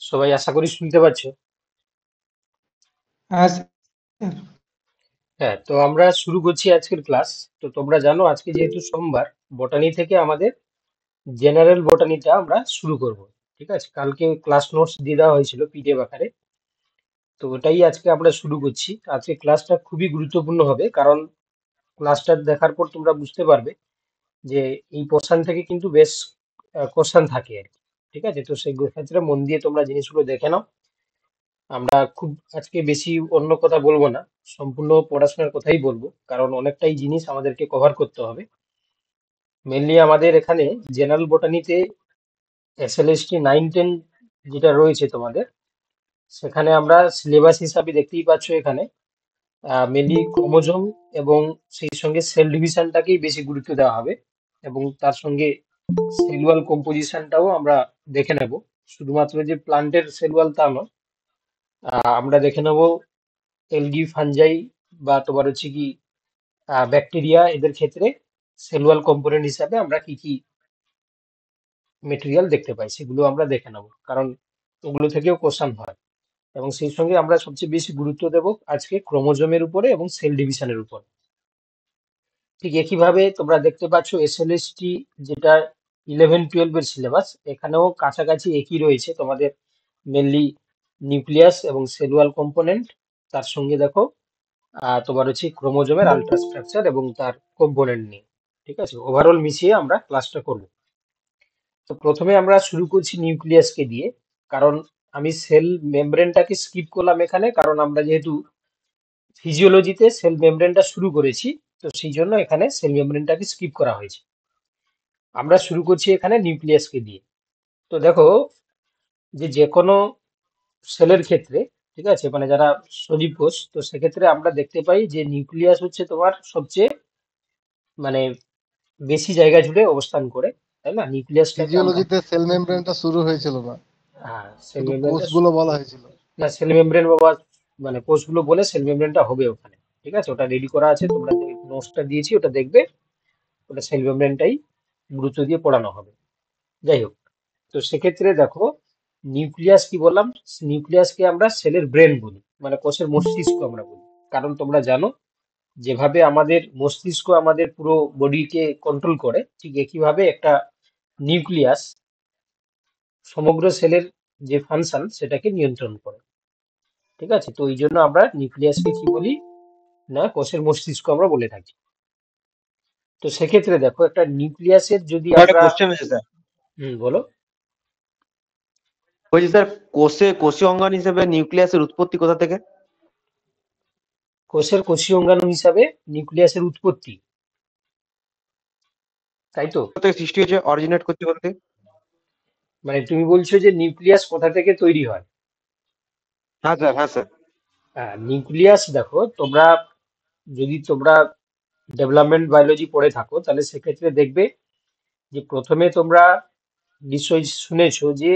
সবাই আশা করি শুনতে পাচ্ছো। হ্যাঁ স্যার। হ্যাঁ, তো আমরা শুরু করছি আজকের ক্লাস। তো তোমরা জানো আজকে যেহেতু সোমবার, বটানি থেকে আমাদের জেনারেল বটানিটা আমরা শুরু করব। ঠিক আছে, কালকে ক্লাস নোটস দিয়ে দেওয়া হয়েছিল পিডিএফ আকারে। তো ওটাই আজকে আমরা শুরু করছি। আজকে ক্লাসটা খুবই গুরুত্বপূর্ণ হবে, কারণ ক্লাসটা দেখার পর তোমরা বুঝতে পারবে যে এই পোর্শন থেকে কিন্তু বেশ কোশ্চেন থাকে আর কি। ঠিক আছে, তো সেই ক্ষেত্রে মন দিয়ে তোমরা জিনিসগুলো দেখে নাও। আমরা খুব আজকে বেশি অন্য কথা বলবো না, সম্পূর্ণ পড়াশোনার কথাই বলবো, কারণ অনেকটাই জিনিস আমাদেরকে কভার করতে হবে। মেনলি আমাদের এখানে জেনারেল বোটানিতে এসএলএসটি 9-10 যেটা রয়েছে তোমাদের, সেখানে আমরা সিলেবাস হিসাবে দেখতেই পাচ্ছ এখানে মেনলি ক্রোমোজোম এবং সেই সঙ্গে সেল ডিভিশনটাকেই বেশি গুরুত্ব দেওয়া হবে, এবং তার সঙ্গে সেলুয়াল কম্পোজিশনটাও আমরা দেখে নেব। শুধুমাত্র যে প্লান্টের সেলুয়াল তা নয়, আমরা দেখে নেব এলগি ফানজাই বা তোমার হচ্ছে কি ব্যাকটেরিয়া, এদের ক্ষেত্রে সেলুলার কম্পোনেন্ট হিসাবে আমরা কি কি মেটেরিয়াল দেখতে পাই সেগুলো আমরা দেখে নেব, কারণ ওগুলো থেকেও কোশ্চেন হয়। এবং সেই সঙ্গে আমরা সবচেয়ে বেশি গুরুত্ব দেব আজকে ক্রোমোজোমের উপরে এবং সেল ডিভিশনের উপর। ঠিক একইভাবে তোমরা দেখতে পাচ্ছ এসএলএসটি যেটা 11-12 এর সিলেবাস, এখানেও কাছাকাছি একই রয়েছে তোমাদের। মেনলি নিউক্লিয়াস এবং সেলুলার কম্পোনেন্ট, তার সঙ্গে দেখো তোমার হচ্ছে ক্রোমোজোমের আলট্রাস্ট্রাকচার এবং তার কম্পোনেন্ট নিয়ে। ঠিক আছে, ওভারঅল মিশিয়ে আমরা ক্লাসটা করব। তো প্রথমে আমরা শুরু করছি নিউক্লিয়াসকে দিয়ে, কারণ আমি সেল মেমব্রেনটাকে স্কিপ করলাম এখানে, কারণ আমরা যেহেতু ফিজিওলজিতে সেল মেমব্রেনটা শুরু করেছি, তো সেই জন্য এখানে সেল মেমব্রেনটাকে স্কিপ করা হয়েছে। আমরা শুরু করছি এখানে নিউক্লিয়াসকে দিয়ে। তো দেখো, যে কোনো সেলের ক্ষেত্রে, ঠিক আছে, মানে যারা সজীব কোষ, তো সেক্ষেত্রে আমরা দেখতে পাই যে নিউক্লিয়াস হচ্ছে তোমার সবচেয়ে মানে বেশি জায়গা জুড়ে অবস্থান করে, তাই না? নিউক্লিয়াসটাকে আমরা, ফিজিওলজিতে সেল মেমব্রেনটা শুরু হয়েছিল না, হ্যাঁ, সেল শুধু মেমব্রেনটা, কোষগুলো বলা হয়েছিল। না সেল মেমব্রেন বাবা, মানে কোষগুলো বলে সেল মেমব্রেনটা হবে ওখানে। ঠিক আছে, ওটা রেডি করা আছে, তোমরা নোটসটা দিয়েছি ওটা দেখবে। ওটা সেল মেমব্রেনটাই গুরুত্ব দিয়ে পড়ানো হবে। যাই হোক, তো সেক্ষেত্রে দেখো, নিউক্লিয়াস কি বললাম, নিউক্লিয়াসকে আমরা সেলের ব্রেন বলি, মানে কোষের মস্তিষ্ক আমরা বলি। কারণ তোমরা জানো যেভাবে আমাদের মস্তিষ্ক আমাদের পুরো বডিকে কন্ট্রোল করে, ঠিক একইভাবে একটা নিউক্লিয়াস সমগ্র সেলের যে ফাংশন সেটাকে নিয়ন্ত্রণ করে। ঠিক আছে, তো এই জন্য আমরা নিউক্লিয়াসকে কি বলি না, কোষের মস্তিষ্ক আমরা বলে থাকি। তো সেক্ষেত্রে দেখো, একটা নিউক্লিয়াসের যদি আমার একটা আমরা, কোশ্চেন আছে স্যার। বলো। বলছি স্যার, কোষীয় অঙ্গাণু হিসেবে নিউক্লিয়াসের উৎপত্তি কোথা থেকে? কোষের কোষীয় অঙ্গাণু হিসাবে নিউক্লিয়াসের উৎপত্তি, তাই তো? কোথা থেকে সৃষ্টি হয়েছে, অরিজিনেট করতে বলতে? মানে তুমি বলছো যে নিউক্লিয়াস কোথা থেকে তৈরি হয়? হ্যাঁ স্যার, হ্যাঁ স্যার। নিউক্লিয়াস দেখো, তোমরা যদি তোমরা ডেভেলপমেন্ট বায়োলজি পড়ে থাকো, তাহলে সেক্ষেত্রে দেখবে যে প্রথমে তোমরা নিশ্চয়ই শুনেছো যে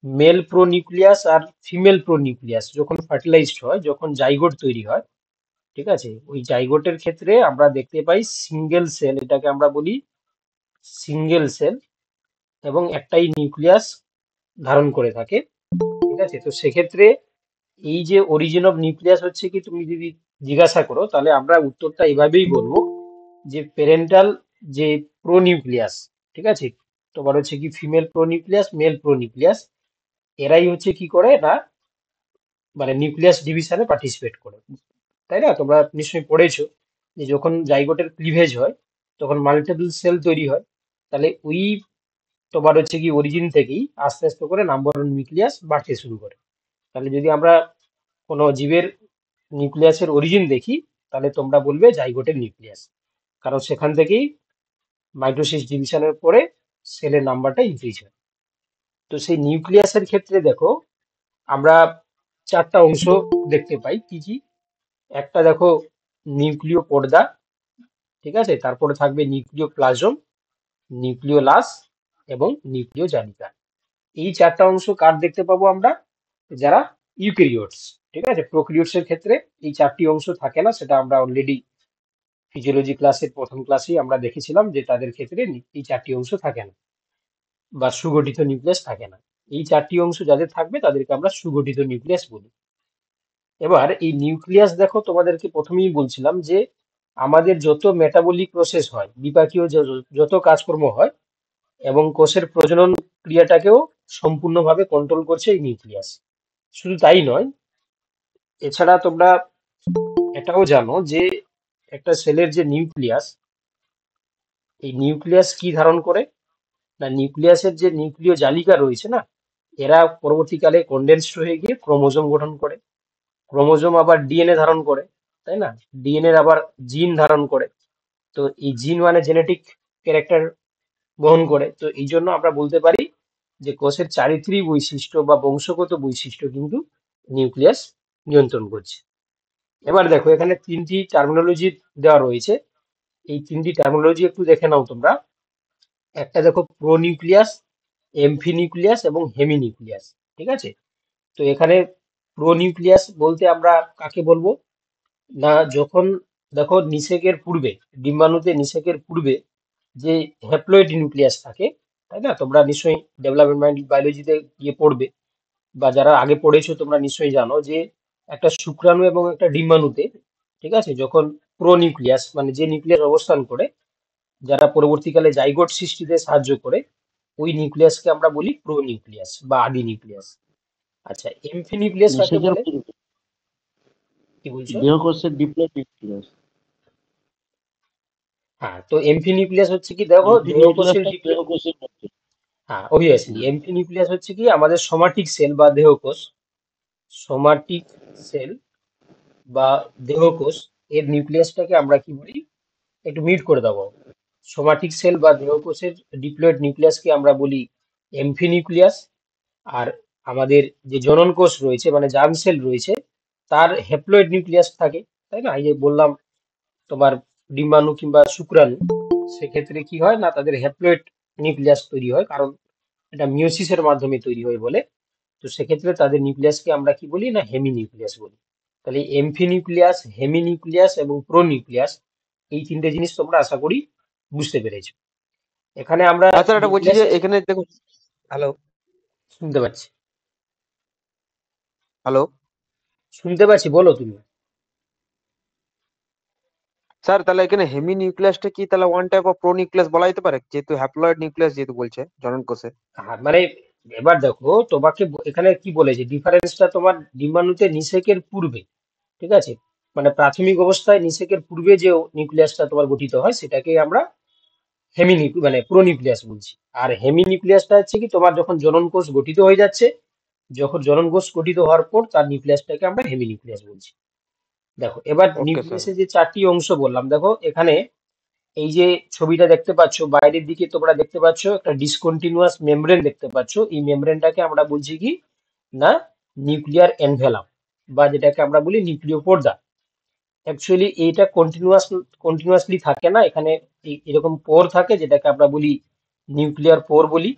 মেল প্রো নিউক্লিয়াস আর ফিমেল প্রো নিউক্লিয়াস যখন ফার্টিলাইজড হয়, যখন জাইগোট তৈরি হয়, ঠিক আছে, ওই জাইগোটের ক্ষেত্রে আমরা দেখতে পাই সিঙ্গেল সেল, এটাকে আমরা বলি সিঙ্গেল সেল, এবং একটাই নিউক্লিয়াস ধারণ করে থাকে। ঠিক আছে, তো সেক্ষেত্রে এই যে অরিজিন অফ নিউক্লিয়াস হচ্ছে কি, তুমি যদি জিজ্ঞাসা করো তাহলে আমরা উত্তরটা এভাবেই বলবো যে প্যারেন্টাল যে প্রো নিউক্লিয়াস, ঠিক আছে, তোমার হচ্ছে কি female pronucleus, male pronucleus, এরাই হচ্ছে কি করে না, মানে নিউক্লিয়াস ডিভিশনে পার্টিসিপেট করে। তাই না? তোমরা নিশ্চয়ই পড়েছো যে যখন জাইগোটের ক্লিভেজ হয়, তখন মাল্টিপল সেল তৈরি হয়। তাহলে ওই তোমার হচ্ছে কি অরিজিন থেকেই আস্তে আস্তে করে নাম্বার অফ নিউক্লিয়াস বাড়তে শুরু করে। তাহলে যদি আমরা কোনো জীবের নিউক্লিয়াসের অরিজিন দেখি, তাহলে তোমরা বলবে জাইগোটের নিউক্লিয়াস, কারণ সেখান থেকেই মাইটোসিস ডিভিশনের পরে সেলের নাম্বারটা ইনক্রিজ হয়। তো সেই নিউক্লিয়াসের ক্ষেত্রে দেখো, আমরা চারটা অংশ দেখতে পাই। কি কি? একটা দেখো নিউক্লিয় পর্দা, ঠিক আছে, তারপরে থাকবে নিউক্লিয় প্লাজম, নিউক্লিয় লাস এবং নিউক্লিয় জালিকা। এই চারটা অংশ কার দেখতে পাবো আমরা? যারা ইউক্যারিওটস। ঠিক আছে, প্রোক্যারিওটস এর ক্ষেত্রে এই চারটি অংশ থাকে না, সেটা আমরা অলরেডি ফিজিওলজি ক্লাসের প্রথম ক্লাসেই আমরা দেখেছিলাম যে তাদের ক্ষেত্রে এই চারটি অংশ থাকে না, বা সুগঠিত নিউক্লিয়াস থাকে না। এই 4টি অংশ যাদের থাকবে তাদেরকে আমরা সুগঠিত নিউক্লিয়াস বলি। এবার এই নিউক্লিয়াস দেখো, তোমাদেরকে প্রথমেই বলছিলাম যে আমাদের যত মেটাবলিক প্রসেস হয়, বিপাকীয় যত কাজকর্ম হয় এবং কোষের প্রজনন ক্রিয়াটাকেও সম্পূর্ণভাবে কন্ট্রোল করছে এই নিউক্লিয়াস। শুধু তাই নয়, এছাড়া তোমরা এটাও জানো যে একটা সেলের যে নিউক্লিয়াস, এই নিউক্লিয়াস কি ধারণ করে না, নিউক্লিয়াসের যে নিউক্লিয় জালিকা রয়েছে না, এরা পরবর্তীকালে কন্ডেন্সড হয়ে গিয়ে ক্রোমোজোম গঠন করে। ক্রোমোজোম আবার ডিএনএ ধারণ করে, তাই না? ডিএনএ আবার জিন ধারণ করে। তো এই জিন মানে জেনেটিক ক্যারেক্টার বহন করে। তো এই জন্য আমরা বলতে পারি যে কোষের চারিত্রিক বৈশিষ্ট্য বা বংশগত বৈশিষ্ট্য কিন্তু নিউক্লিয়াস নিয়ন্ত্রণ করছে। এবার দেখো, এখানে 3টি টার্মিনোলজি দেওয়া রয়েছে। এই 3টি টার্মিনোলজি একটু দেখে নাও তোমরা। একটা দেখো প্রো নিউক্লিয়াস, এমফি নিউক্লিয়াস এবং হেমি নিউক্লিয়াস। ঠিক আছে? তো এখানে প্রো নিউক্লিয়াস বলতে আমরা কাকে বলবো না, যখন দেখো নিষেকের পূর্বে, ডিম্বাণুতে নিষেকের পূর্বে যে হ্যাপ্লয়েড নিউক্লিয়াস থাকে, তাই না? তোমরা নিশ্চয়ই ডেভেলপমেন্ট বায়োলজিতে গিয়ে পড়বে, বা যারা আগে পড়েছো তোমরা নিশ্চয়ই জানো যে একটা শুক্রাণু এবং একটা ডিম্বাণুতে, ঠিক আছে, যখন প্রো নিউক্লিয়াস মানে যে নিউক্লিয়াস অবস্থান করে, যারা পরবর্তীকালে জাইগোট সৃষ্টিতে সাহায্য করে, ওই নিউক্লিয়াসকে আমরা বলি প্রো নিউক্লিয়াস বা আদি নিউক্লিয়াস। আচ্ছা, এমফি নিউক্লিয়াস কাকে নিষেকের বলে? পূর্বে কি বলছো? দেহকোষের ডিপ্লয়েড নিউক্লিয়াস। হ্যাঁ, তো এমফি নিউক্লিয়াস হচ্ছে কি, দেখো এমপি দেহকোষের নিউক্লিয়াসটা দেহকোষের মধ্যে। হ্যাঁ, অবভিয়াসলি হ্যাঁ। এমফি নিউক্লিয়াস হচ্ছে কি আমাদের সোমাটিক সেল বা দেহকোষ, সোমাটিক সেল বা দেহকোষ, এর নিউক্লিয়াসটাকে আমরা কি বলি, একটু মিট করে দেবো। সোমাটিক সেল বা দেহকোষের ডিপ্লয়েড নিউক্লিয়াসকে আমরা বলি এমফি নিউক্লিয়াস। আর আমাদের যে জনন কোষ রয়েছে মানে জার্ম সেল রয়েছে, তার হ্যাপ্লয়েড নিউক্লিয়াস থাকে, তাই না? এই যে বললাম তোমার ডিম্বাণু কিংবা শুক্রাণু, সেক্ষেত্রে কি হয় না, তাদের হ্যাপ্লয়েড নিউক্লিয়াস তৈরি হয়, কারণ এটা মিওসিসের মাধ্যমে তৈরি হয় বলে। তো সেক্ষেত্রে তাদের নিউক্লিয়াসকে আমরা কি বলি না, হেমি নিউক্লিয়াস বলি। তাহলে এমফি নিউক্লিয়াস, হেমি নিউক্লিয়াস এবং প্রো নিউক্লিয়াস, এই 3টে জিনিস তোমরা আশা করি বুঝতে পেরেছো। এখানে আমরা আচ্ছা, এটা বলছি যে নিউক্লিয়াসের, এখানে দেখুন। হ্যালো। শুনতে পাচ্ছি, হ্যালো। শুনতে পাচ্ছি, বলো তুমি। স্যার, তাহলে এখানে হেমি নিউক্লিয়াসটা কি তাহলে one type of pro nucleus বলা যেতে পারে, যেহেতু হ্যাপ্লয়েড নিউক্লিয়াস যেহেতু বলছে জনন কোষে? হ্যাঁ, মানে এবার দেখো তোমাকে এখানে কি বলেছে, ডিফারেন্সটা তোমার ডিম্বাণুতে নিষেকের পূর্বে, ঠিক আছে, মানে প্রাথমিক অবস্থায় নিষেকের পূর্বে যে নিউক্লিয়াসটা তোমার গঠিত হয় সেটাকে আমরা মানে প্রো নিউক্লিয়াস বলছি। আর হেমি নিউক্লিয়াসটা হচ্ছে কি তোমার যখন জনন কোষ গঠিত হয়ে যাচ্ছে, যখন জনন কোষ গঠিত হওয়ার পর তার নিউক্লিয়াসটাকে আমরা হেমি নিউক্লিয়াস বলছি। দেখো এবার ওকে স্যার। নিউক্লিয়াসের যে 4টি অংশ বললাম, দেখো এখানে এই যে ছবিটা দেখতে পাচ্ছ, বাইরের দিকে তোমরা দেখতে পাচ্ছ একটা ডিসকন্টিনিউয়াস মেমব্রেন দেখতে পাচ্ছ। এই মেমব্রেনটাকে আমরা বলছি কি না, নিউক্লিয়ার এনভেলাপ, বা যেটাকে আমরা বলি নিউক্লিয় পর্দা। অ্যাকচুয়ালি এইটা কন্টিনিউয়াসলি থাকে না, এখানে এরকম পোর থাকে যেটাকে আমরা বলি নিউক্লিয়ার পোর বলি।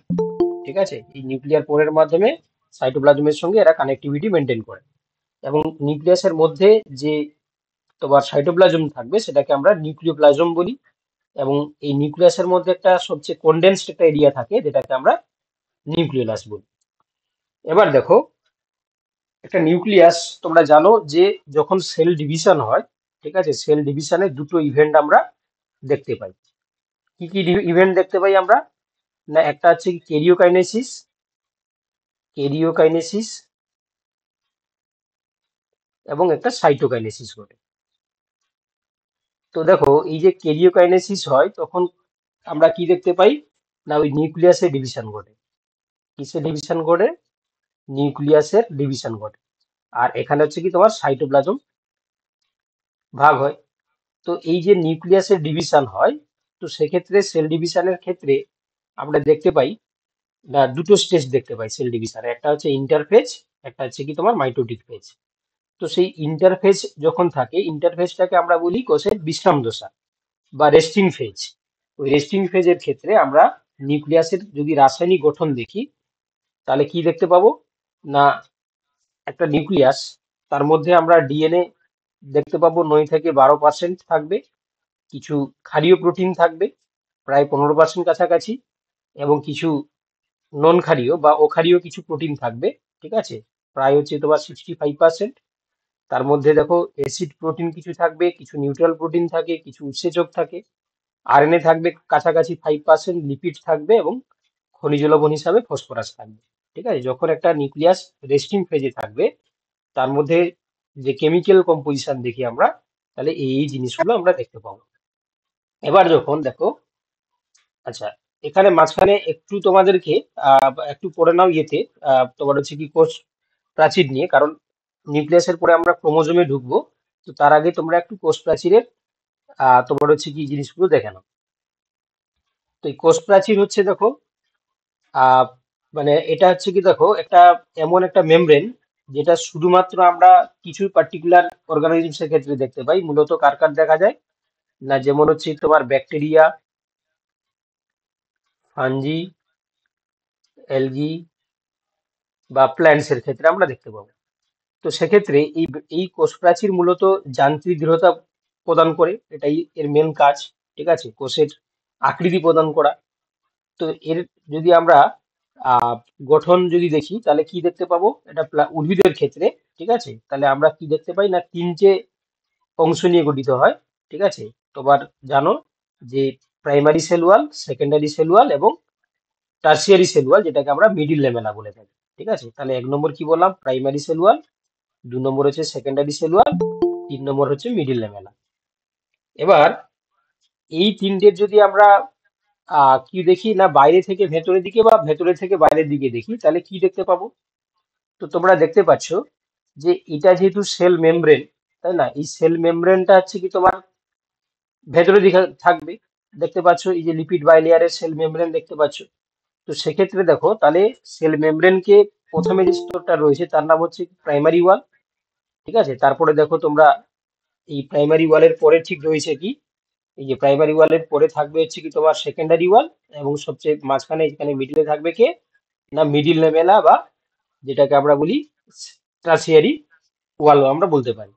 ঠিক আছে? এই নিউক্লিয়ার পোরের মাধ্যমে সাইটোপ্লাজমের সঙ্গে এরা কানেক্টিভিটি মেনটেন করে। এবং নিউক্লিয়াসের মধ্যে যে তোমার সাইটোপ্লাজম থাকবে সেটাকে আমরা নিউক্লিওপ্লাজম বলি। এবং এই নিউক্লিয়াসের মধ্যে একটা সবচেয়ে কন্ডেন্সড একটা এরিয়া থাকে যেটাকে আমরা নিউক্লিওলাস বলি। এবার দেখো, একটা নিউক্লিয়াস তোমরা জানো যে যখন সেল ডিভিশন হয়, ঠিক আছে, সেল ডিভিশনে দুটো ইভেন্ট আমরা দেখতে পাই। কি কি ইভেন্ট দেখতে পাই আমরা না, একটা হচ্ছে ক্যারিওকাইনেসিস, ক্যারিওকাইনেসিস এবং একটা সাইটোকাইনেসিস ঘটে। তো দেখো এই যে ক্যারিওকাইনেসিস হয় তখন আমরা কি দেখতে পাই না, ওই নিউক্লিয়াসের ডিভিশন ঘটে। কিসের ডিভিশন ঘটে? নিউক্লিয়াসের ডিভিশন ঘটে। আর এখানে হচ্ছে কি তোমার সাইটোপ্লাজম ভাগ হয়। তো এই যে নিউক্লিয়াসের ডিভিশন হয়, তো সেক্ষেত্রে সেল ডিভিশনের ক্ষেত্রে আমরা দেখতে পাই না, দুটো স্টেজ দেখতে পাই সেল ডিভিশনে, একটা হচ্ছে ইন্টারফেজ, একটা হচ্ছে কি তোমার মাইটোটিক ফেজ। তো সেই ইন্টারফেজ যখন থাকে, ইন্টারফেজটাকে আমরা বলি কোষের বিশ্রাম দশা বা রেস্টিং ফেজ। ওই রেস্টিং ফেজের ক্ষেত্রে আমরা নিউক্লিয়াসের যদি রাসায়নিক গঠন দেখি, তাহলে কি দেখতে পাবো না, একটা নিউক্লিয়াস, তার মধ্যে আমরা ডিএনএ দেখতে পাবো 9 থেকে 12% থাকবে, কিছু ক্ষারীয় প্রোটিন থাকবে প্রায় 15% কাছাকাছি, এবং কিছু নন ক্ষারীয় বা অক্ষারীয় কিছু প্রোটিন থাকবে, ঠিক আছে, প্রায় হচ্ছে তোমার 65%। তার মধ্যে দেখো অ্যাসিড প্রোটিন কিছু থাকবে, কিছু নিউট্রাল প্রোটিন থাকে, কিছু উৎসেচক থাকে, আরএনএ থাকবে কাছাকাছি 5%, লিপিড থাকবে এবং খনিজ লবণ হিসাবে ফসফরাস থাকবে। ঠিক আছে, যখন একটা নিউক্লিয়াস রেস্টিং ফেজে থাকবে তার মধ্যে যে কেমিক্যাল কম্পোজিশন দেখি আমরা, তাহলে এই জিনিসগুলো আমরা দেখতে পাবো। এবার যখন দেখো, আচ্ছা, এখানে মাঝখানে একটু তোমাদেরকে একটু পড়ে নাও ইয়েতে, তোমার হচ্ছে কি কোষ প্রাচীর নিয়ে, কারণ নিউক্লিয়াসের পরে আমরা ক্রোমোজোমে ঢুকবো। তো তার আগে তোমরা একটু কোষ প্রাচীরের তোমার হচ্ছে কি জিনিসগুলো দেখে নাও। তো এই কোষ প্রাচীর হচ্ছে দেখো, আহ মানে এটা হচ্ছে কি দেখো একটা এমন একটা মেমব্রেন যেটা শুধুমাত্র আমরা কিছু পার্টিকুলার অর্গানিজমস এর ক্ষেত্রে দেখতে পাই। মূলত কার কার দেখা যায় না, যেমন হচ্ছে তোমার ব্যাকটেরিয়া, ফাঞ্জি, অ্যালগি বা প্ল্যান্টস এর ক্ষেত্রে আমরা দেখতে পাবো। তো সেক্ষেত্রে এই এই কোষ প্রাচীর মূলত যান্ত্রিক দৃঢ়তা প্রদান করে, এটাই এর মেন কাজ। ঠিক আছে, কোষের আকৃতি প্রদান করা। তো এর যদি আমরা আহ গঠন যদি দেখি তাহলে কি দেখতে পাবো, এটা উদ্ভিদের ক্ষেত্রে, ঠিক আছে, তাহলে আমরা কি দেখতে পাই না, তিনটে অংশ নিয়ে গঠিত হয়। ঠিক আছে, তোমার জানো যে primary cell wall, secondary cell wall এবং টার্সিয়ারি সেল ওয়াল, যেটাকে আমরা মিডিল ল্যামেলা বলে থাকি। ঠিক আছে, তাহলে 1 নম্বর কি বললাম, প্রাইমারি সেল ওয়াল, 2 নম্বর হচ্ছে সেকেন্ডারি সেল ওয়াল, 3 নম্বর হচ্ছে মিডিল ল্যামেলা। এবার এই তিনটের যদি আমরা কি দেখি না, বাইরে থেকে ভেতরের দিকে বা ভেতরে থেকে বাইরের দিকে দেখি, তাহলে কি দেখতে পাবো। তো তোমরা দেখতে পাচ্ছ যে এটা যেহেতু সেল মেমব্রেন, তাই না, এই সেল মেমব্রেনটা হচ্ছে কি তোমার ভেতরের দিকে থাকবে। দেখতে পাচ্ছ এই যে লিপিড বাইলেয়ারের সেল মেমব্রেন দেখতে পাচ্ছ। তো সেক্ষেত্রে দেখো তাহলে সেল মেমব্রেনকে প্রথমে যে স্তরটা রয়েছে তার নাম হচ্ছে প্রাইমারি ওয়াল। ঠিক আছে, তারপরে দেখো তোমরা এই প্রাইমারি ওয়ালের পরে ঠিক রয়েছে কি, এই যে প্রাইমারি ওয়ালের পরে থাকবে হচ্ছে কি তোমার সেকেন্ডারি ওয়াল, এবং সবচেয়ে মাঝখানে এখানে মিডিলে থাকবে কে না, মিডিল লেভেলা বা যেটাকে আমরা বলি টার্সিয়ারি ওয়ালও আমরা বলতে পারি।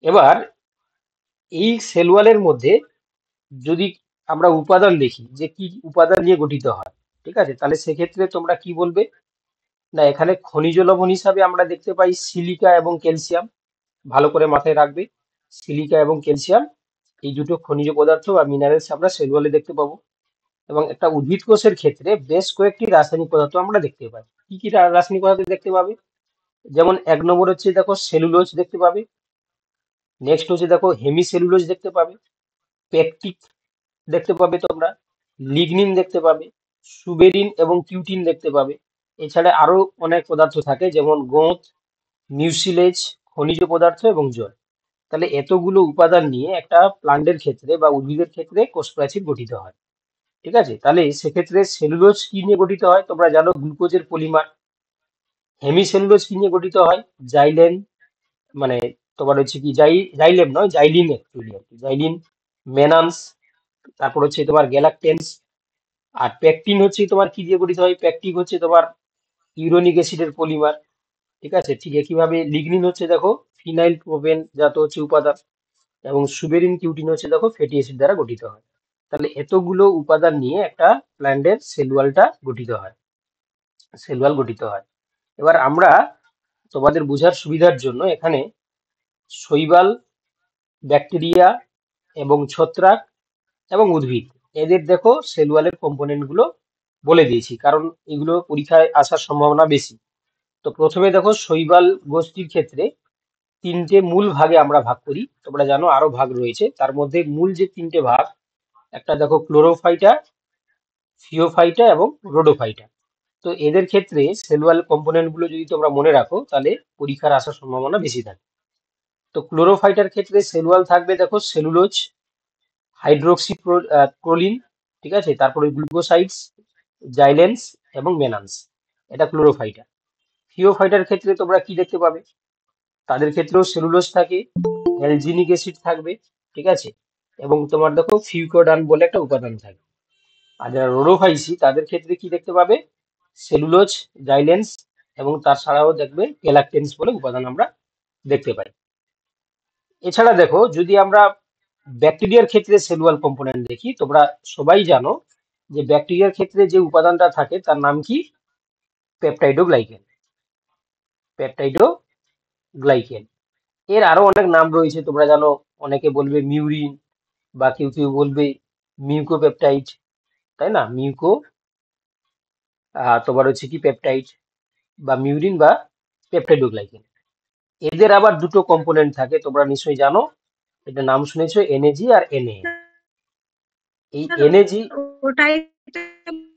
এবার এই সেল ওয়ালের মধ্যে যদি আমরা উপাদান দেখি যে কি উপাদান নিয়ে গঠিত হয়, ঠিক আছে, তাহলে সেক্ষেত্রে তোমরা কি বলবে না, এখানে খনিজ লবণ হিসাবে আমরা দেখতে পাই সিলিকা এবং ক্যালসিয়াম। ভালো করে মাথায় রাখবে, সিলিকা এবং ক্যালসিয়াম এই দুটো খনিজ পদার্থ বা মিনারেলস আমরা সেল ওয়ালে দেখতে পাবো। এবং একটা উদ্ভিদ কোষের ক্ষেত্রে বেশ কয়েকটি রাসায়নিক পদার্থ আমরা দেখতে পাই। কি কি রাসায়নিক পদার্থ দেখতে পাবে, যেমন 1 নম্বর হচ্ছে দেখো সেলুলোজ দেখতে পাবে, নেক্সট হচ্ছে দেখো হেমিসেলুলোজ দেখতে পাবে, পেকটিক দেখতে পাবে তোমরা, লিগনিন দেখতে পাবে, সুবেরিন এবং কিউটিন দেখতে পাবে। এছাড়া আরো অনেক পদার্থ থাকে যেমন গোঁত, মিউসিলেজ, খনিজ পদার্থ এবং জল। তাহলে এতগুলো উপাদান নিয়ে একটা প্লান্টের ক্ষেত্রে বা উদ্ভিদের ক্ষেত্রে কোষ প্রাচীর গঠিত হয়। ঠিক আছে, তাহলে সেক্ষেত্রে সেলুলোজ কি নিয়ে গঠিত হয় তোমরা জানো, গ্লুকোজের পলিমার। হেমিসেলুলোজ কি নিয়ে গঠিত হয়, জাইলেন, মানে তোমার হচ্ছে কি জাইলেম নয়, জাইলিন অ্যাকচুয়ালি আর কি, জাইলিন, মেনান্স, তারপর হচ্ছে তোমার গ্যালাকটেন্স। আর প্যাকটিন হচ্ছে তোমার কি দিয়ে গঠিত হয়, প্যাকটিক হচ্ছে তোমার ইউরোনিক অ্যাসিডের পলিমার। ঠিক আছে, ঠিক একইভাবে লিগনিন হচ্ছে দেখো ফিনাইল প্রোপেন জাত হচ্ছে উপাদান, এবং সুবেরিন কিউটিন হচ্ছে দেখো ফ্যাটি অ্যাসিড দ্বারা গঠিত হয়। তাহলে এতগুলো উপাদান নিয়ে একটা প্ল্যান্টের সেল ওয়ালটা গঠিত হয়, সেল ওয়াল গঠিত হয়। এবার আমরা তোমাদের বোঝার সুবিধার জন্য এখানে শৈবাল, ব্যাকটেরিয়া এবং ছত্রাক এবং উদ্ভিদ, এদের দেখো সেল ওয়ালের কম্পোনেন্ট গুলো বলে দিয়েছি, কারণ এগুলো পরীক্ষায় আসার সম্ভাবনা বেশি। তো প্রথমে দেখো শৈবাল গোষ্ঠীর ক্ষেত্রে তিনটে মূল ভাগে আমরা ভাগ করি, তোমরা জানো আরো ভাগ রয়েছে, তার মধ্যে মূল যে তিনটে ভাগ, একটা দেখো ক্লোরোফাইটা, ফিওফাইটা এবং রোডোফাইটা। তো এদের ক্ষেত্রে সেল ওয়াল কম্পোনেন্ট গুলো যদি তোমরা মনে রাখো তাহলে পরীক্ষার আসার সম্ভাবনা বেশি থাকে। তো ক্লোরোফাইটার ক্ষেত্রে সেল ওয়াল থাকবে দেখো সেলুলোজ, হাইড্রোক্সি প্রোলিন, ঠিক আছে, তারপরে গ্লুকোসাইডস, জাইলেন্স এবং মেনান্স, এটা ক্লোরোফাইটা। ফিওফাইটার ক্ষেত্রে তোমরা কি দেখতে পাবে, তাদের ক্ষেত্রেও সেলুলোজ থাকে, অ্যালজিনিক অ্যাসিড থাকবে, ঠিক আছে, এবং তোমার দেখো ফিউকোডান বলে একটা উপাদান থাকে। আর যারা রোডোফাইসি তাদের ক্ষেত্রে কি দেখতে পাবে, সেলুলোজ, জাইলেন্স এবং তার ছাড়াও দেখবে গ্যালাকটেন্স বলে উপাদান আমরা দেখতে পাই। এছাড়া দেখো যদি আমরা ব্যাকটেরিয়ার ক্ষেত্রে সেলুলার কম্পোনেন্ট দেখি, তোমরা সবাই জানো যে ব্যাকটেরিয়ার ক্ষেত্রে যে উপাদানটা থাকে তার নাম কি? পেপটাইডোগ্লাইকেন। পেপটাইডোগ্লাইকেন। এর আরো অনেক নাম রয়েছে, তোমরা জানো। অনেকে বলবে মিউরিন, বা কেউ কেউ বলবে মিউকোপেপটাইড, তাই না? তোমার হচ্ছে কি পেপটাইড, বা মিউরিন, বা পেপটাইডোগ্লাইকেন। এদের আবার দুটো কম্পোনেন্ট থাকে, তোমরা নিশ্চয়ই জানো। এটা নাম শুনেছো, এনএজি আর এনএ। এই এনএজি, ওটাই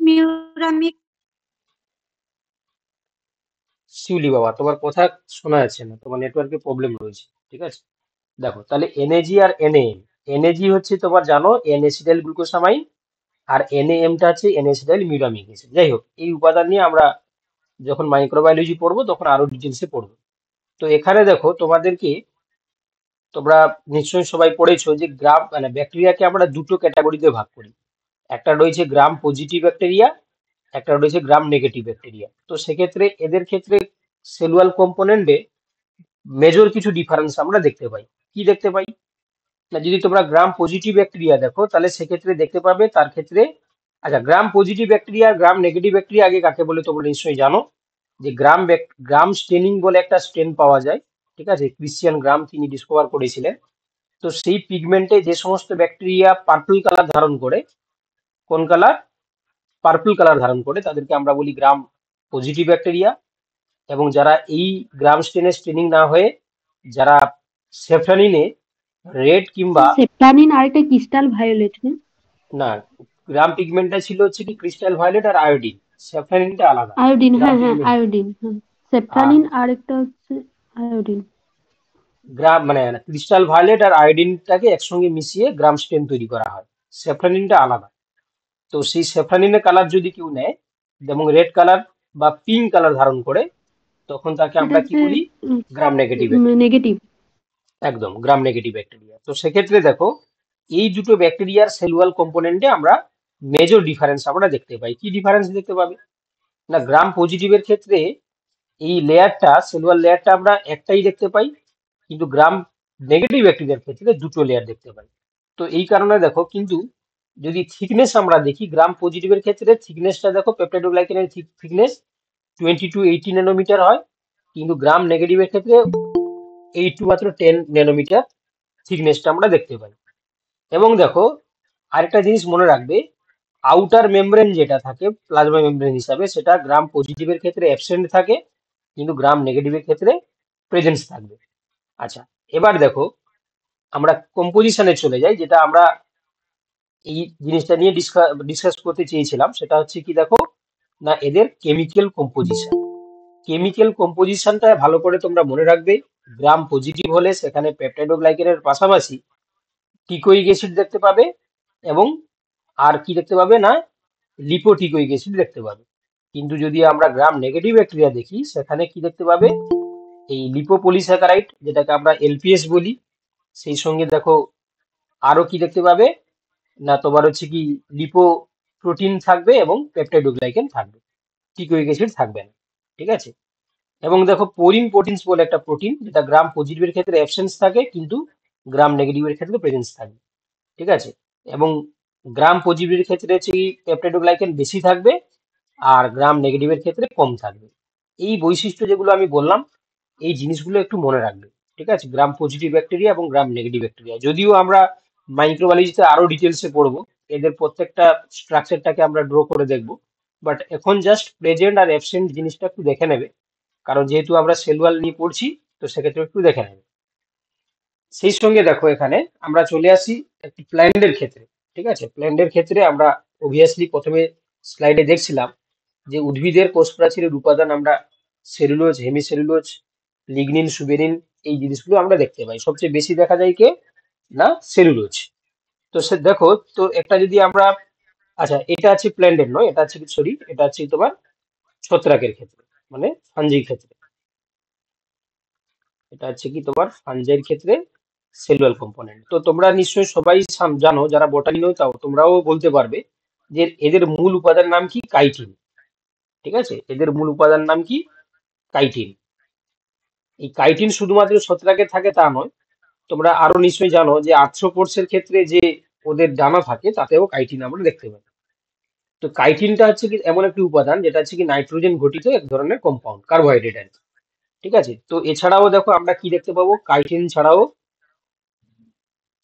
মিউরামিক। শিউলি বাবা, তোমার কথা শোনা যাচ্ছে না, তোমার নেটওয়ার্কে প্রবলেম রয়েছে। ঠিক আছে, দেখো তাহলে এনএজি আর এনএএম। এনএজি হচ্ছে তোমার জানো এন এসিটাইল গ্লুকোসামাইন, আর এনএএমটা হচ্ছে এন এসিটাইল মিউরামিক অ্যাসিড। যাই হোক, এই উপাদান নিয়ে আমরা যখন মাইক্রোবায়োলজি পড়বো তখন আরো ডিটেলসে পড়বো। তো এখানে দেখো তোমাদেরকে, তোমরা নিশ্চয়ই সবাই পড়েছো যে গ্রাম মানে ব্যাকটেরিয়াকে আমরা দুটো ক্যাটাগরিতে ভাগ করি। একটা রয়েছে গ্রাম পজিটিভ ব্যাকটেরিয়া, একটা রয়েছে গ্রাম নেগেটিভ ব্যাকটেরিয়া। তো সেক্ষেত্রে এদের ক্ষেত্রে সেলুলার কম্পোনেন্টে মেজর কিছু ডিফারেন্স আমরা দেখতে পাই। কি দেখতে পাই না, যদি তোমরা গ্রাম পজিটিভ ব্যাকটেরিয়া দেখো তাহলে সেক্ষেত্রে দেখতে পাবে তার ক্ষেত্রে, আচ্ছা, gram positive bacteria gram negative bacteria আগে কাকে বলে তোমরা নিশ্চয়ই জানো। যে গ্রাম স্টেনিং বলে একটা স্টেন পাওয়া যায়, ঠিক আছে, ক্রিশ্চিয়ান গ্রাম তিনি ডিসকভার করেছিলেন। তো সেই পিগমেন্টে যে সমস্ত ব্যাকটেরিয়া পার্পল কালার ধারণ করে, কোন কালার? পার্পল কালার ধারণ করে, তাদেরকে আমরা বলি গ্রাম পজিটিভ ব্যাকটেরিয়া। এবং যারা এই গ্রাম স্টেনে স্টেনিং না হয়ে যারা সেফ্রানিনে রেড কিংবা, সেপ্টানিন আর একটা ক্রিস্টাল ভায়োলেট। না, গ্রাম পিগমেন্টটা ছিল হচ্ছে কি ক্রিস্টাল ভায়োলেট আর আয়োডিন, স্যাফরানিনটা আলাদা। আয়োডিন, গ্রাম হ্যাঁ পিগমেন্ট আয়োডিন, হ্যাঁ। আর সেপ্টানিন আর একটা হচ্ছে আয়োডিন। গ্রাম মানে ক্রিস্টাল ভায়োলেট আর আয়োডিনটাকে একসঙ্গে মিশিয়ে গ্রাম স্টেন তৈরি করা হয়, স্যাফরানিনটা আলাদা। তো সেই স্যাফরানিনের কালার যদি কেউ নেয়, যেমন রেড কালার বা পিঙ্ক কালার ধারণ করে, তখন তাকে এটা আমরা কি হচ্ছে বলি? Gram negative bacteria. নেগেটিভ। একদম গ্রাম নেগেটিভ ব্যাকটেরিয়া। তো সেক্ষেত্রে দেখো এই দুটো ব্যাকটেরিয়ার সেলুলার কম্পোনেন্টে আমরা মেজর ডিফারেন্স আমরা দেখতে পাই। কি ডিফারেন্স দেখতে পাবে না, গ্রাম পজিটিভের ক্ষেত্রে এই লেয়ারটা, সেলুলার লেয়ারটা আমরা একটাই দেখতে পাই, কিন্তু গ্রাম নেগেটিভ ব্যাকটেরিয়ার ক্ষেত্রে দুটো লেয়ার দেখতে পাই। তো এই কারণে দেখো, কিন্তু যদি থিকনেস আমরা দেখি, গ্রাম পজিটিভের ক্ষেত্রে থিকনেসটা দেখো, পেপটাইডোগ্লাইকেনের থিকনেস 20 to 80 ন্যানোমিটার হয়, কিন্তু গ্রাম নেগেটিভের ক্ষেত্রে 8 to মাত্র 10 ন্যানোমিটার থিকনেসটা আমরা দেখতে পাই। এবং দেখো আরেকটা জিনিস মনে রাখবে, আউটার মেমব্রেন যেটা থাকে প্লাজমা মেমব্রেন হিসাবে, সেটা গ্রাম পজিটিভের ক্ষেত্রে অ্যাবসেন্ট থাকে, কিন্তু গ্রাম নেগেটিভের ক্ষেত্রে প্রেজেন্স থাকবে। আচ্ছা, এবার দেখো আমরা কম্পোজিশনে চলে যাই, যেটা আমরা এই জিনিসটা নিয়ে ডিসকাস করতে চেয়েছিলাম। সেটা হচ্ছে কি দেখো না, এদের কেমিক্যাল কম্পোজিশন। কেমিক্যাল কম্পোজিশনটা ভালো করে তোমরা মনে রাখবে। গ্রাম পজিটিভ হলে সেখানে পেপটাইডোগ্লাইকেনের পাশাপাশি টিকোইক অ্যাসিড দেখতে পাবে, এবং আর কি দেখতে পাবে না, লিপোটিকোইক অ্যাসিড দেখতে পাবে। কিন্তু যদি আমরা গ্রাম নেগেটিভ ব্যাকটেরিয়া দেখি, সেখানে কি দেখতে পাবে? এই লিপোপলিস্যাকারাইড, যেটাকে আমরা এলপিএস বলি, সেই সঙ্গে দেখো আরো কি দেখতে পাবে না, তোমার হচ্ছে কি লিপো প্রোটিন থাকবে এবং পেপটাইডোগ্লাইকেন থাকবে, টিকোইক অ্যাসিড থাকবে না। ঠিক আছে, এবং দেখো পোরিন প্রোটিনস বলে একটা প্রোটিন, যেটা গ্রাম পজিটিভের ক্ষেত্রে অ্যাবসেন্স থাকে, কিন্তু গ্রাম নেগেটিভের ক্ষেত্রে প্রেজেন্স থাকবে। ঠিক আছে, এবং গ্রাম পজিটিভের ক্ষেত্রে হচ্ছে পেপটাইডোগ্লাইকেন বেশি থাকবে, আর গ্রাম নেগেটিভের ক্ষেত্রে কম থাকবে। এই বৈশিষ্ট্য যেগুলো আমি বললাম, এই জিনিসগুলো একটু মনে রাখবে। ঠিক আছে, গ্রাম পজিটিভ ব্যাকটেরিয়া এবং গ্রাম নেগেটিভ ব্যাকটেরিয়া, যদিও আমরা মাইক্রোবায়োলজিতে আরো ডিটেলসে পড়বো, এদের প্রত্যেকটা স্ট্রাকচারটাকে আমরা ড্র করে দেখবো। বাট এখন জাস্ট প্রেজেন্ট আর অ্যাবসেন্ট জিনিসটা একটু দেখে নেবে, কারণ যেহেতু আমরা সেলুলার নিয়ে পড়ছি, তো সেক্ষেত্রে একটু দেখে নেবে। সেই সঙ্গে দেখো এখানে আমরা চলে আসি একটি প্ল্যান্টের ক্ষেত্রে। ঠিক আছে, প্ল্যান্টের ক্ষেত্রে আমরা অবভিয়াসলি প্রথমে স্লাইডে দেখছিলাম যে উদ্ভিদের কোষ প্রাচীরের উপাদান আমরা সেলুলোজ, হেমিসেলুলোজ, লিগনিন, সুবেরিন, এই জিনিসগুলো আমরা দেখতে পাই। সবচেয়ে বেশি দেখা যায় কে না, সেলুলোজ। তো সে দেখো, তো একটা যদি আমরা, আচ্ছা এটা আছে প্ল্যান্টের নয়, এটা আছে সরি, এটা আছে তোমার ছত্রাকের ক্ষেত্রে, মানে ফাঞ্জির ক্ষেত্রে। এটা হচ্ছে কি তোমার ফাঞ্জাইয়ের ক্ষেত্রে সেলুলার কম্পোনেন্ট। তো তোমরা নিশ্চয়ই সবাই জানো, যারা বটানি নয় তাও তোমরাও বলতে পারবে যে এদের মূল উপাদান নাম কি? কাইটিন। ঠিক আছে, এদের মূল উপাদান নাম কি? কাইটিন। এই কাইটিন শুধুমাত্র ছত্রাকে থাকে তা নয়, তোমরা আরো নিশ্চয়ই জানো যে আর্থ্রোপোডসের ক্ষেত্রে যে ওদের ডানা থাকে, তাতেও কাইটিন আমরা দেখতে পাই। তো কাইটিনটা হচ্ছে কি এমন একটি উপাদান যেটা হচ্ছে কি নাইট্রোজেন ঘটিত এক ধরনের কম্পাউন্ড, কার্বোহাইড্রেট আর কি। ঠিক আছে, তো এছাড়াও দেখো আমরা কি দেখতে পাবো, কাইটিন ছাড়াও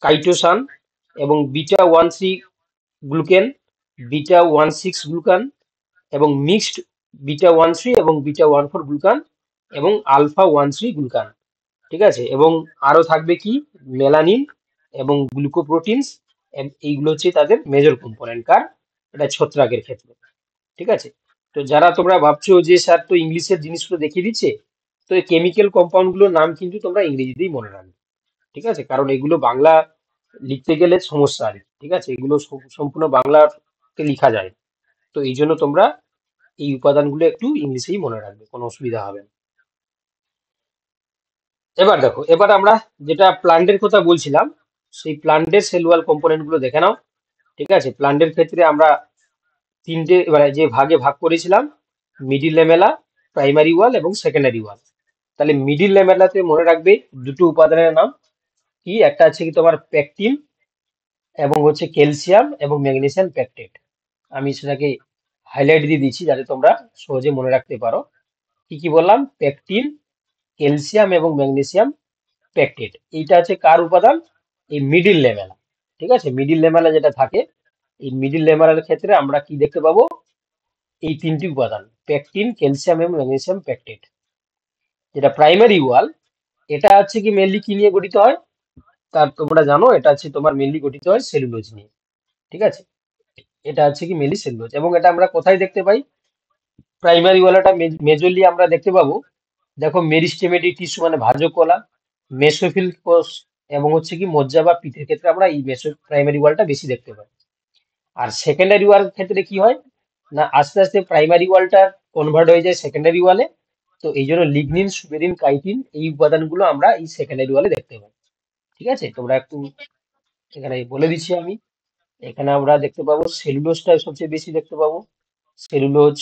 কাইটোসান এবং বিটা 1,3 গ্লুকেন, বিটা 1,6 গ্লুকান এবং মিক্সড বিটা 1,3 এবং বিটা 1,4 গ্লুকান এবং আলফা 1,3 গ্লুকান। ঠিক আছে, এবং আরো থাকবে কি মেলানিন এবং গ্লুকোপ্রোটিনস, এইগুলো হচ্ছে তাদের মেজর কম্পোনেন্ট কার, এটা ছত্রাকের ক্ষেত্রে। ঠিক আছে, তো যারা তোমরা ভাবছো যে স্যার তো ইংলিশের জিনিসগুলো দেখিয়ে দিচ্ছে, তো এই কেমিক্যাল কম্পাউন্ড গুলোর নাম কিন্তু তোমরা ইংরেজিতেই মনে রাখবে। ঠিক আছে, কারণ এগুলো বাংলা লিখতে গেলে সমস্যা আর কি। ঠিক আছে, এগুলো সম্পূর্ণ বাংলাতে লেখা যায় না। তো এই জন্য তোমরা এই উপাদানগুলো একটু ইংলিশেই মনে রাখবে, কোনো অসুবিধা হবে না। এবার দেখো, এবার আমরা যেটা প্লান্টের কথা বলছিলাম, সেই প্লান্টের সেল ওয়াল কম্পোনেন্ট গুলো দেখে নাও। ঠিক আছে, প্লান্টের ক্ষেত্রে আমরা তিনটে মানে যে ভাগে ভাগ করেছিলাম, মিডিল ল্যামেলা, প্রাইমারি ওয়াল এবং সেকেন্ডারি ওয়াল। তাহলে মিডিল ল্যামেলাতে মনে রাখবে দুটো উপাদানের নাম কি, একটা আছে কি তোমার প্যাকটিন এবং হচ্ছে ক্যালসিয়াম এবং ম্যাগনেসিয়াম প্যাকটেট। আমি সেটাকে হাইলাইট দিয়ে দিচ্ছি যাতে তোমরা সহজে মনে রাখতে পারো। কি কি বললাম, প্যাকটিন, ক্যালসিয়াম এবং ম্যাগনেসিয়াম প্যাকটেট। এইটা হচ্ছে কার উপাদান, এই মিডিল ল্যামেলা। ঠিক আছে, মিডিল ল্যামেলা যেটা থাকে, এই মিডিল ল্যামেলার ক্ষেত্রে আমরা কি দেখতে পাবো, এই তিনটি উপাদান প্যাকটিন, ক্যালসিয়াম এবং ম্যাগনেসিয়াম প্যাকটেট। যেটা প্রাইমারি ওয়াল, এটা হচ্ছে কি মেনলি কি নিয়ে গঠিত হয়, তার তোমরা জানো এটা হচ্ছে তোমার মেনলি গঠিত হয় সেলুলোজ নিয়ে। ঠিক আছে, এটা হচ্ছে কি মেনলি সেলুলোজ, এবং এটা আমরা কোথায় দেখতে পাই, প্রাইমারি ওয়ালাটা মেজরলি আমরা দেখতে পাবো, দেখো মেরিস্টেমেটিক টিস্যু মানে ভাজক কলা, মেসোফিল কোষ এবং হচ্ছে কি মজ্জা বা পিঠের ক্ষেত্রে আমরা এই প্রাইমারি ওয়ালটা বেশি দেখতে পাই। আর সেকেন্ডারি ওয়াল ক্ষেত্রে কি হয় না, আস্তে আস্তে প্রাইমারি ওয়ালটা কনভার্ট হয়ে যায় সেকেন্ডারি ওয়ালে। তো এই জন্য লিগনিন, সুবেরিন, কাইটিন এই উপাদানগুলো আমরা এই সেকেন্ডারি ওয়ালে দেখতে পাই। ঠিক আছে, তোমরা একটু এখানে বলে দিচ্ছি আমি। এখানে আমরা দেখতে পাবো সেলুলোজটা সবচেয়ে বেশি দেখতে পাবো, সেলুলোজ,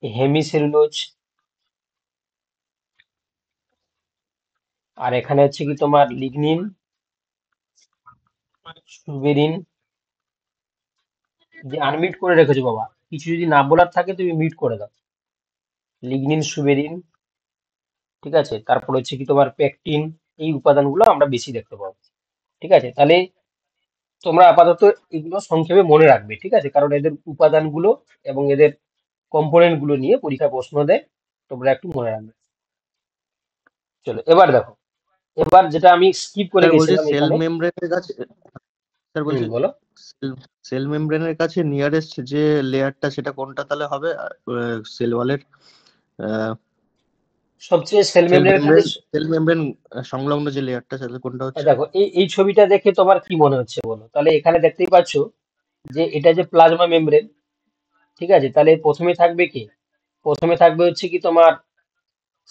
হেমি সেলুলোজ। আর এখানে হচ্ছে কি তোমার লিগনিন, সুবেরিন, যে আনমিট করে রেখেছো বাবা, কিছু যদি না বলার থাকে তুমি মিট করে দাও, লিগনিন, সুবেরিন। ঠিক আছে, তারপর হচ্ছে কি তোমার পেকটিন, এই উপাদানগুলো আমরা বেশি দেখতে পাবো। ঠিক আছে, তাহলে তোমরা আপাতত এগুলো সংক্ষেপে মনে রাখবে। ঠিক আছে, কারণ এদের উপাদানগুলো এবং এদের কম্পোনেন্ট গুলো নিয়ে পরীক্ষা প্রশ্ন দেয়, তোমরা একটু মনে রাখবে। চলো এবার দেখো, এবার যেটা আমি স্কিপ করে স্যার বলছি গেছিলাম সেল এখানে। মেমব্রেনের কাছে, স্যার বলছি বলো। সেল মেমব্রেনের কাছে নিয়ারেস্ট যে লেয়ারটা সেটা কোনটা তাহলে হবে সেল ওয়ালের? সবচেয়ে সেল সেল মেমব্রেনের কাছে মেমব্রেন সেল মেমব্রেন সংলগ্ন যে লেয়ারটা সেটা কোনটা হচ্ছে? দেখো, এই এই ছবিটা দেখে তোমার কি মনে হচ্ছে বলো, তাহলে এখানে দেখতেই পাচ্ছো যে এটা যে প্লাজমা মেমব্রেন। ঠিক আছে, তাহলে প্রথমে থাকবে কি, প্রথমে থাকবে হচ্ছে কি তোমার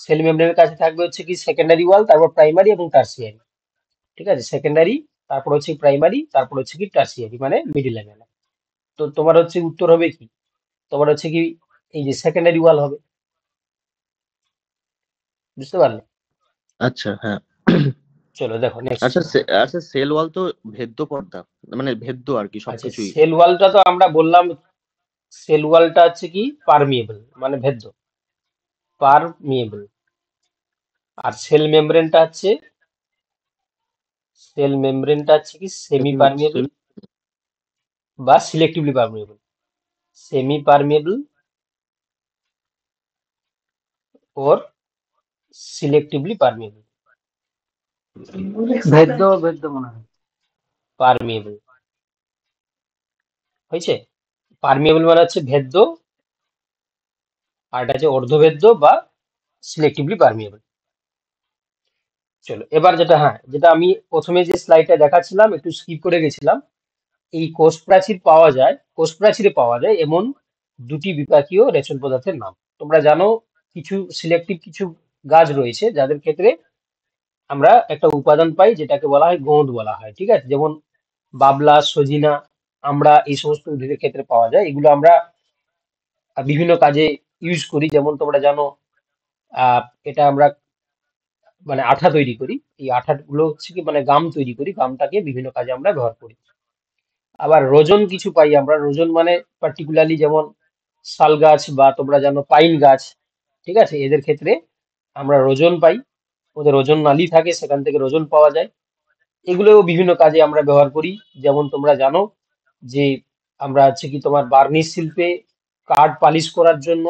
সেল মেমব্রেনের কাছে থাকবে হচ্ছে কি সেকেন্ডারি ওয়াল, তারপর প্রাইমারি এবং টার্সিয়ারি। ঠিক আছে, সেকেন্ডারি, তারপর হচ্ছে প্রাইমারি, তারপর হচ্ছে কি টার্সিয়ারি মানে মিডিল লেভেল। তো তোমার হচ্ছে উত্তর হবে কি, তোমার হচ্ছে কি এই যে সেকেন্ডারি ওয়াল হবে। বুঝতে পারলে? আচ্ছা, হ্যাঁ। চলো দেখো নেক্সট। আচ্ছা আচ্ছা, সেল ওয়াল তো ভেদ্য পর্দা, মানে ভেদ্য আর কি আচ্ছা, সবকিছুই। সেল ওয়ালটা তো আমরা বললাম, সেল ওয়ালটা হচ্ছে কি পারমিয়েবল মানে ভেদ্য, পারমিয়েবল। আর সেল মেমব্রেনটা হচ্ছে কি সেমি পারমিয়েবল বা সিলেক্টিভলি পারমিয়েবল, সেমি পারমিয়েবল ওর সিলেক্টিভলি পারমিয়েবল, ভেদ্য ভেদ্য মনে হয়। পারমিয়েবল হয়েছে। পারমিয়েবল মানে হচ্ছে ভেদ্য, আর এটা হচ্ছে অর্ধভেদ্য বা সিলেক্টিভলি পারমিয়েবল। চলো এবার যেটা, হ্যাঁ যেটা আমি প্রথমে যে স্লাইডটা দেখাচ্ছিলাম একটু স্কিপ করে গেছিলাম, এই কোষ প্রাচীরে পাওয়া যায় এমন দুটি বিপাকীয় রেচন পদার্থের নাম। তোমরা জানো কিছু সিলেক্টিভ কিছু গাছ রয়েছে যাদের ক্ষেত্রে আমরা একটা উপাদান পাই যেটাকে বলা হয় গোঁদ বলা হয়। ঠিক আছে, যেমন বাবলা, সজিনা, আমরা এই সমস্ত উদ্ভিদের ক্ষেত্রে পাওয়া যায়। এগুলো আমরা বিভিন্ন কাজে ইউজ করি, যেমন তোমরা জানো এটা আমরা মানে আঠা তৈরি করি, এই আঠাগুলো হচ্ছে কি মানে গাম তৈরি করি, গামটাকে বিভিন্ন কাজে আমরা ব্যবহার করি। আবার রোজন কিছু পাই আমরা। রোজন মানে পার্টিকুলারলি যেমন শাল গাছ বা তোমরা জানো পাইন গাছ, ঠিক আছে, এদের ক্ষেত্রে আমরা রোজন পাই। ওদের ওজন নালী থাকে, সেখান থেকে রোজন পাওয়া যায়। এগুলোও বিভিন্ন কাজে আমরা ব্যবহার করি। যেমন তোমরা জানো যে আমরা হচ্ছে কি তোমার বার্নিশ শিল্পে কাঠ পালিশ করার জন্য,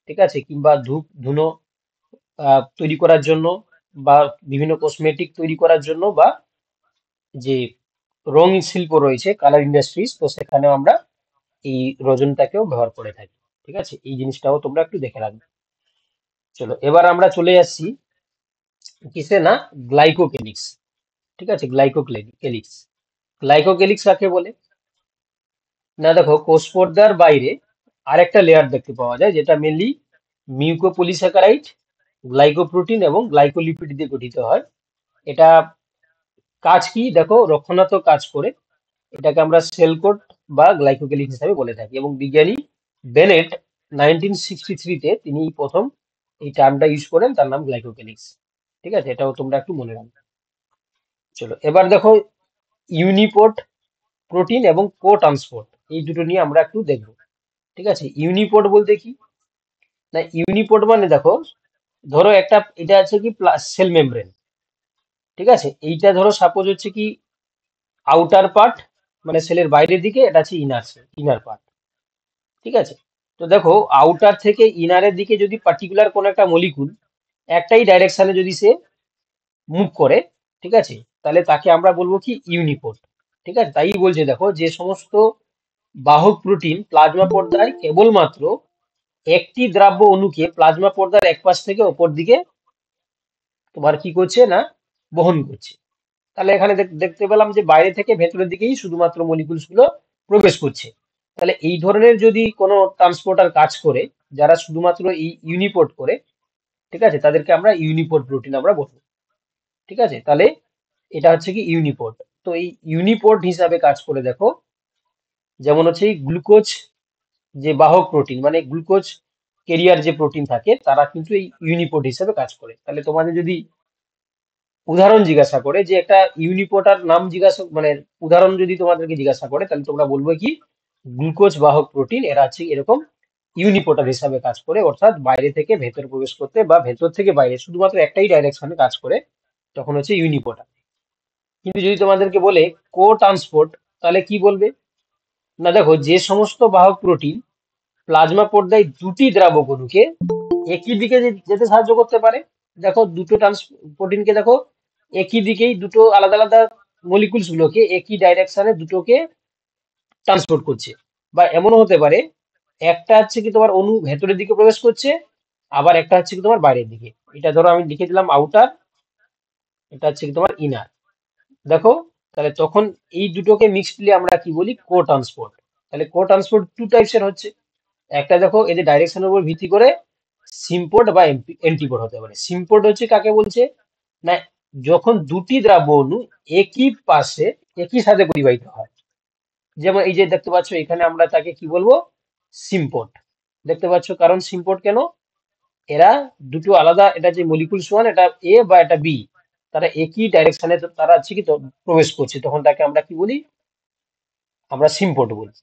ঠিক আছে, কিংবা ধূপ ধুনো তৈরি করার জন্য, বা বিভিন্ন কসমেটিক তৈরি করার জন্য, বা যে রং শিল্প রয়েছে কালার ইন্ডাস্ট্রিজ, তো সেখানেও আমরা এই রজনটাকেও ব্যবহার করে থাকি। ঠিক আছে, এই জিনিসটাও তোমরা একটু দেখে রাখবে। চলো এবার আমরা চলে আসছি কিসে না, গ্লাইকোকেলিক্স। ঠিক আছে, গ্লাইকোকেলিক্স। গ্লাইকোকেলিক্স কাকে বলে না, দেখো কোষ পর্দার বাইরে আরেকটা লেয়ার দেখতে পাওয়া যায়, যেটা মেনলি মিউকোপলিস্যাকারাইড, গ্লাইকোপ্রোটিন এবং গ্লাইকোলিপিড দিয়ে গঠিত হয়। এটা কাজ কি দেখো, রক্ষণাত্মক কাজ করে। এটাকে আমরা সেল কোড বা গ্লাইকোকেলিক্স হিসাবে বলে থাকি, এবং বিজ্ঞানী বেনেট 1963-তে তিনি প্রথম এই টার্মটা ইউজ করেন, তার নাম গ্লাইকোকেলিক্স। ঠিক আছে, এটাও তোমরা একটু মনে রাখবে। চলো এবার দেখো ইউনিপোর্ট প্রোটিন এবং কো ট্রান্সপোর্ট, এই দুটো নিয়ে আমরা একটু দেখবো। ঠিক আছে, ইউনিপোর্ট বলতে কি না, ইউনিপোর্ট মানে দেখো, ধরো একটা এটা আছে কি সেল মেমব্রেন। ঠিক আছে, এইটা ধরো সাপোজ হচ্ছে কি আউটার পার্ট, মানে সেলের বাইরের দিকে, এটা আছে ইনার পার্ট। ঠিক আছে, তো দেখো আউটার থেকে ইনারের দিকে যদি পার্টিকুলার কোন একটা মলিকুল একটাই ডাইরেকশনে যদি সে মুভ করে, ঠিক আছে, তাহলে তাকে আমরা বলবো কি ইউনিপোর্ট। ঠিক আছে, তাই বলছে দেখো, যে সমস্ত বাহক প্রোটিন প্লাজমা পর্দায় কেবলমাত্র একটি দ্রাব্য অণুকে প্লাজমা পর্দার এক পাশ থেকে অপর দিকে তোমার কি করছে না, বহন করছে। তাহলে এখানে দেখতে পেলাম যে বাইরে থেকে ভেতরের দিকেই শুধুমাত্র মলিকুলস গুলো প্রবেশ করছে। তাহলে এই ধরনের যদি কোনো ট্রান্সপোর্টার কাজ করে, যারা শুধুমাত্র এই ইউনিপোর্ট করে, ঠিক আছে, তাদেরকে আমরা ইউনিপোর্ট প্রোটিন আমরা বলবো। ঠিক আছে, তাহলে এটা হচ্ছে কি ইউনিপোর্ট। তো এই ইউনিপোর্ট হিসাবে কাজ করে দেখো, যেমন হচ্ছে এই গ্লুকোজ যে বাহক প্রোটিন, মানে গ্লুকোজ কেরিয়ার যে প্রোটিন থাকে, তারা কিন্তু এই ইউনিপোর্ট হিসাবে কাজ করে। তাহলে তোমাদের যদি উদাহরণ জিজ্ঞাসা করে যে একটা ইউনিপোর্টার নাম জিজ্ঞাসা, মানে উদাহরণ যদি তোমাদেরকে জিজ্ঞাসা করে, তাহলে তোমরা বলবে কি গ্লুকোজ বাহক প্রোটিন এরা হচ্ছে এরকম ইউনিপোর্টার হিসাবে কাজ করে, অর্থাৎ বাইরে থেকে ভেতর প্রবেশ করতে বা ভেতর থেকে বাইরে শুধুমাত্র একটাই ডাইরেকশনে কাজ করে, তখন হচ্ছে ইউনিপোর্টার। কিন্তু যদি তোমাদেরকে বলে কো ট্রান্সপোর্ট, তাহলে কি বলবে না, দেখো যে সমস্ত বাহক প্রোটিন প্লাজমা পর্দায় দুটি দ্রাবক অণুকে একই দিকে যেতে সাহায্য করতে পারে। দেখো দুটো প্রোটিনকে দেখো একই দিকেই, দুটো আলাদা আলাদা মলিকুলস গুলোকে একই ডাইরেকশনে দুটোকে ট্রান্সপোর্ট করছে। বা এমনও হতে পারে একটা হচ্ছে কি তোমার অণু ভেতরের দিকে প্রবেশ করছে, আবার একটা হচ্ছে কি তোমার বাইরের দিকে। এটা ধরো আমি লিখে দিলাম আউটার, এটা হচ্ছে কি তোমার ইনার। দেখো, তাহলে তখন এই দুটোকে মিক্সডলি আমরা কি বলি, কো ট্রান্সপোর্ট। তাহলে কো ট্রান্সপোর্ট টু টাইপসের হচ্ছে। একটা দেখো এদের ডাইরেকশনের উপর ভিত্তি করে সিম্পোর্ট বা এন্টিপোর্ট হতে পারে। সিম্পোর্ট হচ্ছে কাকে বলছে না, যখন দুটি দ্রাব্য অণু একই পাশে একই সাথে পরিবাহিত হয়। যেমন এই যে দেখতে পাচ্ছ এখানে, আমরা তাকে কি বলবো, সিম্পোর্ট। দেখতে পাচ্ছ, কারণ সিম্পোর্ট কেন, এরা দুটো আলাদা, এটা যে মলিকুলস ওয়ান, এটা এ বা এটা বি, তারা একই ডাইরেকশনে তারা হচ্ছে কি প্রবেশ করছে, তখন তাকে আমরা কি বলি, আমরা সিম্পোর্ট বলি।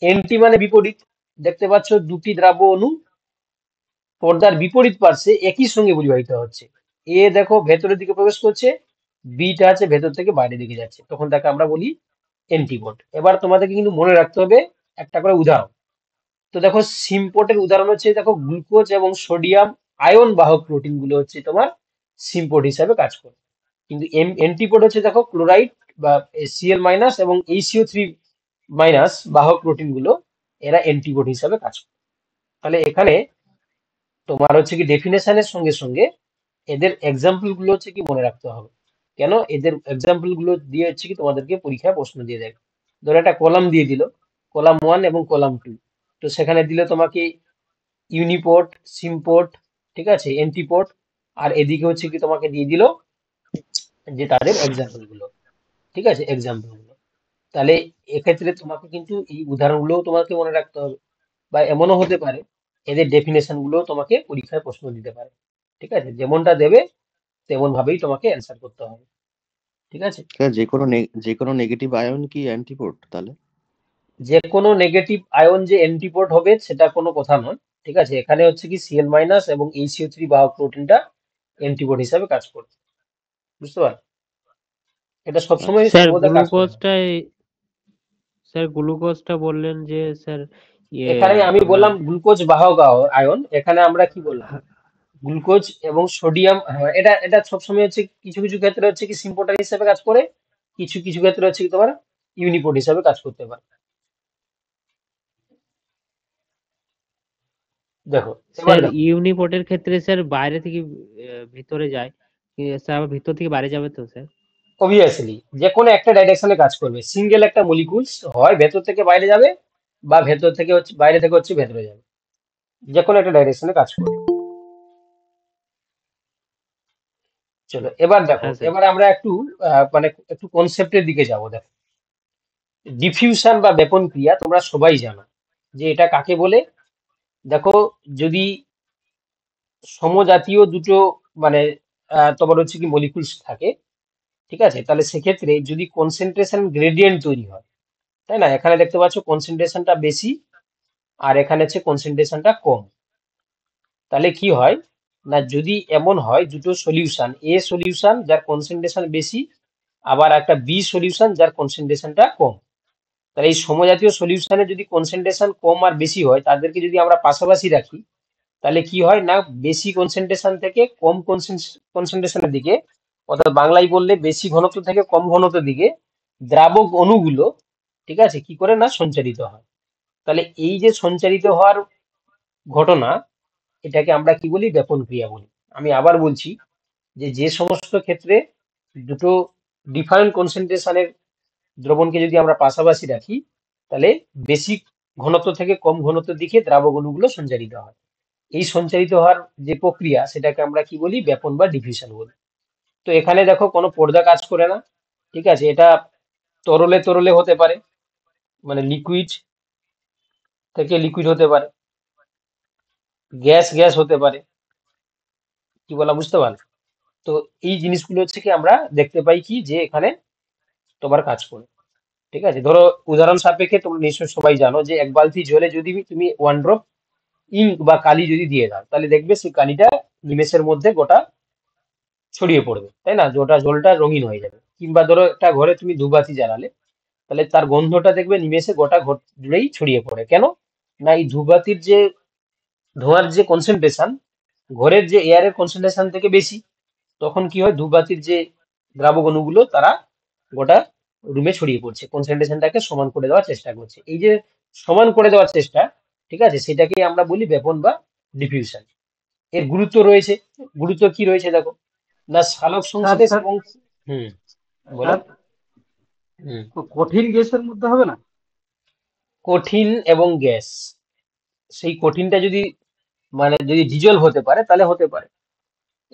এন্টি মানে বিপরীত। দেখতে পাচ্ছ দুটি দ্রাব্য অণু পর্দার বিপরীত পার্শ্বে একই সঙ্গে পরিবাহিত হচ্ছে। এ দেখো ভেতরের দিকে প্রবেশ করছে, বিটা আছে ভেতর থেকে বাইরের দিকে যাচ্ছে, তখন তাকে আমরা বলি এন্টিপোর্ট। এবার তোমাদেরকে কিন্তু মনে রাখতে হবে একটা করে উদাহরণ। তো দেখো সিম্পোর্টের উদাহরণ হচ্ছে, দেখো গ্লুকোজ এবং সোডিয়াম আয়ন বাহক প্রোটিন গুলো হচ্ছে তোমার সিম্পোর্ট হিসাবে কাজ করে। কিন্তু এন্টিপোর্ট হচ্ছে দেখো ক্লোরাইড বা Cl মাইনাস এবং HCO3 মাইনাস বাহক প্রোটিন গুলো, এরা এন্টিপোর্ট হিসাবে কাজ করে। তাহলে এখানে তোমার হচ্ছে কি ডেফিনেশনের সঙ্গে সঙ্গে এদের এক্সাম্পল গুলো হচ্ছে কি মনে রাখতে হবে। কেন, এদের এক্সাম্পল গুলো দিয়ে হচ্ছে কি তোমাদেরকে পরীক্ষায় প্রশ্ন দিয়ে দেয়। ধরো একটা কলাম দিয়ে দিল, কলাম 1 এবং কলাম 2, তো সেখানে দিলে তোমাকে ইউনিপোর্ট, সিম্পোর্ট, ঠিক আছে, এন্টিপোর্ট, আর এদিকে হচ্ছে কি তোমাকে দিয়ে দিল যে তাদের এক্সাম্পল গুলো। ঠিক আছে, এক্সাম্পল গুলো। তাহলে এক্ষেত্রে তোমাকে কিন্তু এই উদাহরণগুলোও তোমাকে মনে রাখতে হবে। বা এমনও হতে পারে এদের ডেফিনেশন গুলো তোমাকে পরীক্ষায় প্রশ্ন দিতে পারে। ঠিক আছে, যেমনটা দেবে তেমন ভাবেই তোমাকে অ্যান্সার করতে হবে। ঠিক আছে, যে কোনো নেগেটিভ আয়ন কি অ্যান্টিপোর্ট তাহলে? যে কোনো নেগেটিভ আয়ন যে অ্যান্টিপোড হবে সেটা কোনো কথা নয়, ঠিক আছে। এখানে হচ্ছে কি Cl মাইনাস এবং HCO3 বাহক প্রোটিনটা অ্যান্টিপোড হিসাবে কাজ করবে, বুঝতে পারলে? এটা সবসময় স্যার সর্বদা কাজ করে না। গ্লুকোজটা বললেন যে স্যার ইয়ে এখানে আমি আপনার বললাম গ্লুকোজ বাহক আয়ন, এখানে আমরা কি বললাম, গ্লুকোজ এবং সোডিয়াম। হ্যাঁ, এটা এটা সবসময় হচ্ছে কিছু কিছু ক্ষেত্রে হচ্ছে কি সিম্পোটার হিসেবে কাজ করে, কিছু কিছু ক্ষেত্রে হচ্ছে কি তোমার ইউনিপোড হিসাবে কাজ করতে পারে। দেখো এবার স্যার দেখো, ইউনিপোর্টের ক্ষেত্রে স্যার বাইরে থেকে ভিতরে যায়, স্যার আবার ভিতর থেকে বাইরে যাবে তো স্যার? অবভিয়াসলি যে কোনো একটা ডাইরেকশনে কাজ করবে। সিঙ্গেল একটা মলিকুলস হয় ভেতর থেকে বাইরে যাবে, বা ভেতর থেকে হচ্ছে বাইরে থেকে হচ্ছে ভেতরে যাবে, যে কোনো একটা ডাইরেকশনে কাজ করবে। চলো এবার দেখো, হ্যাঁ স্যার। এবার আমরা একটু মানে একটু কনসেপ্টের দিকে যাব। দেখো, ডিফিউশন বা ব্যাপন ক্রিয়া তোমরা সবাই জানো যে এটা কাকে বলে। দেখো, যদি সমজাতীয় দুটো মানে তোমার হচ্ছে কি মলিকুলস থাকে, ঠিক আছে, তাহলে সেক্ষেত্রে যদি কনসেন্ট্রেশন গ্রেডিয়েন্ট তৈরি হয়, তাই না, এখানে দেখতে পাচ্ছ কনসেন্ট্রেশনটা বেশি আর এখানে হচ্ছে কনসেন্ট্রেশনটা কম, তাহলে কি হয় না, যদি এমন হয় দুটো সলিউশন, এ সলিউশন যার কনসেন্ট্রেশন বেশি, আবার একটা বি সলিউশন যার কনসেন্ট্রেশনটা কম, তাহলে এই সমজাতীয় সলিউশনে যদি কনসেন্ট্রেশন কম আর বেশি হয় তাদেরকে যদি আমরা পাশাপাশি রাখি, তাহলে কি হয় না, বেশি কনসেন্ট্রেশন থেকে কম কনসেন্ট্রেশনের দিকে, অর্থাৎ বাংলায় বললে বেশি ঘনত্ব থেকে কম ঘনত্বের দিকে দ্রাবক অণুগুলো, ঠিক আছে, কি করে না সঞ্চারিত হয়। তাহলে এই যে সঞ্চারিত হওয়ার ঘটনা, এটাকে আমরা কি বলি, ব্যাপন ক্রিয়া বলি। আমি আবার বলছি যে যে সমস্ত ক্ষেত্রে দুটো ডিফারেন্ট কনসেন্ট্রেশনের দ্রবণকে যদি আমরা পাশাপাশি রাখি, তাহলে বেশি ঘনত্ব থেকে কম ঘনত্বের দিকে দ্রাবক অণুগুলো সঞ্চারিত হয়। এই সঞ্চারিত হওয়ার যে প্রক্রিয়া সেটাকে আমরা কি বলি, ব্যাপন বা ডিফিউশন বলি। তো এখানে দেখো কোনো পর্দা কাজ করে না, ঠিক আছে। এটা তরলে তরলে হতে পারে, মানে লিকুইড থেকে লিকুইড হতে পারে, গ্যাস গ্যাস হতে পারে, কি বলা বুঝতে পারলে? তো এই জিনিসগুলো হচ্ছে কি আমরা দেখতে পাই কি যে এখানে তোমার কাজ করে, ঠিক আছে। ধরো উদাহরণ সাপেক্ষে তোমরা নিশ্চয়ই সবাই জানো যে এক বালতি জলে যদি তুমি 1 ড্রপ ইঙ্ক বা কালি যদি দিয়ে দাও, তাহলে দেখবে সেই কালিটা নিমেষের মধ্যে গোটা ছড়িয়ে পড়বে, তাই না, গোটা জলটা রঙিন হয়ে যাবে। কিংবা ধরো একটা ঘরে তুমি ধূপবাতি জ্বালালে, তাহলে তার গন্ধটা দেখবে নিমেষে গোটা ঘর জুড়েই ছড়িয়ে পড়ে। কেন না, এই ধূপবাতির যে ধোঁয়ার যে কনসেন্ট্রেশন ঘরের যে এয়ারের কনসেন্ট্রেশন থেকে বেশি, তখন কি হয়, ধূপবাতির যে দ্রাবক অণুগুলো তারা গোটা রুমে ছড়িয়ে পড়ছে, কনসেন্ট্রেশনটাকে সমান করে দেওয়ার চেষ্টা করছে। এই যে সমান করে দেওয়ার চেষ্টা, ঠিক আছে, সেটাকেই আমরা বলি ব্যাপন বা ডিফিউশন। এর গুরুত্ব রয়েছে, গুরুত্ব কি রয়েছে দেখো, না সালোক স্যার সংশ্লেষ স্যার এবং হুম, বলো। স্যার হুম, কঠিন গ্যাসের মধ্যে হবে না? কঠিন এবং গ্যাস, সেই কঠিনটা যদি মানে যদি ডিজলভ হতে পারে তাহলে হতে পারে।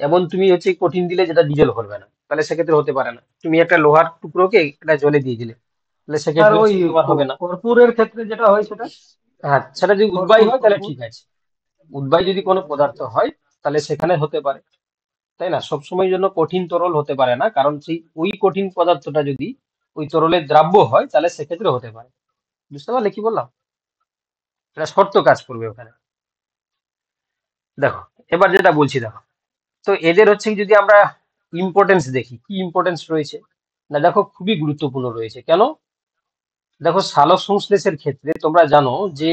এমন তুমি হচ্ছে কঠিন দিলে যেটা ডিজলভ হবে না, তাহলে সেক্ষেত্রে হতে পারে না। তুমি একটা লোহার টুকরোকে এটা জলে দিয়ে দিলে, তাহলে স্যার সেক্ষেত্রে ওই হচ্ছে তোমার হবে না। কর্পূরের ক্ষেত্রে যেটা হয় সেটা, হ্যাঁ, সেটা যদি উদ্বায়ী কর্পূর হয় তাহলে কর্পূর ঠিক আছে, উদ্বায়ী যদি কোনো পদার্থ হয় তাহলে সেখানে হতে পারে, তাই না। সবসময় জন্য কঠিন তরল হতে পারে না, কারণ সেই ওই কঠিন পদার্থটা যদি ওই তরলের দ্রাব্য হয় তাহলে সেক্ষেত্রে হতে পারে। বুঝতে পারলে কি বললাম? এটা শর্ত কাজ করবে ওখানে। দেখো এবার যেটা বলছি, দেখো, তো এদের হচ্ছে কি যদি আমরা ইম্পর্টেন্স দেখি, কি ইম্পর্টেন্স রয়েছে, না দেখো খুবই গুরুত্বপূর্ণ রয়েছে। কেন, দেখো সালোক সংশ্লেষের ক্ষেত্রে তোমরা জানো যে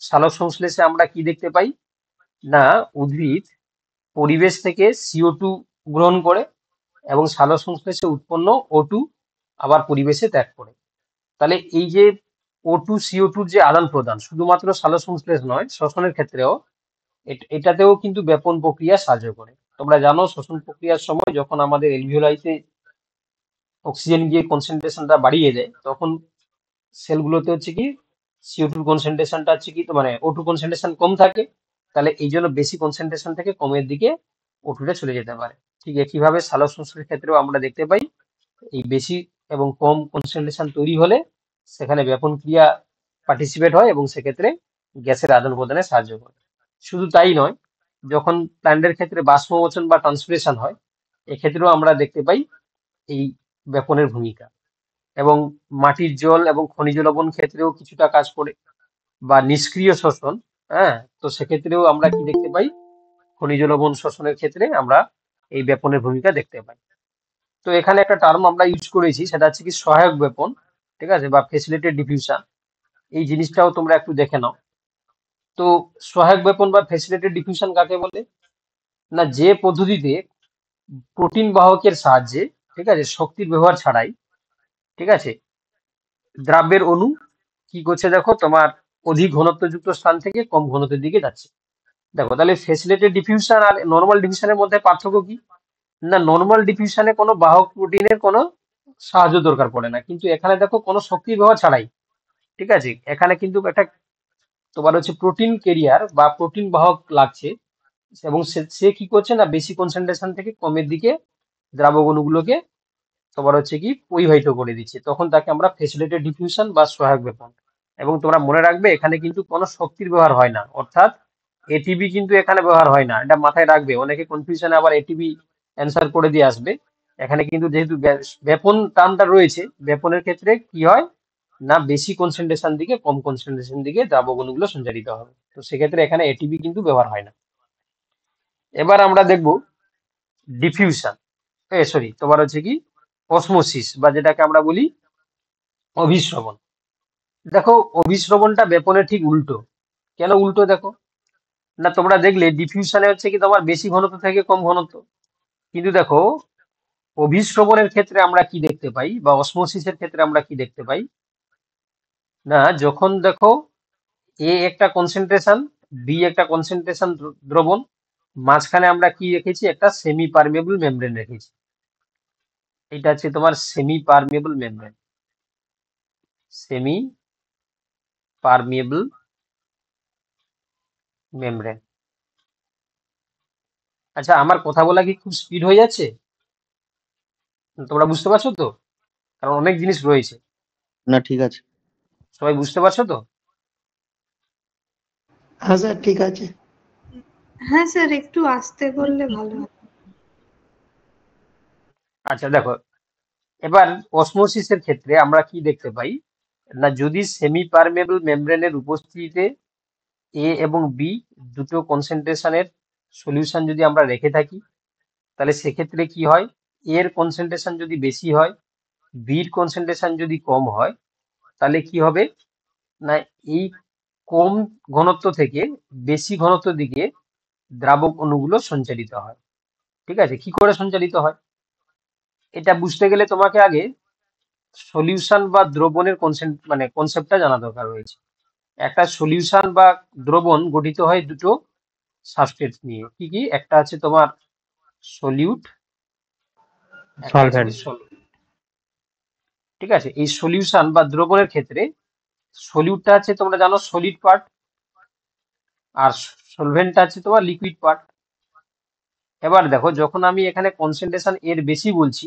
সালোক সংশ্লেষে আমরা কি দেখতে পাই, না উদ্ভিদ পরিবেশ থেকে CO2 গ্রহণ করে এবং সালোক সংশ্লেষে উৎপন্ন O2 আবার পরিবেশে ত্যাগ করে। তাহলে এই যে O2 CO2 যে আদান প্রদান শুধুমাত্র সালোক সংশ্লেষ নয়, শ্বসনের ক্ষেত্রেও এটাতেও কিন্তু ব্যাপন প্রক্রিয়া সাহায্য করে। তোমরা জানো শ্বসন প্রক্রিয়ার সময় যখন আমাদের এলভিওলাইতে অক্সিজেন গিয়ে কনসেন্ট্রেশনটা বাড়িয়ে দেয়, তখন সেলগুলোতে হচ্ছে কি CO2 কনসেন্ট্রেশনটা হচ্ছে কি, তো মানে O2 কনসেন্ট্রেশন কম থাকে, তাহলে এই জন্য বেশি কনসেন্ট্রেশন থেকে কমের দিকে O2টা চলে যেতে পারে। ঠিক একইভাবে সালোক সংশ্লেষের ক্ষেত্রেও আমরা দেখতে পাই এই বেশি এবং কম কনসেন্ট্রেশন তৈরি হলে সেখানে ব্যাপন ক্রিয়া পার্টিসিপেট হয় এবং সেক্ষেত্রে গ্যাসের আদান প্রদানে সাহায্য করে। শুধু তাই নয়, যখন প্ল্যান্টের ক্ষেত্রে বাষ্পমোচন বা ট্রান্সপিরেশন হয়, এক্ষেত্রেও আমরা দেখতে পাই এই ব্যাপনের ভূমিকা। এবং মাটির জল এবং খনিজ লবণ ক্ষেত্রেও কিছুটা কাজ করে, বা নিষ্ক্রিয় শোষণ। হ্যাঁ, তো সেক্ষেত্রেও আমরা কি দেখতে পাই, খনিজ লবণ শোষণের ক্ষেত্রে আমরা এই ব্যাপনের ভূমিকা দেখতে পাই। তো এখানে একটা টার্ম আমরা ইউজ করেছি, সেটা হচ্ছে কি সহায়ক ব্যাপন, ঠিক আছে, বা ফ্যাসিলিটেড ডিফিউশন। এই জিনিসটাও তোমরা একটু দেখে নাও। তো সহায়ক ব্যাপন বা ফ্যাসিলিটেড ডিফিউশন কাকে বলে, না যে পদ্ধতিতে প্রোটিন বাহকের সাহায্যে, ঠিক আছে, শক্তির ব্যবহার ছাড়াই, ঠিক আছে, দ্রাব্যের অণু কি করছে দেখো, তোমার অধিক ঘনত্বযুক্ত স্থান থেকে কম ঘনত্বের দিকে যাচ্ছে। দেখো তাহলে ফ্যাসিলিটেড ডিফিউশন আর নর্মাল ডিফিউশনের মধ্যে পার্থক্য কি, না নর্মাল ডিফিউশনে কোনো বাহক প্রোটিনের কোনো সাহায্য দরকার পড়ে না, কিন্তু এখানে দেখো কোনো শক্তির ব্যবহার ছাড়াই, ঠিক আছে, এখানে কিন্তু একটা তোমার হচ্ছে প্রোটিন ক্যারিয়ার বা প্রোটিন বাহক লাগছে, এবং সে কি করছে না বেশি কনসেন্ট্রেশন থেকে কমের দিকে দ্রাবক অণুগুলোকে তোমার হচ্ছে কি পরিবাহিত করে দিচ্ছে, তখন তাকে আমরা ফ্যাসিলিটেড ডিফিউশন বা সহায়ক ব্যাপন। এবং তোমরা মনে রাখবে এখানে কিন্তু কোনো শক্তির ব্যবহার হয় না, অর্থাৎ এটিবি কিন্তু এখানে ব্যবহার হয় না, এটা মাথায় রাখবে। অনেকে কনফিউশনে আবার এটিবি অ্যান্সার করে দিয়ে আসবে। এখানে কিন্তু যেহেতু ব্যাপন টার্মটা রয়েছে, ব্যাপনের ক্ষেত্রে কি হয় না বেশি কনসেন্ট্রেশন দিকে কম কনসেন্ট্রেশন দিকে দ্রাবক অণুগুলো সঞ্চারিত হবে, তো সেক্ষেত্রে এখানে এটিবি কিন্তু ব্যবহার হয় না। এবার আমরা দেখব ডিফিউশন, সরি তোমার হচ্ছে কি অসমোসিস, বা যেটাকে আমরা বলি অভিস্রবণ। দেখো অভিস্রবণটা ব্যাপনের ঠিক উল্টো। কেন উল্টো দেখো, না তোমরা দেখলে ডিফিউশনে হচ্ছে কি তোমার বেশি ঘনত্ব থেকে কম ঘনত্ব, কিন্তু দেখো অভিস্রবণের ক্ষেত্রে আমরা কি দেখতে পাই, বা অসমোসিসের ক্ষেত্রে আমরা কি দেখতে পাই, না যখন দেখো এ একটা কনসেন্ট্রেশন, বি একটা কনসেন্ট্রেশন দ্রবণ, মাঝখানে আমরা কি রেখেছি, একটা সেমি পারমেবল মেমব্রেন রেখেছি। এটা হচ্ছে তোমার সেমি পারমেবল মেমব্রেন, সেমি পারমেবল মেমব্রেন। আচ্ছা আমার কথা বলা কি খুব স্পিড হয়ে যাচ্ছে, তোমরা বুঝতে পারছো তো? কারণ অনেক জিনিস রয়েছে, না ঠিক আছে। সবাই বুঝতে পারছো তো? হ্যাঁ স্যার ঠিক আছে। হ্যাঁ স্যার, একটু আস্তে বললে ভালো হয়। আচ্ছা দেখো, এবার অসমোসিসের ক্ষেত্রে আমরা কি দেখতে পাই, না যদি সেমি পারমেবল মেমব্রেনের উপস্থিতিতে এ এবং বি দুটো কনসেন্ট্রেশনের সলিউশন যদি আমরা রেখে থাকি, তাহলে সেক্ষেত্রে কি হয়, এর কনসেন্ট্রেশন যদি বেশি হয়, বির কনসেন্ট্রেশন যদি কম হয়, তাহলে কি হবে, না এই কম ঘনত্ব থেকে বেশি ঘনত্বের দিকে দ্রাবক অণুগুলো সঞ্চালিত হয়। ঠিক আছে, কি করে সঞ্চালিত হয় এটা বুঝতে গেলে তোমাকে আগে সলিউশন বা দ্রবণের কনসেপ্টটা জানা দরকার রয়েছে। একটা সলিউশন বা দ্রবণ গঠিত হয় দুটো সাবস্ট্রেট নিয়ে, কি কি, একটা আছে তোমার সলিউট, একটা আছে সলভেন্ট। সলভেন্ট। ঠিক আছে, এই সলিউশন বা দ্রবণের ক্ষেত্রে সলিউটটা আছে তোমরা জানো সলিড পার্ট, আর সলভেন্টটা আছে তোমার লিকুইড পার্ট। এবার দেখো যখন আমি এখানে কনসেন্ট্রেশন এর বেশি বলছি,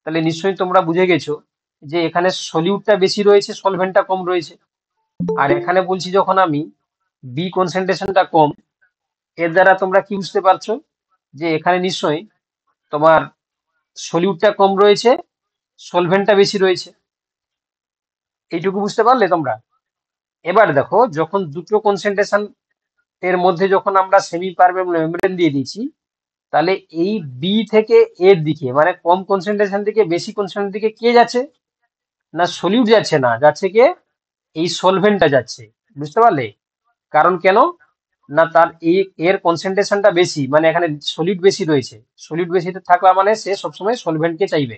তাহলে নিশ্চয়ই তোমরা বুঝে গেছো যে এখানে সলিউটটা বেশি রয়েছে, সলভেন্টটা কম রয়েছে। আর এখানে বলছি যখন আমি বি কনসেন্ট্রেশনটা কম, এর দ্বারা তোমরা কি বুঝতে পারছো যে এখানে নিশ্চয়ই তোমার সলিউটটা কম রয়েছে, সলভেন্টটা বেশি রয়েছে। এইটুকু বুঝতে পারলে তোমরা? এবার দেখো যখন দুটো কনসেন্ট্রেশন এর মধ্যে যখন আমরা সেমি পারমেবল মেমব্রেন দিয়ে দিচ্ছি, তাহলে এই বি থেকে এর দিকে মানে কম কনসেন্ট্রেশন থেকে বেশি কনসেন্ট্রেশন দিকে কে যাচ্ছে, না সলিউট যাচ্ছে না, যাচ্ছে কে, এই সলভেন্টটা যাচ্ছে। বুঝতে পারলে? কারণ কেন, না তার এর কনসেন্ট্রেশনটা বেশি, মানে এখানে সলিড বেশি রয়েছে, সলিড বেশি থাকলে মানে সে সবসময় সলভেন্টকে চাইবে,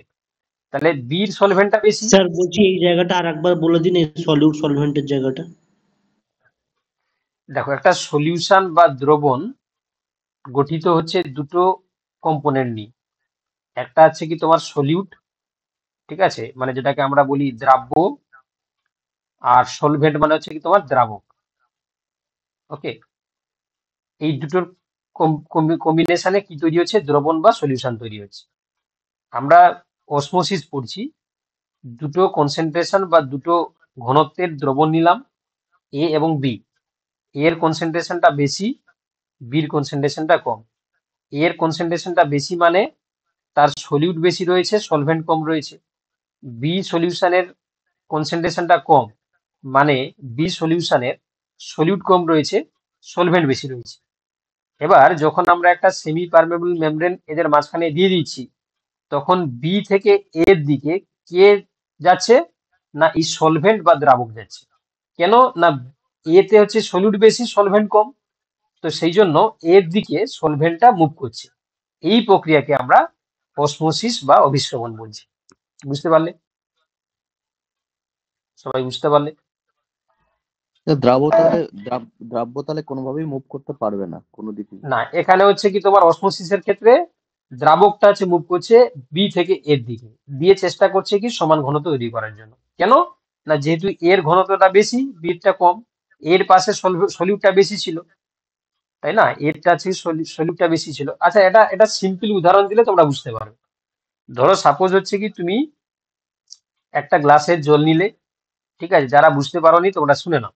তাহলে বির সলভেন্টটা বেশি। স্যার বলছি এই জায়গাটা আর একবার বলে দিন, এই সলিউট সলভেন্টের জায়গাটা। দেখো একটা সলিউশন বা দ্রবণ গঠিত হচ্ছে দুটো কম্পোনেন্ট নিয়ে, একটা আছে কি তোমার সলিউট, ঠিক আছে, মানে যেটাকে আমরা বলি দ্রাব্য, আর সলভেন্ট মানে হচ্ছে কি তোমার দ্রাবক। ওকে, এই দুটোর কম্বিনেশনে কি তৈরি হচ্ছে, দ্রবণ বা সলিউশন তৈরি হচ্ছে। আমরা অসমোসিস পড়ছি, দুটো কনসেন্ট্রেশন বা দুটো ঘনত্বের দ্রবণ নিলাম, এ এবং বি, এর কনসেন্ট্রেশনটা বেশি, বির কনসেন্ট্রেশনটা কম। এর কনসেন্ট্রেশনটা বেশি মানে তার সলিউট বেশি রয়েছে, সলভেন্ট কম রয়েছে। বি সলিউশনের কনসেন্ট্রেশনটা কম, মানে বি সলিউশনের সলিউট কম রয়েছে, সলভেন্ট বেশি রয়েছে। এবার যখন আমরা একটা সেমি পারমেবল মেমব্রেন এদের মাঝখানে দিয়ে দিচ্ছি, তখন বি থেকে এর দিকে কে যাচ্ছে, না এই সলভেন্ট বা দ্রাবক যাচ্ছে। কেন না এতে হচ্ছে সলিউট বেশি, সলভেন্ট কম, তো সেই জন্য এর দিকে সলভেন্টটা মুভ করছে। এই প্রক্রিয়াকে আমরা অসমোসিস বা অভিস্রবণ বলছি। বুঝতে পারলে? সবাই বুঝতে পারলে? দ্রাব্য তাহলে কোনোভাবেই মুভ করতে পারবে না কোনো দিকে। না, এখানে হচ্ছে কি তোমার অসমোসিসের ক্ষেত্রে দ্রাবকটা হচ্ছে মুভ করছে বি থেকে এর দিকে, দিয়ে চেষ্টা করছে কি সমান ঘনত্ব তৈরি করার জন্য। কেন না যেহেতু এর ঘনত্বটা বেশি, বিটা কম, এর পাশে সলিউটটা বেশি ছিল, তাই না, এরটা হচ্ছে সলিউটটা বেশি ছিল। আচ্ছা, এটা এটা সিম্পল উদাহরণ দিলে তোমরা বুঝতে পারবে। ধরো সাপোজ হচ্ছে কি তুমি একটা গ্লাসের জল নিলে, ঠিক আছে, যারা বুঝতে পারোনি তোমরা শুনে নাও।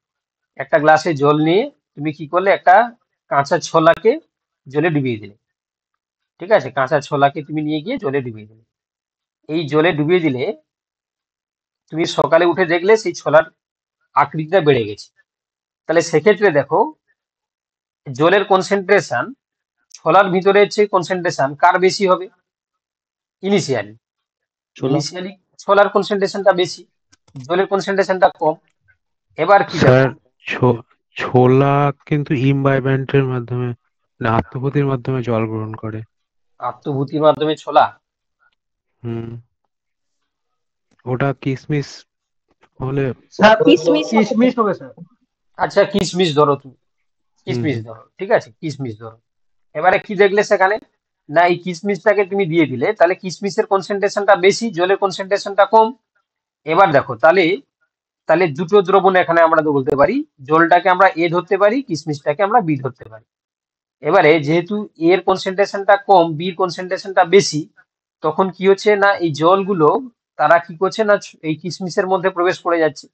একটা গ্লাসে জল নিয়ে তুমি কি করলে, একটা কাঁচা ছোলাকে জলে ডুবিয়ে দিলে, ঠিক আছে, কাঁচা ছোলাকে তুমি নিয়ে গিয়ে জলে ডুবিয়ে দিলে। এই জলে ডুবিয়ে দিলে তুমি সকালে উঠে দেখলে সেই ছোলার আকৃতিটা বেড়ে গেছে। তাহলে সেক্ষেত্রে দেখো জলের কনসেন্ট্রেশন ছোলার ভিতরে হচ্ছে কনসেন্ট্রেশন কার বেশি হবে? ইনিশিয়ালি ছোলা ইনিশিয়ালি ছোলার কনসেন্ট্রেশনটা বেশি, জলের কনসেন্ট্রেশনটা কম। এবার কি দেখো, স্যার, ছোলা কিন্তু ইমবাইবেন্টের মাধ্যমে, না আত্মঘাতীর মাধ্যমে জল গ্রহণ করে। আত্মভূতির মাধ্যমে ছোলা, হুম, ওটা কিসমিস হলে। স্যার কিশমিশ হবে। কিশমিশ হবে স্যার। আচ্ছা কিশমিশ ধরো, তুমি হুম কিশমিশ ধরো, ঠিক আছে, কিশমিশ ধরো। এবারে কি দেখলে সেখানে, না এই কিশমিশটাকে তুমি দিয়ে দিলে, তাহলে কিশমিশের কনসেন্ট্রেশনটা বেশি, জলের কনসেন্ট্রেশনটা কম। এবার দেখো তাহলে তাহলে দুটো দ্রবণ এখানে আমরা তো বলতে পারি, জলটাকে আমরা এ ধরতে পারি, কিশমিশটাকে আমরা বি ধরতে পারি। এবারে যেহেতু এর কনসেন্ট্রেশনটা কম, বির কনসেন্ট্রেশনটা বেশি, তখন কি হচ্ছে না এই জলগুলো তারা কি করছে না এই কিশমিশের মধ্যে প্রবেশ করে যাচ্ছে।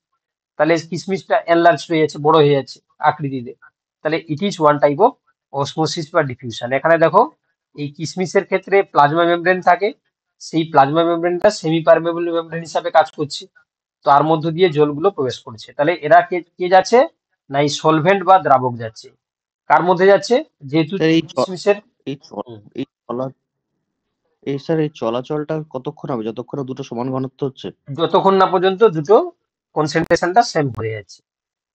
তাহলে কিশমিশটা এনলার্জ হয়ে যাচ্ছে, বড় হয়ে যাচ্ছে আকৃতিতে। তাহলে it is one type of osmosis বা ডিফিউশন। এখানে দেখো এই কিশমিশের ক্ষেত্রে প্লাজমা মেমব্রেন থাকে, সেই প্লাজমা মেমব্রেনটা সেমি পারমেবল মেমব্রেন হিসাবে কাজ করছে, তার মধ্য দিয়ে জলগুলো প্রবেশ করছে। তাহলে এরা কে কে যাচ্ছে, না এই সলভেন্ট বা দ্রাবক যাচ্ছে। কার মধ্যে যাচ্ছে, যেহেতু স্যার কিশমিশের এই চলা স্যার এই চলাচলটা কতক্ষণ হবে, যতক্ষণ না দুটো সমান ঘনত্ব হচ্ছে? যতক্ষণ না পর্যন্ত দুটো কনসেন্ট্রেশনটা সেম হয়ে যাচ্ছে।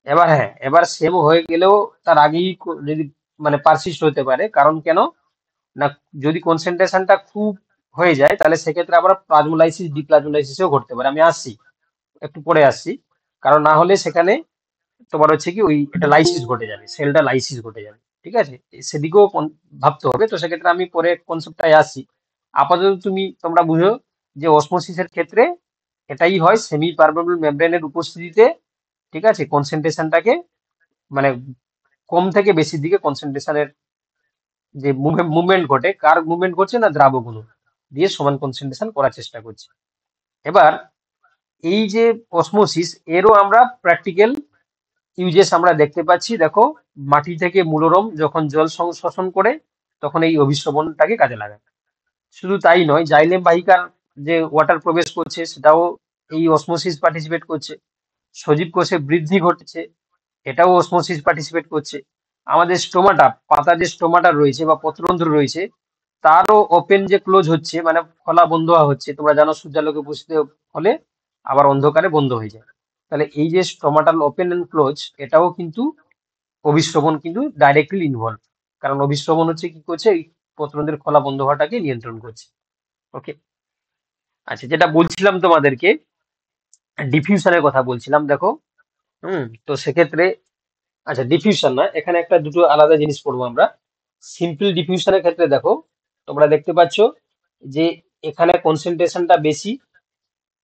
এবার হ্যাঁ, এবার সেম হয়ে গেলেও তার আগেই যদি মানে পারসিস্ট হতে পারে। কারণ কেন না যদি কনসেন্ট্রেশনটা খুব হয়ে যায়, তাহলে সেক্ষেত্রে আবার প্লাজমোলাইসিস ডিপ্লাজমোলাইসিসও ঘটতে পারে। আমি আসছি, একটু পরে আসছি। কারণ না হলে সেখানে তোমার হচ্ছে কি ওই একটা লাইসিস ঘটে যাবে, সেলটা লাইসিস ঘটে যাবে, ঠিক আছে, সেদিকেও ভাবতে হবে। তো সেক্ষেত্রে আমি পরে কনসেপ্টটায় আসছি। আপাতত তোমরা বুঝো যে অসমোসিসের ক্ষেত্রে এটাই হয়, সেমি পারমেবল মেমব্রেনের উপস্থিতিতে, ঠিক আছে, কনসেন্ট্রেশনটাকে মানে কম থেকে বেশির দিকে কনসেন্ট্রেশনের যে মুভমেন্ট ঘটে, কার মুভমেন্ট ঘটছে, না দ্রাবকগুলো দিয়ে সমান কনসেন্ট্রেশন করার চেষ্টা করছে। এবার এই যে অসমোসিস, এরও আমরা প্র্যাকটিক্যাল ইউজেস আমরা দেখতে পাচ্ছি। দেখো মাটি থেকে মূলরম যখন জল শোষণ করে, তখন এই অভিস্রবণটাকে কাজে লাগায়। শুধু তাই নয়, জাইলেম বাহিকার যে ওয়াটার প্রবেশ করছে সেটাও এই অসমোসিস পার্টিসিপেট করছে। সজীব কোষে বৃদ্ধি ঘটেছে, এটাও অসমোসিস পার্টিসিপেট করছে। আমাদের স্টোমাটা, পাতা যে স্টোমাটা রয়েছে বা পত্ররন্ধ্র রয়েছে, তারও ওপেন যে ক্লোজ হচ্ছে, মানে খোলা বন্ধ হওয়া হচ্ছে। তোমরা জানো সূর্যালোকে উপস্থিত হলে আবার অন্ধকারে বন্ধ হয়ে যায়। তাহলে এই যে স্টোমাটাল ওপেন এন্ড ক্লোজ, এটাও কিন্তু অভিস্রবণ কিন্তু ডাইরেক্টলি ইনভলভ। কারণ অভিস্রবণ হচ্ছে কি করছে, এই পত্ররন্ধ্রের খোলা বন্ধ হওয়াটাকে নিয়ন্ত্রণ করছে। ওকে, আচ্ছা, যেটা বলছিলাম তোমাদেরকে ডিফিউশনের কথা বলছিলাম। দেখো তো সেক্ষেত্রে আচ্ছা ডিফিউশন না, এখানে একটা দুটো আলাদা জিনিস পড়বো আমরা। সিম্পল ডিফিউশনের ক্ষেত্রে দেখো তোমরা দেখতে পাচ্ছ যে এখানে কনসেন্ট্রেশনটা বেশি,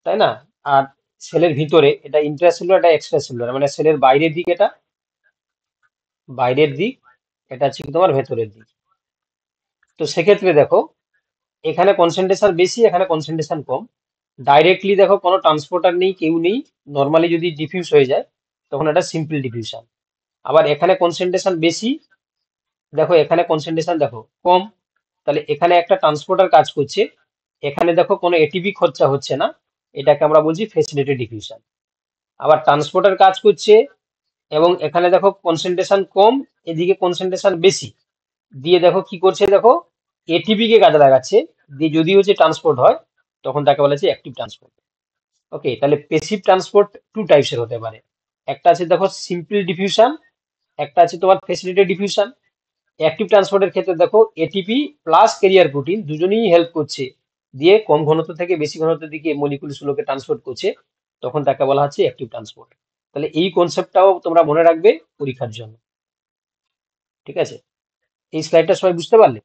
তাই না, আর সেলের ভিতরে এটা ইন্ট্রাসেলুলার, এটা এক্সট্রাসেলুলার, মানে সেলের বাইরের দিক, এটা বাইরের দিক, এটা হচ্ছে কি তোমার ভেতরের দিক। তো সেক্ষেত্রে দেখো এখানে কনসেন্ট্রেশন বেশি, এখানে কনসেন্ট্রেশন কম। ডাইরেক্টলি দেখো কোনো ট্রান্সপোর্টার নেই, কেউ নেই, নর্মালি যদি ডিফিউজ হয়ে যায় তখন এটা সিম্পল ডিফিউশন। আবার এখানে কনসেন্ট্রেশন বেশি, দেখো এখানে কনসেন্ট্রেশন দেখো কম, তাহলে এখানে একটা ট্রান্সপোর্টার কাজ করছে। এখানে দেখো কোনো এটিপি খরচা হচ্ছে না, এটাকে আমরা বলছি ফ্যাসিলিটেড ডিফিউশন। আবার ট্রান্সপোর্টার কাজ করছে এবং এখানে দেখো কনসেন্ট্রেশন কম, এদিকে কনসেন্ট্রেশন বেশি, দিয়ে দেখো কি করছে, দেখো এটিপি কে কাজে লাগাচ্ছে, দিয়ে যদি হচ্ছে ট্রান্সপোর্ট হয় তখন তাকে বলা হচ্ছে অ্যাক্টিভ ট্রান্সপোর্ট। ওকে, তাহলে পেসিভ ট্রান্সপোর্ট টু টাইপসের হতে পারে, একটা আছে দেখো সিম্পল ডিফিউশন, একটা আছে তোমার ফ্যাসিলিটেড ডিফিউশন। অ্যাক্টিভ ট্রান্সপোর্টের ক্ষেত্রে দেখো এটিপি প্লাস ক্যারিয়ার প্রোটিন দুজনেই হেল্প করছে, দিয়ে কম ঘনত্ব থেকে বেশি ঘনত্বের দিকে মলিকুলসগুলোকে ট্রান্সপোর্ট করছে, তখন তাকে বলা হচ্ছে অ্যাক্টিভ ট্রান্সপোর্ট। তাহলে এই কনসেপ্টটাও তোমরা মনে রাখবে পরীক্ষার জন্য। ঠিক আছে, এই স্লাইডটা সবাই বুঝতে পারলে?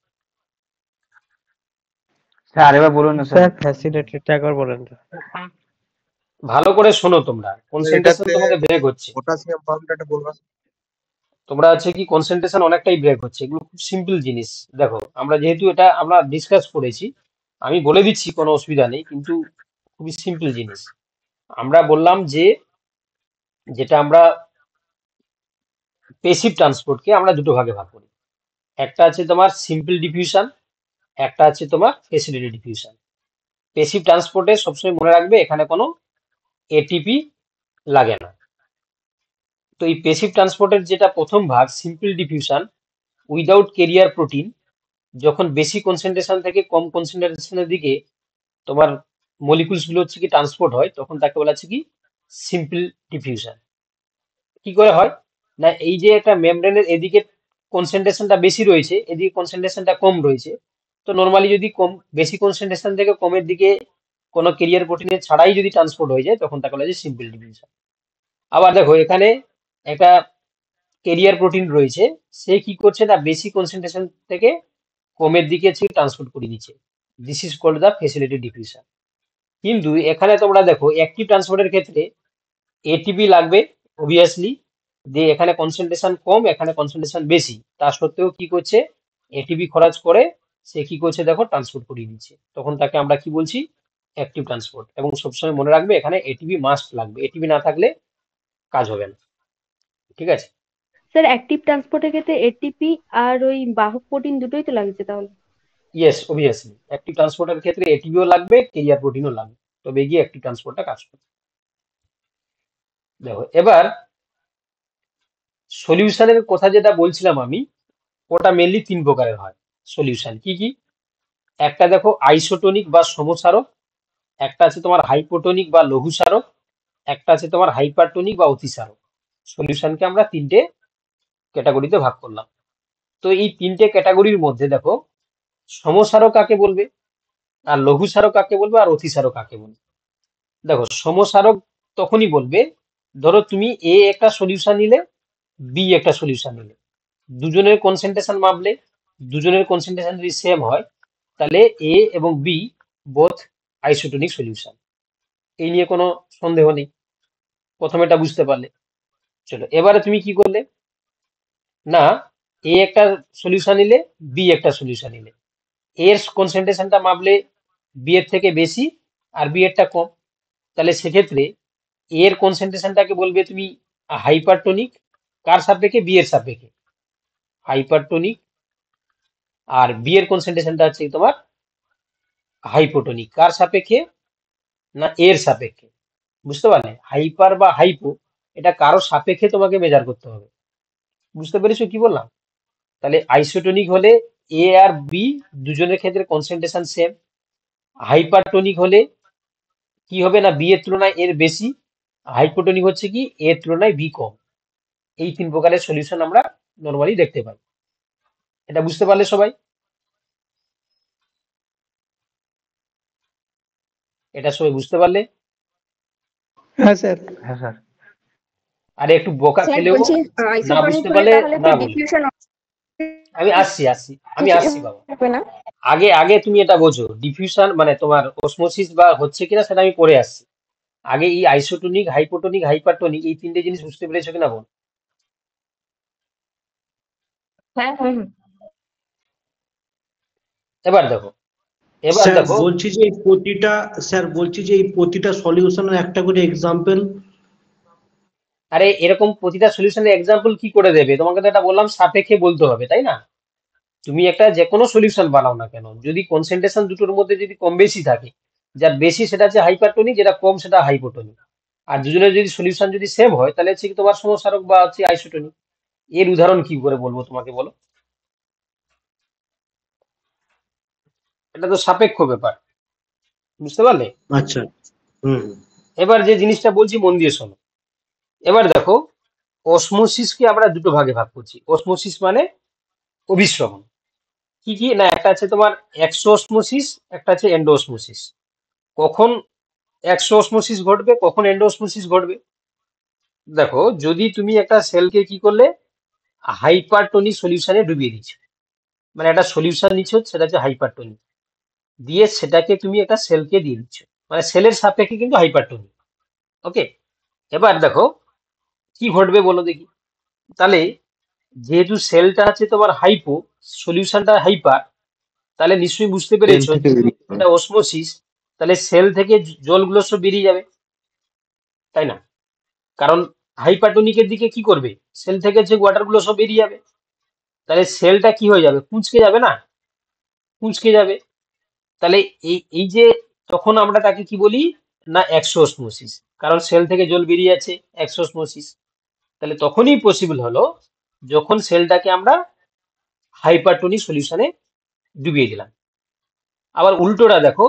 স্যার আরেকবার বলুন না স্যার। স্যার ফ্যাসিলিটেটটা একবার বলেন তো। ভালো করে শোনো, তোমরা কনসেন্ট্রেশন এটাতে তোমাদের ব্রেক হচ্ছে, পটাশিয়াম পাম্পটা বলবা। তোমরা আছে কি কনসেন্ট্রেশন অনেকটাই ব্রেক হচ্ছে, এগুলো খুব সিম্পল জিনিস। দেখো আমরা যেহেতু এটা আমরা ডিসকাস করেছি, আমি বলে দিচ্ছি, কোনো অসুবিধা নেই, কিন্তু খুবই সিম্পল জিনিস। আমরা বললাম যে যেটা আমরা পেসিভ ট্রান্সপোর্টকে আমরা দুটো ভাগে ভাগ করি, একটা আছে তোমার সিম্পল ডিফিউশন, একটা আছে তোমার ফ্যাসিলিটেড ডিফিউশন। পেসিভ ট্রান্সপোর্টে সবসময় মনে রাখবে এখানে কোনো এটিপি লাগে না। তো এই পেসিভ ট্রান্সপোর্টের যেটা প্রথম ভাগ simple diffusion without career protein, যখন বেশি কনসেন্ট্রেশন থেকে কম কনসেন্ট্রেশনের দিকে তোমার মলিকুলস গুলো হচ্ছে কি ট্রান্সপোর্ট হয়, তখন তাকে বলা হচ্ছে কি সিম্পল ডিফিউশন। কি করে হয় না, এই যে একটা মেমব্রেনের এদিকে কনসেন্ট্রেশনটা বেশি রয়েছে, এদিকে কনসেন্ট্রেশনটা কম রয়েছে, তো নর্মালি যদি কম বেশি কনসেন্ট্রেশন থেকে কমের দিকে কোনো ক্যারিয়ার প্রোটিনের ছাড়াই যদি ট্রান্সপোর্ট হয়ে যায়, তখন তাকে বলা যায় সিম্পল ডিফিউশন। আবার দেখো এখানে একটা ক্যারিয়ার প্রোটিন রয়েছে, সে কি করছে না বেশি কনসেন্ট্রেশন থেকে কমের দিকে ট্রান্সপোর্ট করে দিচ্ছে, this is called the facilitated diffusion. কিন্তু এখানে তোমরা দেখো অ্যাক্টিভ ট্রান্সপোর্টের ক্ষেত্রে এটিপি লাগবে অবভিয়াসলি, যে এখানে কনসেন্ট্রেশন কম এখানে কনসেন্ট্রেশন বেশি, তা সত্ত্বেও কি করছে এটিপি খরচ করে সে কি করছে দেখো ট্রান্সপোর্ট করিয়ে দিচ্ছে, তখন তাকে আমরা কি বলছি অ্যাক্টিভ ট্রান্সপোর্ট। এবং সবসময় মনে রাখবে এখানে এটিপি মাস্ট লাগবে, এটিপি না থাকলে কাজ হবে না। ঠিক আছে, স্যার অ্যাক্টিভ ট্রান্সপোর্টের ক্ষেত্রে এটিপি আর ওই বাহক প্রোটিন দুটোই তো লাগছে তাহলে? ইয়েস অবভিয়াসলি অ্যাক্টিভ ট্রান্সপোর্টের ক্ষেত্রে এটিপিও লাগবে ক্যারিয়ার প্রোটিনও লাগবে, তবে গিয়ে অ্যাক্টিভ ট্রান্সপোর্টটা কাজ করবে। দেখো এবার সলিউশনের কথা যেটা বলছিলাম আমি, ওটা মেনলি তিন প্রকারের হয় সলিউশন। কি কি? একটা দেখো আইসোটোনিক বা সমসারক, একটা আছে তোমার হাইপোটোনিক বা লঘুসারক, একটা আছে তোমার হাইপারটোনিক বা অতিসারক। সলিউশনকে আমরা তিনটে ক্যাটাগরিতে ভাগ করলাম। তো এই তিনটে ক্যাটাগরির মধ্যে দেখো সমসারক কাকে বলবে, আর লঘুসারক কাকে বলবে, আর অতিসারক কাকে বলবে। দেখো সমসারক তখনই বলবে, ধরো তুমি এ একটা সলিউশন নিলে, বি একটা সলিউশন নিলে, দুজনের কনসেন্ট্রেশন মাপলে, দুজনের কনসেন্ট্রেশন যদি সেম হয়, তাহলে এ এবং বি বোথ আইসোটোনিক সলিউশন। এই নিয়ে কোনো সন্দেহ নেই, প্রথমে এটা বুঝতে পারলে। চলো এবারে তুমি কি করলে না, এ একটা সলিউশন নিলে, বি একটা সলিউশন নিলে, এর কনসেন্ট্রেশনটা মাপলে বি এর থেকে বেশি আর বি এরটা কম, তাহলে সেক্ষেত্রে এর কনসেন্ট্রেশনটাকে বলবে তুমি হাইপারটোনিক, কার সাপেক্ষে, বি এর সাপেক্ষে হাইপারটোনিক, আর বি এর কনসেন্ট্রেশনটা হচ্ছে তোমার হাইপোটোনিক, কার সাপেক্ষে না এর সাপেক্ষে। বুঝতে পারলে, হাইপার বা হাইপো এটা কারো সাপেক্ষে তোমাকে মেজার করতে হবে। বুঝতে পেরেছো কি বললাম? তাহলে আইসোটোনিক হলে এ আর বি দুজনের ক্ষেত্রে কনসেন্ট্রেশন সেম, হাইপারটোনিক হলে কি হবে না বি এর তুলনায় এর বেশি, হাইপোটোনিক হচ্ছে কি এর তুলনায় বি কম। এই তিন প্রকারের সলিউশন আমরা নরমালি দেখতে পাই। এটা বুঝতে পারলে সবাই? এটা সবাই বুঝতে পারলে? হ্যাঁ স্যার। হ্যাঁ স্যার। আরে একটু বোকা স্যার খেলেও বলছি না আইসোটোনিক বুঝতে হলে পারলে তাহলে তো না বলবে। ডিফিউশন আমি আসছি বাবা। হবে না? আগে আগে তুমি এটা বোঝো, ডিফিউশন মানে তোমার অসমোসিস বা হচ্ছে কিনা সেটা আমি পরে আসছি। আগে এই আইসোটোনিক, হাইপোটোনিক, হাইপারটোনিক এই তিনটে জিনিস বুঝতে পেরেছো কিনা বল? হ্যাঁ হ্যাঁ এবার দেখো, এবার স্যার দেখো বলছি যে এই প্রতিটা সলিউশনের একটা করে এক্সাম্পল। আরে এরকম প্রতিটা সলিউশনের এক্সাম্পল কি করে দেবে? তোমাকে তো এটা বললাম সাপেক্ষে বলতে হবে, তাই না? তুমি একটা যে কোনো সলিউশন বানাও না কেন, যদি কনসেন্ট্রেশন দুটোর মধ্যে যদি কম বেশি থাকে, যার বেশি সেটা হচ্ছে হাইপারটোনিক, যেটা কম সেটা হাইপোটোনিক। আর দুজনের যদি সলিউশন যদি সেম হয় তাহলে হচ্ছে কি তোমার সমস্যারক বা হচ্ছে আইসোটোনিক। এর উদাহরণ কি করে বলবো তোমাকে, বলো? এটা তো সাপেক্ষ ব্যাপার, বুঝতে পারলে? আচ্ছা। হুম। এবার যে জিনিসটা বলছি মন দিয়ে শোনো। এবার দেখো, অসমোসিসকে আমরা দুটো ভাগে ভাগ করছি। অসমোসিস মানে অভিস্রবণ। কি কি না, একটা আছে তোমার এক্সো অসমোসিস, একটা আছে এন্ডো অসমোসিস। কখন এক্সো অসমোসিস ঘটবে, কখন এন্ডো অসমোসিস ঘটবে? দেখো, যদি তুমি একটা সেলকে কি করলে হাইপারটোনিক সলিউশনে ডুবিয়ে দিচ্ছ, মানে একটা সলিউশন নিচ্ছ সেটা হচ্ছে হাইপারটোনিক, দিয়ে সেটাকে তুমি একটা সেলকে দিয়ে দিচ্ছ, মানে সেলের সাপেক্ষে কিন্তু হাইপারটোনিক। ওকে, এবার দেখো কি ঘটবে বলো দেখি। তাহলে যেহেতু সেলটা আছে তোমার হাইপো, সলিউশনটা হাইপার, তাহলে নিশ্চয়ই বুঝতে সেল পেরেছো থেকে যে বেরিয়ে এটা অসমোসিস, তাহলে সেল থেকে জলগুলো সব বেরিয়ে যাবে, তাই না? কারণ হাইপারটোনিকের দিকে কি করবে, সেল থেকে যে ওয়াটার গুলো সব বেরিয়ে যাবে, তাহলে সেলটা কি হয়ে যাবে, কুঁচকে যাবে না, কুঁচকে যাবে। তাহলে এই এই যে তখন আমরা তাকে কি বলি না এক্সোসমোসিস, কারণ সেল থেকে জল বেরিয়ে যাচ্ছে, এক্সোসমোসিস। তাহলে তখনই পসিবল হলো যখন সেলটাকে আমরা হাইপারটোনিক সলিউশনে ডুবিয়ে দিলাম। আবার উল্টোটা দেখো,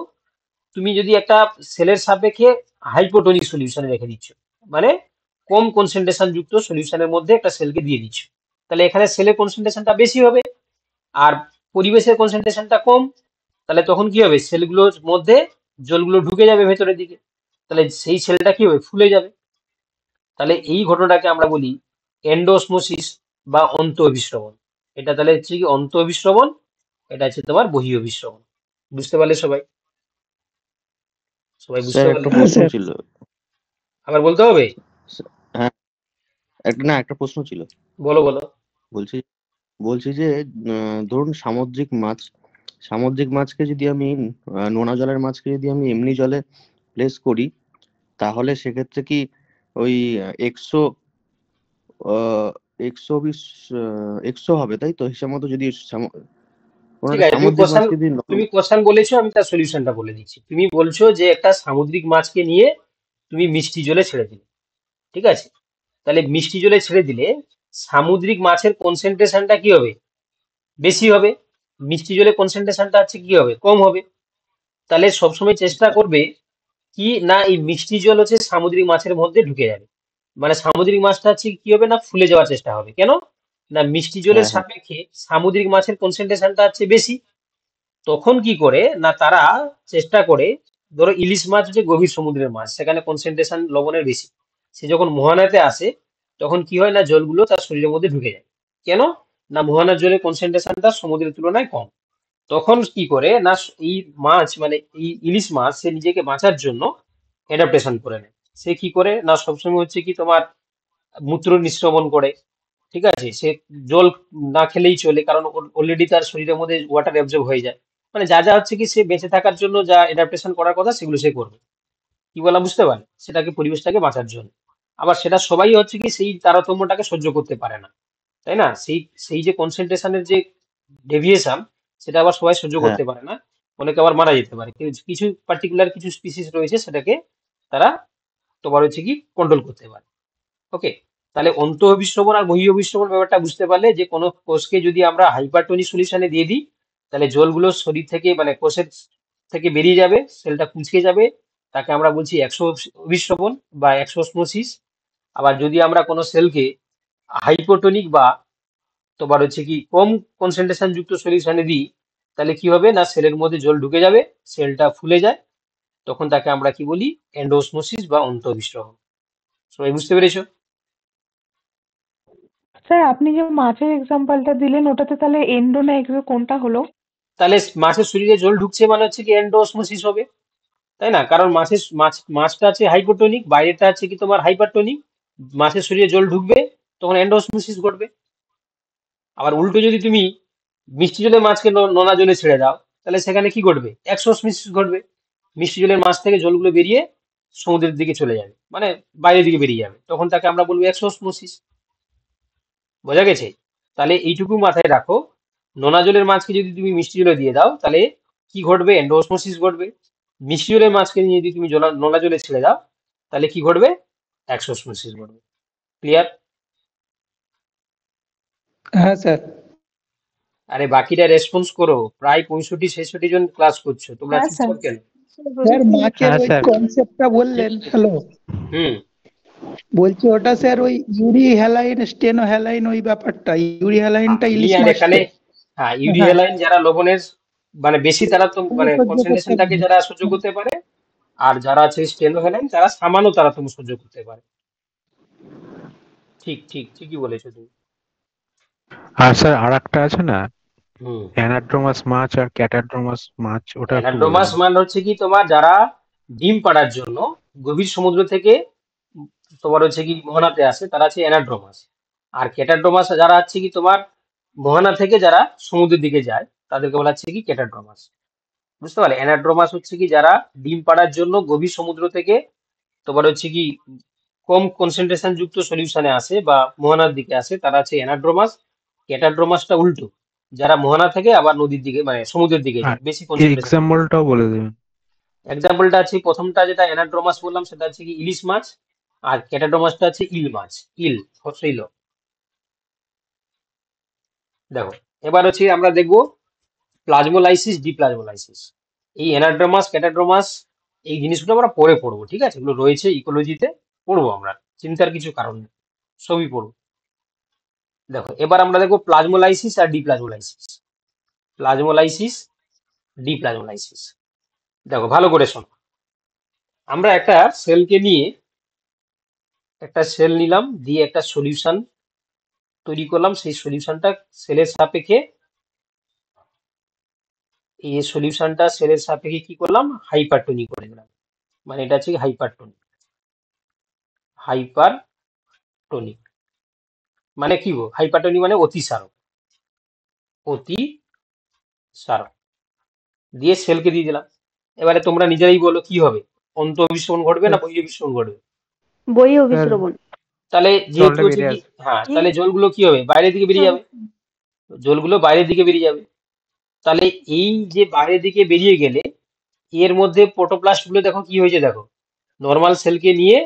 তুমি যদি একটা সেলের সাপেক্ষে হাইপোটোনিক সলিউশনে রেখে দিচ্ছ, মানে কম কনসেন্ট্রেশন যুক্ত সলিউশনের মধ্যে একটা সেলকে দিয়ে দিচ্ছ, তাহলে এখানে সেলের কনসেন্ট্রেশনটা বেশি হবে আর পরিবেশের কনসেন্ট্রেশনটা কম। তাহলে তখন কি হবে, সেলগুলোর মধ্যে জলগুলো ঢুকে যাবে ভেতরের দিকে, তাহলে সেই সেলটা কি হবে, ফুলে যাবে। তাহলে এই ঘটনাটাকে আমরা বলি এন্ডোসমোসিস বা অন্ত অভিস্রবণ। এটা তাহলে হচ্ছে কি অন্ত অভিস্রবণ, এটা হচ্ছে তোমার বহি অভিস্রবণ। বুঝতে পারলে সবাই? সবাই বুঝতে স্যার পারলে? একটা প্রশ্ন ছিল। আবার বলতে হবে? হ্যাঁ, একটা প্রশ্ন ছিল। বলো বলো। বলছি বলছি যে ধরুন সামুদ্রিক মাছকে যদি আমি নোনা জলের মাছকে যদি আমি এমনি জলে প্লেস করি, তাহলে সেক্ষেত্রে কি ওই এক্সো এক্সো এক্সো হবে, তাই তো? হিসাব মতো যদি কোনো ঠিক একটা আছে, সামুদ্রিক মাছকে যদি তুমি কোশ্চেন বলেছো, আমি তার সলিউশনটা বলে দিচ্ছি। তুমি বলছো যে একটা সামুদ্রিক মাছকে নিয়ে তুমি মিষ্টি জলে ছেড়ে দিলে, ঠিক আছে? তাহলে মিষ্টি জলে ছেড়ে দিলে সামুদ্রিক মাছের কনসেন্ট্রেশনটা কি হবে, বেশি হবে। মিষ্টি জলে কনসেন্ট্রেশনটা হচ্ছে কি হবে, কম হবে। তাহলে সবসময় চেষ্টা করবে কি না এই মিষ্টি জল হচ্ছে সামুদ্রিক মাছের মধ্যে ঢুকে যাবে, মানে সামুদ্রিক মাছটা হচ্ছে কি হবে না, ফুলে যাওয়ার চেষ্টা হবে। কেন না, মিষ্টি জলের হ্যাঁ, হ্যাঁ, সাপেক্ষে সামুদ্রিক মাছের কনসেন্ট্রেশনটা হচ্ছে বেশি। তখন কি করে না, তারা চেষ্টা করে, ধরো ইলিশ মাছ হচ্ছে গভীর সমুদ্রের মাছ, সেখানে কনসেন্ট্রেশন লবণের বেশি। সে যখন মোহনাতে আসে তখন কি হয় না, জলগুলো তার শরীরের মধ্যে ঢুকে যায়। কেন না, মোহনার জলের কনসেন্ট্রেশনটা সমুদ্রের তুলনায় কম। তখন কি করে না, এই মাছ মানে এই ইলিশ মাছ সে নিজেকে বাঁচার জন্য অ্যাডাপ্টেশন করে নেয়। সে কি করে না, সবসময় হচ্ছে কি তোমার মূত্র নিঃসরণ করে, ঠিক আছে? সে জল না খেলেই চলে, কারণ অলরেডি তার শরীরের মধ্যে ওয়াটার অ্যাবজর্ব হয়ে যায়। মানে যা যা হচ্ছে কি সে বেঁচে থাকার জন্য যা অ্যাডাপ্টেশন করার কথা সেগুলো সে করবে। কি বলা বুঝতে পারে, সেটাকে পরিবেশটাকে বাঁচার জন্য। আবার সেটা সবাই হচ্ছে কি সেই তারতম্যটাকে সহ্য করতে পারে না, তাই না? সেই সেই যে কনসেন্ট্রেশনের যে ডেভিয়েশন, সেটা আবার সবাই সহ্য হ্যাঁ। করতে পারে না। অনেকে আবার মারা যেতে পারে। কিছু পার্টিকুলার কিছু স্পিসিস রয়েছে, সেটাকে তারা তোমার হচ্ছে কি কন্ট্রোল করতে পারে। ওকে, তাহলে অন্ত অভিস্রবণ আর বহি অভিস্রবণ ব্যাপারটা বুঝতে পারলে যে কোনো কোষকে যদি আমরা হাইপারটোনিক সলিউশনে দিয়ে দিই, তাহলে জলগুলো শরীর থেকে মানে কোষের থেকে বেরিয়ে যাবে, সেলটা কুঁচকে যাবে, তাকে আমরা বলছি এক্সো অভিস্রবণ বা এক্সোসমোসিস। আবার যদি আমরা কোনো সেলকে হাইপোটোনিক বা তোমার হচ্ছে কি কম কনসেন্ট্রেশন যুক্ত সলিউশনে দিই, তাহলে কি হবে না, সেলের মধ্যে জল ঢুকে যাবে, সেলটা ফুলে যায়, তখন তাকে আমরা কি বলি, এন্ডোসমোসিস বা অন্ত অভিস্রবণ। সবাই বুঝতে পেরেছো? স্যার আপনি যে মাছের এক্সাম্পলটা দিলেন ওটাতে তাহলে এন্ডো না এক্সো কোনটা হলো? তাহলে মাছের শরীরে জল ঢুকছে মানে হচ্ছে কি এন্ডোসমোসিস হবে, তাই না? কারণ মাছটা আছে হাইপোটোনিক, বাইরেটা আছে কি তোমার হাইপারটোনিক। মাছের শরীরে জল ঢুকবে তখন এন্ডোসমোসিস ঘটবে। আবার উল্টো যদি তুমি মিষ্টি জলের মাছকে নোনা জলে ছেড়ে দাও, তাহলে সেখানে কি ঘটবে, এক্সোসমোসিস ঘটবে। মিষ্টি জলের মাছ থেকে জলগুলো বেরিয়ে সমুদ্রের দিকে চলে যাবে, মানে বাইরের দিকে বেরিয়ে যাবে, তখন তাকে আমরা বলবো এক্সোসমোসিস। বোঝা গেছে? তাহলে এইটুকু মাথায় রাখো, নোনা জলের মাছকে যদি তুমি মিষ্টি জলে দিয়ে দাও তাহলে কি ঘটবে, এন্ডোসমোসিস ঘটবে। মিশিওরের মাছকে নিয়ে যদি তুমি নোনা জলে ছেড়ে দাও তাহলে কি ঘটবে? 100 অসমোসিস ঘটবে। ক্লিয়ার? হ্যাঁ স্যার। আরে বাকিরা রেসপন্স করো, প্রায় 65-66 জন ক্লাস করছো, তোমরা হ্যাঁ স্যার। চুপচাপ কেন? স্যার মাছের হ্যাঁ ওই স্যার। কনসেপ্টটা বললেন, হ্যালো, হুম বলছি ওটা স্যার ওই ইউরি হ্যালাইন স্টেনো হ্যালাইন ওই ব্যাপারটা, ইউরি হ্যালাইনটা আমি ইলিশ আর মাছ এখানে তো? হ্যাঁ, হ্যাঁ ইউরিহ্যালাইন যারা লবণের মানে বেশি তারা তো মানে সহ্য করতে কনসেন্ট্রেশনটাকে পারে। যারা সহ্য করতে পারে, আর যারা আছে স্টেনোহ্যালাইন তারা সামান্য তারতম্য সহ্য করতে পারে। ঠিক ঠিক ঠিকই বলেছো তুমি। আর স্যার আর একটা আছে না, হুম অ্যানাড্রোমাস মাছ আর ক্যাটাড্রোমাস মাছ, ওটা একটু বলে অ্যানাড্রোমাস দিন। মানে হচ্ছে কি তোমার যারা ডিম পাড়ার জন্য গভীর সমুদ্র থেকে তোমার হচ্ছে কি মোহনাতে আসে তারা আছে অ্যানাড্রোমাস। আর ক্যাটাড্রোমাস যারা হচ্ছে কি তোমার মোহনা থেকে যারা সমুদ্রের দিকে যায় তাদেরকে বলা হচ্ছে কি ক্যাটাড্রোমাস। বুঝতে পারলে? অ্যানাড্রোমাস হচ্ছে কি যারা ডিম পাড়ার জন্য গভীর সমুদ্র থেকে তোমার হচ্ছে কি কম কনসেন্ট্রেশন যুক্ত সলিউশনে আসে বা মোহনার দিকে আসে তারা হচ্ছে অ্যানাড্রোমাস। ক্যাটাড্রোমাসটা উল্টো, যারা মোহনা থেকে আবার নদীর দিকে মানে সমুদ্রের দিকে আর যায় বেশি কনসেন্ট্রেশন। এক্সাম্পলটাও বলে দেবেন। এক্সাম্পলটা আছে প্রথমটা যেটা অ্যানাড্রোমাস বললাম সেটা হচ্ছে কি ইলিশ মাছ, আর ক্যাটাড্রোমাসটা আছে ইল মাছ, ইল হ্রস্বইল। দেখো এবার হচ্ছে আমরা দেখবো প্লাজমোলাইসিস ডিপ্লাজমোলাইসিস। এই অ্যানাড্রোমাস ক্যাটাড্রোমাস এই জিনিসগুলো আমরা পরে পড়বো, ঠিক আছে? এগুলো রয়েছে ইকোলজিতে, পড়বো আমরা, চিন্তার কিছু কারণ নেই, সবই পড়বো। দেখো এবার আমরা দেখবো প্লাজমোলাইসিস আর ডিপ্লাজমোলাইসিস। প্লাজমোলাইসিস ডিপ্লাজমোলাইসিস, দেখো ভালো করে শোনো। আমরা একটা সেলকে নিয়ে একটা সেল নিলাম, দিয়ে একটা সলিউশন তৈরি করলাম, সেই সলিউশনটা সেলের সাপেক্ষে এই সলিউশনটা সেলের সাপেক্ষে কি করলাম? হাইপারটোনিক করে দিলাম। মানে এটা হচ্ছে হাইপারটোনিক। হাইপারটোনিক মানে কি গো? হাইপারটোনিক মানে অতিসারক, অতিসারক দিয়ে সেলকে দিয়ে দিলাম। এবারে তোমরা নিজেরাই বলো কি হবে, অন্ত অভিশ্রবণ ঘটবে না বহিঃ অভিশ্রবণ ঘটবে? বই অভিশ্রবণ। তাহলে যেহেতু জলটা হচ্ছে বেরিয়ে কি আসবে। হ্যাঁ, তাহলে জলগুলো কি হবে? বাইরের দিকে বেরিয়ে যাবে, জলগুলো বাইরের দিকে বেরিয়ে যাবে। তাহলে এই যে বাইরের দিকে বেরিয়ে গেলে এর মধ্যে প্রোটোপ্লাস্ট গুলো দেখো কি হয়েছে, দেখো নর্মাল সেলকে নিয়ে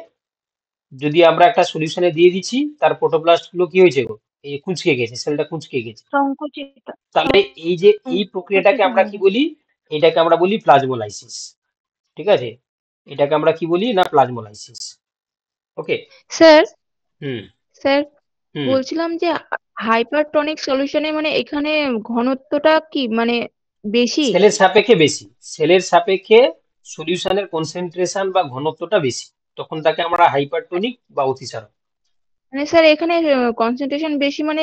যদি আমরা একটা সলিউশনে দিয়ে দিচ্ছি তার প্রোটোপ্লাস্ট গুলো কি হয়েছে গো? এই যে কুঁচকে গেছে, সেলটা কুঁচকে গেছে। সংকুচিত তাহলে এই যে এই প্রক্রিয়াটাকে আমরা কি বলি? এটাকে আমরা বলি প্লাজমোলাইসিস। ঠিক আছে, এটাকে আমরা কি বলি না? প্লাজমোলাইসিস। ওকে স্যার হুম স্যার হুম বলছিলাম যে হাইপারটনিক সলিউশনে মানে এখানে ঘনত্বটা কি মানে বেশি? সেলের সাপেক্ষে বেশি, সেলের সাপেক্ষে সলিউশনের কনসেন্ট্রেশন বা ঘনত্বটা বেশি, তখন তাকে আমরা হাইপারটোনিক বা অতিসারক। মানে স্যার এখানে কনসেন্ট্রেশন বেশি মানে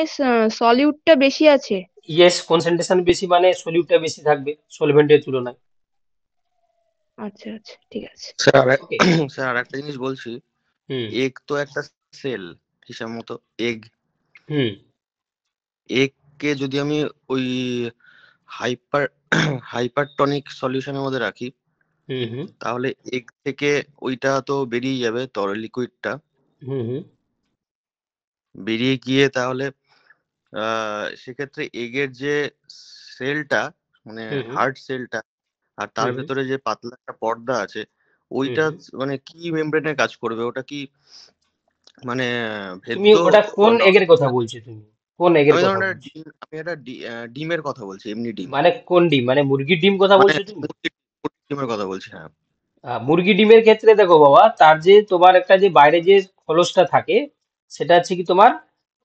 সলিউটটা বেশি আছে। ইয়েস, কনসেন্ট্রেশন বেশি মানে সলিউটটা বেশি থাকবে সলভেন্টের তুলনায়। আচ্ছা আচ্ছা ঠিক আছে। স্যার ওকে স্যার আর একটা জিনিস বলছি, হুম এগ তো একটা সেল হিসাব মতো, এগ হুম এগ কে যদি আমি ওই হাইপারটনিক সলিউশনের মধ্যে রাখি হুম হুম তাহলে এগ থেকে ওইটা তো বেরিয়ে যাবে, তরল লিকুইডটা হুম হুম বেরিয়ে গিয়ে তাহলে সেক্ষেত্রে এগের যে সেলটা মানে হুম হুম হার্ড সেলটা আর তার হুম ভেতরে যে পাতলা একটা পর্দা আছে হুম ওইটা হুম। মানে কি মেমব্রেনে কাজ করবে, ওটা কি মানে তুমি ভেদ্য ওটা কোন না? এগের কথা বলছো? তুমি কোন এগের আমি কথা ধরুন বলছো? একটা ডিমের কথা বলছি, এমনি ডিম, মানে কোন ডিম? মানে মুরগির ডিম কথা মানে বলছো তুমি? মুরগির ডিমের কথা বলছি, হ্যাঁ। মুরগি ডিমের ক্ষেত্রে দেখো বাবা, তার যে তোমার একটা যে বাইরে যে খোলসটা থাকে সেটা হচ্ছে কি তোমার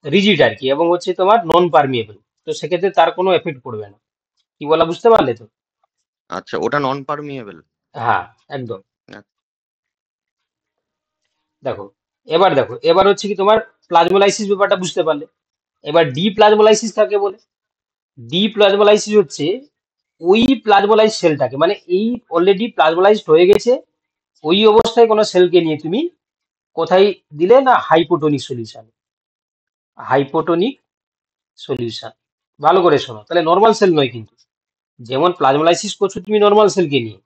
রিজিড আর কি, এবং হচ্ছে তোমার নন পারমিয়েবল, তো সেক্ষেত্রে তার কোনো এফেক্ট পড়বে না। কি বলা বুঝতে পারলে তো? আচ্ছা, ওটা নন পারমিয়েবল। হ্যাঁ একদম। দেখো এবার হচ্ছে কি তোমার প্লাজমোলাইসিস ব্যাপারটা বুঝতে পারলে। এবার ডি প্লাজমোলাইসিস কাকে বলে? ডি প্লাজমোলাইসিস হচ্ছে ওই প্লাজমোলাইজ সেলটাকে, মানে এই অলরেডি প্লাজমোলাইজড হয়ে গেছে ওই অবস্থায় কোনো সেলকে নিয়ে তুমি কোথায় দিলে না? Hypotonic solution. হাইপোটোনিক সলিউশন, ভালো করে শোনো তাহলে, নর্মাল সেল নয় কিন্তু। যেমন প্লাজমোলাইসিস করছো তুমি নর্মাল সেলকে নিয়ে,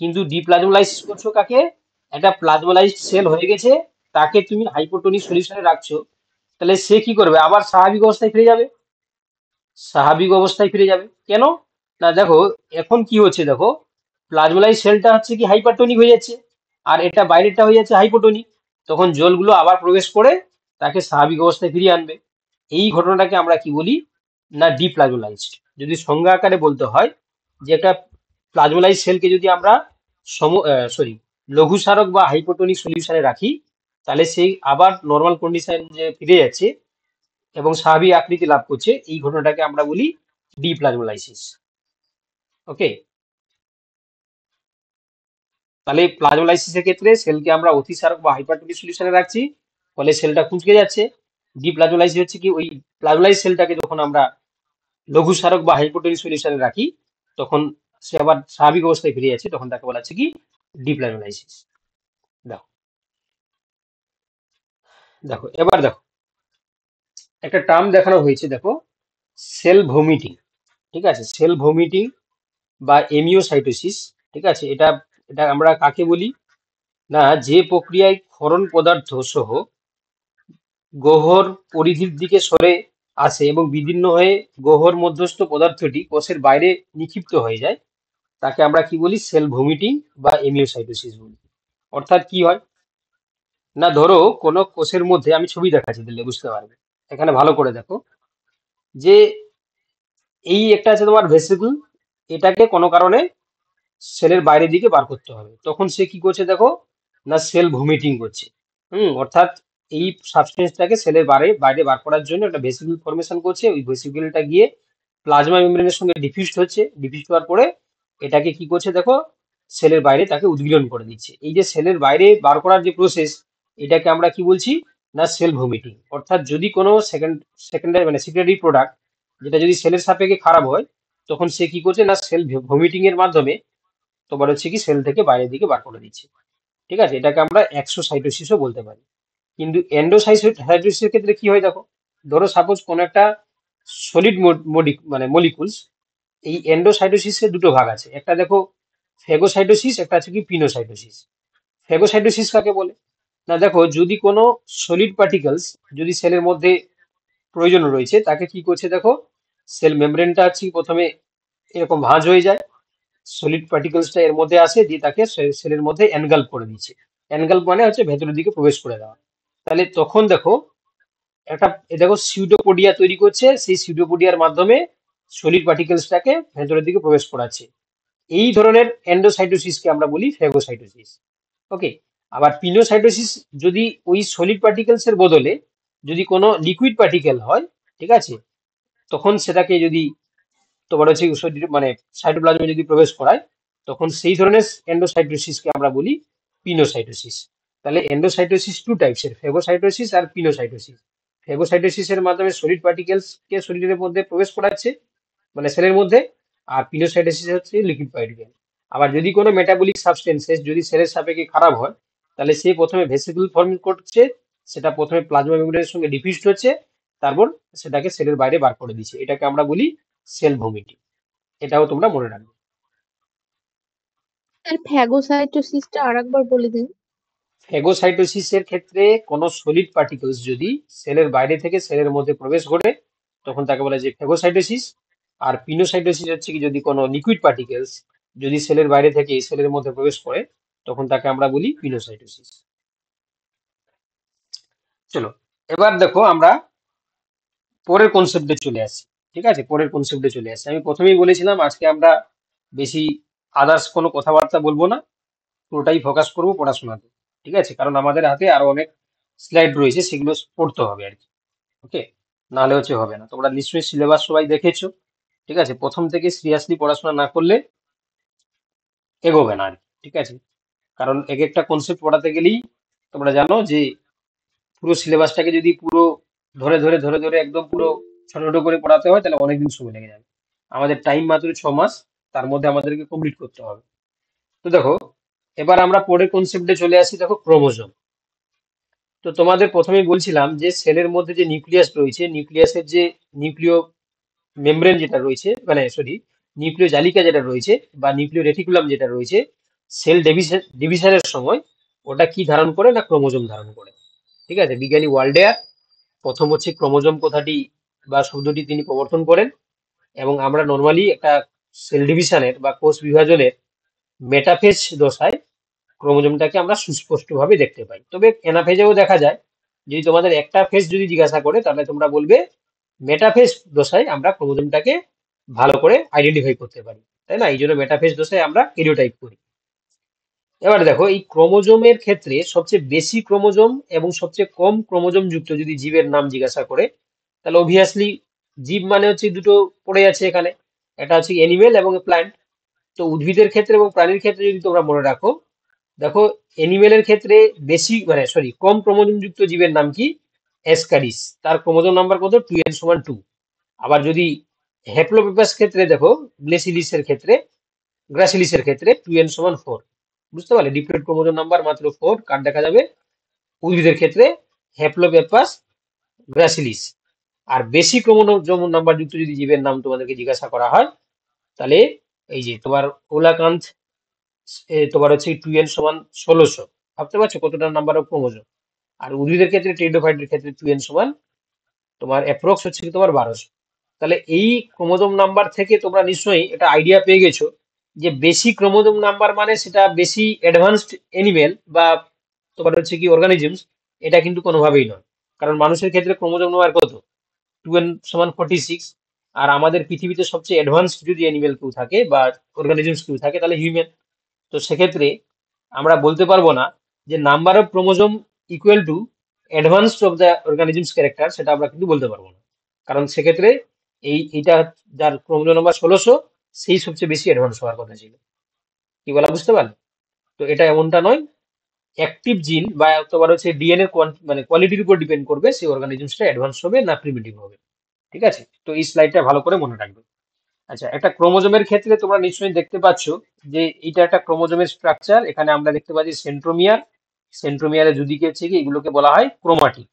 কিন্তু ডিপ্লাজমোলাইসিস করছো কাকে? একটা প্লাজমোলাইজড সেল হয়ে গেছে তাকে তুমি হাইপোটোনিক সলিউশনে রাখছো, তাহলে সে কি করবে? আবার স্বাভাবিক অবস্থায় ফিরে যাবে, স্বাভাবিক অবস্থায় ফিরে যাবে। কেন না? দেখো এখন কি হচ্ছে, দেখো প্লাজমোলাইজ সেলটা হচ্ছে কি হাইপারটোনিক হয়ে যাচ্ছে, আর এটা বাইরেটা হয়ে যাচ্ছে হাইপোটোনিক। তখন জলগুলো আবার প্রবেশ করে তাকে স্বাভাবিক অবস্থায় ফিরিয়ে আনবে। এই ঘটনাটাকে আমরা কি বলি না ডিপ্লাজমোলাইজড। যদি সংজ্ঞা আকারে বলতে হয় যে একটা প্লাজমোলাইজ সেলকে যদি আমরা লঘু সারক বা হাইপোটোনিক সলিউশনে রাখি, তাহলে সেই আবার নর্মাল কন্ডিশন যে ফিরে যাচ্ছে এবং স্বাভাবিক আকৃতি লাভ করছে, এই ঘটনাটাকে আমরা বলি ডিপ্লাজমোলাইসিস। ওকে, তাহলে প্লাজমোলাইসিসের ক্ষেত্রে সেলকে আমরা অতিসারক বা হাইপারটোনিক সলিউশনে রাখছি, ফলে সেলটা কুঁচকে যাচ্ছে। ডিপ্লাজমোলাইসিস হচ্ছে কি ওই প্লাজমোলাইজ সেলটাকে যখন আমরা লঘু সারক বা হাইপোটোনিক সলিউশনে রাখি, তখন সে আবার স্বাভাবিক অবস্থায় ফিরে যাচ্ছে, তখন তাকে বলা হচ্ছে কি ডিপ্লাজমোলাইসিস। দেখো দেখো এবার দেখো একটা টার্ম দেখানো হয়েছে, দেখো সেল ভমিটিং। ঠিক আছে, সেল ভমিটিং বা এমিওসাইটোসিস। ঠিক আছে, এটা এটা আমরা কাকে বলি না, যে প্রক্রিয়ায় ক্ষরণ পদার্থ সহ গহ্বর পরিধির দিকে সরে আসে এবং বিদীর্ণ হয়ে গহ্বর মধ্যস্থ পদার্থটি কোষের বাইরে নিক্ষিপ্ত হয়ে যায়, তাকে আমরা কি বলি সেল ভমিটিং বা এমিওসাইটোসিস বলি। অর্থাৎ কি হয় না, ধরো কোনো কোষের মধ্যে, আমি ছবি দেখাচ্ছি দিলে বুঝতে পারবে, এখানে ভালো করে দেখো যে এই একটা আছে তোমার ভেসিকল, এটাকে কোনো কারণে সেলের বাইরের দিকে বার করতে হবে, তখন সে কি করছে দেখো না সেল ভমিটিং করছে। অর্থাৎ এই সাবস্টেন্সটাকে সেলের বাইরে বাইরে বার করার জন্য একটা ভেসিকল ফর্মেশন করছে, ওই ভেসিকলটা গিয়ে প্লাজমা মেমব্রেনের সঙ্গে ডিফিউজড হচ্ছে, ডিফিউজড হওয়ার পরে এটাকে কি করছে দেখো সেলের বাইরে তাকে উদ্গীরণ করে দিচ্ছে। এই যে সেলের বাইরে বার করার যে প্রসেস, এটাকে আমরা কি বলছি না সেল ভমিটিং। অর্থাৎ যদি কোনো সেকেন্ডারি মানে সেকেন্ডারি প্রোডাক্ট যেটা যদি সেলের সাপেক্ষে খারাপ হয়, তখন সে কি করছে না সেল ভমিটিং এর মাধ্যমে তোমার হচ্ছে কি সেল থেকে বাইরের দিকে বার করে দিচ্ছে। ঠিক আছে, এটাকে আমরা এক্সোসাইটোসিসও বলতে পারি। কিন্তু এন্ডোসাইটোসিসের ক্ষেত্রে কি হয় দেখো, ধরো সাপোজ কোনো একটা সলিড মানে মলিকুলস, এই এন্ডোসাইটোসিসের দুটো ভাগ আছে, একটা দেখো ফেগোসাইটোসিস, একটা আছে কি পিনোসাইটোসিস। ফেগোসাইটোসিস কাকে বলে না, দেখো যদি কোনো সলিড পার্টিকেলস যদি সেলের মধ্যে প্রয়োজন রয়েছে, তাকে কি করছে দেখো সেল মেমব্রেনটা হচ্ছে প্রথমে এরকম ভাঁজ হয়ে যায়, সলিড পার্টিকেলসটা এর মধ্যে আসে, দিয়ে তাকে সেলের মধ্যে এনগাল্প করে দিচ্ছে। এনগাল্প মানে হচ্ছে ভেতরের দিকে প্রবেশ করে দেওয়া। তাহলে তখন দেখো একটা দেখো সিউডোপোডিয়া তৈরি করছে, সেই সিউডোপোডিয়ার মাধ্যমে সলিড পার্টিকেলসটাকে ভেতরের দিকে প্রবেশ করাচ্ছে। এই ধরনের এন্ডোসাইটোসিসকে আমরা বলি ফেগোসাইটোসিস। ওকে, আবার পিনোসাইটোসিস যদি ওই সলিড পার্টিকেলস এর বদলে যদি কোনো লিকুইড পার্টিকেল হয়, ঠিক আছে, তখন সেটাকে যদি তোমার হচ্ছে মানে সাইটোপ্লাজমে যদি প্রবেশ করায়, তখন সেই ধরনের এন্ডোসাইটোসিসকে আমরা বলি পিনোসাইটোসিস। তাহলে এন্ডোসাইটোসিস টু টাইপসের, ফেগোসাইটোসিস আর পিনোসাইটোসিস। ফেগোসাইটোসিসের মাধ্যমে সলিড পার্টিকেলসকে শরীরের মধ্যে প্রবেশ করাচ্ছে মানে সেলের মধ্যে, আর পিনোসাইটোসিস হচ্ছে লিকুইড পার্টিকেল। আবার যদি কোনো মেটাবলিক সাবস্টেন্সেস যদি সেলের সাপেক্ষে খারাপ হয়, তাহলে সে প্রথমে ভেসিকল ফর্ম করছে, সেটা প্রথমে প্লাজমা মেমব্রেনের সঙ্গে ডিফিউজড হচ্ছে, তারপর সেটাকে সেলের বাইরে বার করে দিচ্ছে, এটাকে আমরা বলি সেল ভমিটিং। এটাও তোমরা মনে রাখবে। স্যার ফ্যাগোসাইটোসিসটা আরেকবার বলে দিন। ফেগোসাইটোসিসের ক্ষেত্রে কোনো সলিড পার্টিকেলস যদি সেলের বাইরে থেকে সেলের মধ্যে প্রবেশ করে, তখন তাকে বলা যায় ফেগোসাইটোসিস। আর পিনোসাইটোসিস হচ্ছে কি যদি কোনো লিকুইড পার্টিকেলস যদি সেলের বাইরে থেকে সেলের মধ্যে প্রবেশ করে, তখন তাকে আমরা বলি পিনোসাইটোসিস। চলো এবার দেখো আমরা পরের কনসেপ্টে চলে আসি। ঠিক আছে, পরের কনসেপ্টে চলে আসি। আমি প্রথমেই বলেছিলাম আজকে আমরা বেশি আদার্স কোনো কথাবার্তা বলবো না, পুরোটাই ফোকাস করবো পড়াশোনাতে। ঠিক আছে, কারণ আমাদের হাতে আরো অনেক স্লাইড রয়েছে, সেগুলো পড়তে হবে আর কি। ওকে, নাহলে হচ্ছে হবে না। তোমরা নিশ্চয়ই সিলেবাস সবাই দেখেছো। ঠিক আছে, প্রথম থেকে সিরিয়াসলি পড়াশোনা না করলে এগোবে না আর কি। ঠিক আছে, কারণ এক একটা কনসেপ্ট পড়াতে গেলেই তোমরা জানো যে পুরো সিলেবাসটাকে যদি পুরো ধরে ধরে ধরে ধরে একদম পুরো ছোট ছোট করে পড়াতে হয়, তাহলে অনেকদিন সময় লেগে যাবে। আমাদের টাইম মাত্র 6 মাস, তার মধ্যে আমাদেরকে কমপ্লিট করতে হবে। তো দেখো এবার আমরা পরের কনসেপ্টে চলে আসি। দেখো ক্রোমোজোম। তো তোমাদের প্রথমেই বলছিলাম যে সেলের মধ্যে যে নিউক্লিয়াস রয়েছে, নিউক্লিয়াসের যে নিউক্লিয় মেমব্রেন যেটা রয়েছে, মানে সরি নিউক্লিয় জালিকা যেটা রয়েছে বা নিউক্লিয় রেটিকুলাম যেটা রয়েছে, সেল ডিভিশনের সময় ওটা কি ধারণ করে না ক্রোমোজোম ধারণ করে। ঠিক আছে, বিজ্ঞানী ওয়াল্ডেয়ার প্রথম হচ্ছে ক্রোমোজোম কথাটি বা শব্দটি তিনি প্রবর্তন করেন, এবং আমরা নর্মালি একটা সেল ডিভিশনের বা কোষ বিভাজনের মেটাফেজ দশায় ক্রোমোজোমটাকে আমরা সুস্পষ্টভাবে দেখতে পাই। তবে অ্যানাফেজেও দেখা যায়। যদি তোমাদের একটা ফেজ যদি জিজ্ঞাসা করে তাহলে তোমরা বলবে মেটাফেজ দশায় আমরা ক্রোমোজোমটাকে ভালো করে আইডেন্টিফাই করতে পারি, তাই না? এই জন্য মেটাফেজ দশায় আমরা ক্যারিওটাইপ করি। এবার দেখো এই ক্রোমোজোমের ক্ষেত্রে সবচেয়ে বেশি ক্রোমোজোম এবং সবচেয়ে কম ক্রোমোজোম যুক্ত যদি জীবের নাম জিজ্ঞাসা করে তাহলে অবভিয়াসলি জীব মানে হচ্ছে দুটো পড়ে আছে এখানে, একটা হচ্ছে অ্যানিমেল এবং প্ল্যান্ট। তো উদ্ভিদের ক্ষেত্রে এবং প্রাণীর ক্ষেত্রে যদি তোমরা মনে রাখো, দেখো অ্যানিমেলের ক্ষেত্রে বেশি কম ক্রোমোজোম যুক্ত জীবের নাম কি? অ্যাসকারিস, তার ক্রোমোজোম নাম্বার কত? 2n=2। আবার যদি হ্যাপ্লোপেপাস ক্ষেত্রে দেখো, গ্রাসিলিসের ক্ষেত্রে 2n=4। বুঝতে পারলে? ডিপ্লয়েড ক্রোমোজোম নাম্বার মাত্র 4 কার দেখা যাবে? উদ্ভিদের ক্ষেত্রে হ্যাপ্লোপেপাস, গ্রাসিলিস। আর বেশি ক্রোমোজোম নাম্বার যুক্ত যদি জীবের নাম তোমাদেরকে জিজ্ঞাসা করা হয় তাহলে এই যে তোমার ওলাকান্থ, তোমার হচ্ছে 2n=1600। ভাবতে পারছো কতটা নাম্বার অফ ক্রোমোজোম? আর উদ্ভিদের ক্ষেত্রে টেরিডোফাইটের ক্ষেত্রে 2n তোমার অ্যাপ্রক্স হচ্ছে তোমার 1200। তাহলে এই ক্রোমোজোম নাম্বার থেকে তোমরা নিশ্চয়ই এটা আইডিয়া পেয়ে গেছো যে বেশি ক্রোমোজোম নাম্বার মানে সেটা বেশি অ্যাডভান্সড এনিমেল বা তোমার হচ্ছে কি অর্গানিজমস, এটা কিন্তু কোনোভাবেই নয়। কারণ মানুষের ক্ষেত্রে ক্রোমোজোম নাম্বার কত? 2n=46। আর আমাদের পৃথিবীতে সবচেয়ে অ্যাডভান্সড যদি অ্যানিমেল কেউ থাকে বা অর্গানিজমস কেউ থাকে তাহলে হিউম্যান। তো সেক্ষেত্রে আমরা বলতে পারবো না যে number of chromosome equal to advanced of the organisms character, সেটা আমরা কিন্তু বলতে পারবো না। কারণ সেক্ষেত্রে এইটা যার ক্রোমোজোম নাম্বার 1600 সেই সবচেয়ে বেশি অ্যাডভান্স হওয়ার কথা ছিল। কি বলা বুঝতে পারলে? তো এটা এমনটা নয়। অ্যাক্টিভ জিন বা তোমার হচ্ছে ডিএনএ কোয়ালিটির উপর ডিপেন্ড করবে সেই অর্গানিজমসটা অ্যাডভান্স হবে না প্রিমিটিভ হবে। ঠিক আছে? তো এই স্লাইডটা ভালো করে মনে রাখবে। আচ্ছা, একটা ক্রোমোজোমের ক্ষেত্রে তোমরা নিশ্চয়ই দেখতে পাচ্ছ যে এটা একটা ক্রোমোজোমের স্ট্রাকচার। এখানে আমরা দেখতে পাচ্ছি সেন্ট্রোমিয়ারের দুদিকে হচ্ছে কি এগুলোকে বলা হয় ক্রোমাটিড।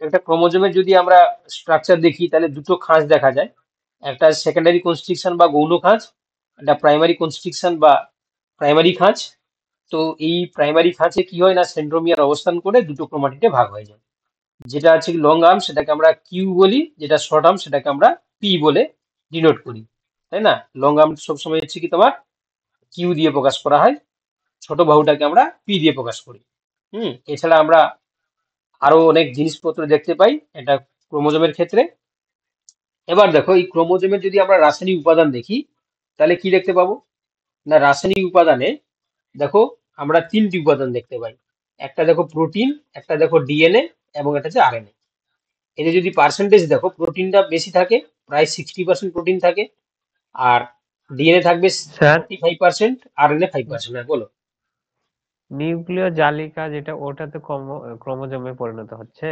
একটা ক্রোমোজোমের যদি আমরা স্ট্রাকচার দেখি তাহলে দুটো খাঁজ দেখা যায়, একটা সেকেন্ডারি কনস্ট্রিকশন বা গৌণ খাঁজ, একটা প্রাইমারি কনস্ট্রিকশন বা প্রাইমারি খাঁজ। তো এই প্রাইমারি খাঁজে কি হয় না, সেন্ট্রোমিয়ার অবস্থান করে দুটো ক্রোমাটিডে ভাগ হয়ে যায়। যেটা আছে লং আর্ম সেটাকে আমরা কিউ বলি, যেটা শর্ট আর্ম সেটাকে আমরা পি বলে ডিনোট করি, তাই না? লং আর্ম সবসময় হচ্ছে কি তোমার কিউ দিয়ে প্রকাশ করা হয়, ছোট বাহুটাকে আমরা পি দিয়ে প্রকাশ করি। এছাড়া আমরা আরো অনেক জিনিসপত্র দেখতে পাই এটা ক্রোমোজোমের ক্ষেত্রে। এবার দেখো এই ক্রোমোজোমের যদি আমরা রাসায়নিক উপাদান দেখি তাহলে কি দেখতে পাবো না, রাসায়নিক উপাদানে দেখো আমরা 3টি উপাদান দেখতে পাই। একটা দেখো প্রোটিন, একটা দেখো ডিএনএ এবং একটা হচ্ছে আরএনএ। এতে যদি পার্সেন্টেজ দেখো, প্রোটিনটা বেশি থাকে, প্রায় 60% প্রোটিন থাকে, আর ডিএনএ থাকবে স্যার 45%, আরএনএ 5%। হ্যাঁ বলো। নিউক্লিয় জালিকা যেটা ওটাতে ক্রোমোজোমে পরিণত হচ্ছে,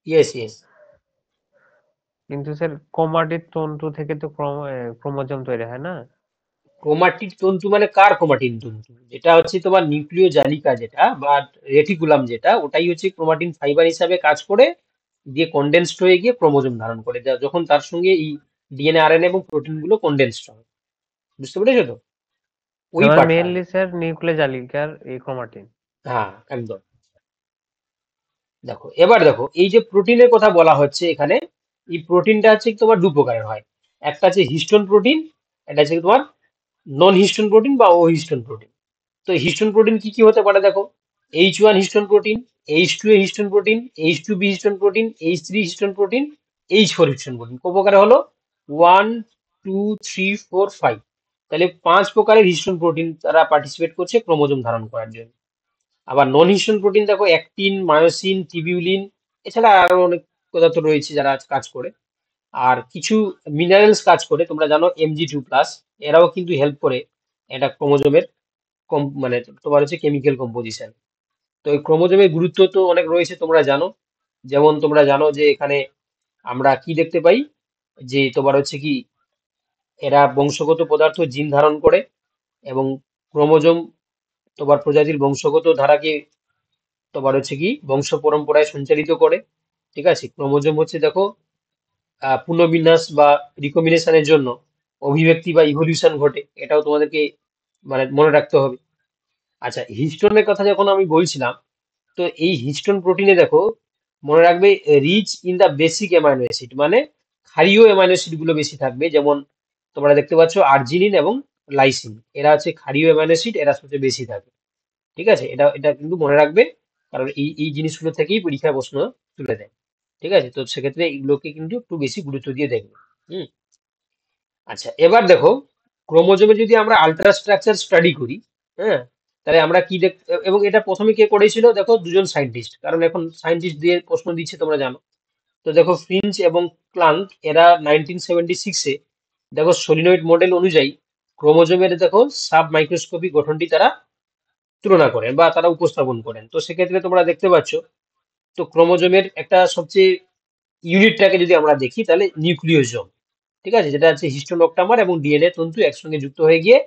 ইয়েস। কিন্তু স্যার ক্রোমাটিড তন্তু থেকে তো ক্রোমোজোম তৈরি হয় না? ক্রোমাটিড তন্তু মানে কার ক্রোমাটিন তন্তু? যেটা হচ্ছে তোমার নিউক্লিয় জালিকা যেটা বা রেটিকুলাম যেটা, ওটাই হচ্ছে ক্রোমাটিন ফাইবার হিসাবে কাজ করে দিয়ে কন্ডেন্সড হয়ে গিয়ে ক্রোমোজোম ধারণ করে, যখন তার সঙ্গে এই ডিএনএ আরএনএ এবং প্রোটিন গুলো কন্ডেন্সড হয়। বুঝতে পেরেছো তো? ওই পার্টটা মেইনলি স্যার নিউক্লিয় জালিকার এই ক্রোমাটিন। হ্যাঁ একদম। দেখো এবার দেখো এই যে প্রোটিনের কথা বলা হচ্ছে এখানে, এই প্রোটিনটা হচ্ছে তোমার দু প্রকারের হয়। একটা আছে হিস্টোন প্রোটিন, এটা হচ্ছে তোমার নন হিস্টোন প্রোটিন বা ও হিস্টোন প্রোটিন। তো হিস্টোন প্রোটিন কি কি হতে পারে দেখো, H1 histone protein, H2A histone protein, H2B histone protein, H3 histone protein, H4 histone protein. কত প্রকারে হলো? 1 2 3 4 5। তাহলে 5 প্রকারের হিস্টোন প্রোটিন তারা পার্টিসিপেট করছে ক্রোমোজোম ধারণ করার জন্য। আবার নন হিস্টোন প্রোটিন দেখো অ্যাক্টিন, মায়োসিন, টিবিউলিন, এছাড়া আরো অনেক পদার্থ রয়েছে যারা কাজ করে। আর কিছু মিনারেলস কাজ করে, তোমরা জানো Mg2+, এরাও কিন্তু হেল্প করে এটা ক্রোমোজোমের তোমার হচ্ছে কেমিক্যাল কম্পোজিশন। তো এই ক্রোমোজোমের গুরুত্ব তো অনেক রয়েছে তোমরা জানো। যেমন তোমরা জানো যে এখানে আমরা কি দেখতে পাই যে তোমার হচ্ছে কি এরা বংশগত পদার্থ জিন ধারণ করে এবং ক্রোমোজোম তোমার প্রজাতির বংশগত ধারাকে তোমার হচ্ছে কি বংশ পরম্পরায় সঞ্চালিত করে। ঠিক আছে? ক্রোমোজোম হচ্ছে দেখো পুনর্বিন্যাস বা রিকম্বিনেশনের জন্য অভিব্যক্তি বা ইভলিউশন ঘটে, এটাও তোমাদেরকে মনে রাখতে হবে। আচ্ছা, হিস্টোনের কথা যখন আমি বলছিলাম, তো এই হিস্টোন প্রোটিনে দেখো মনে রাখবে rich in the basic amino acid, মানে ক্ষারীয় অ্যামাইনো অ্যাসিড গুলো বেশি থাকবে। যেমন তোমরা দেখতে পাচ্ছ আর্জিনিন এবং লাইসিন, এরা হচ্ছে ক্ষারীয় অ্যামাইনো অ্যাসিড, এরা সবচেয়ে বেশি থাকে। ঠিক আছে, এটা এটা কিন্তু মনে রাখবে, কারণ এই এই জিনিসগুলো থেকেই পরীক্ষায় প্রশ্ন তুলে দেয়। ঠিক আছে, তো সেক্ষেত্রে এগুলোকে কিন্তু একটু বেশি গুরুত্ব দিয়ে দেখবে। হুম। আচ্ছা, এবার দেখো ক্রোমোজোমে যদি আমরা আল্ট্রা স্ট্রাকচার স্টাডি করি, হ্যাঁ, তাহলে আমরা কি দেখ, এবং এটা প্রথমে কে করেছিল দেখো, দুজন সায়েন্টিস্ট, কারণ এখন সায়েন্টিস্ট দিয়ে প্রশ্ন দিচ্ছে তোমরা জানো। তো দেখো ফিঞ্চ এবং ক্লাঙ্ক এরা 1976-এ দেখো সলিনয়েড মডেল অনুযায়ী ক্রোমোজোমের দেখো সাব মাইক্রোস্কোপিক গঠনটি তারা তুলনা করেন বা তারা উপস্থাপন করেন। তো সেক্ষেত্রে তোমরা দেখতে পাচ্ছ, তো ক্রোমোজোমের একটা সবচেয়ে ইউনিটটাকে যদি আমরা দেখি তাহলে নিউক্লিওজোম, ঠিক আছে, যেটা হচ্ছে হিস্টোন অক্টামার এবং ডিএনএ তন্তু একসঙ্গে যুক্ত হয়ে গিয়ে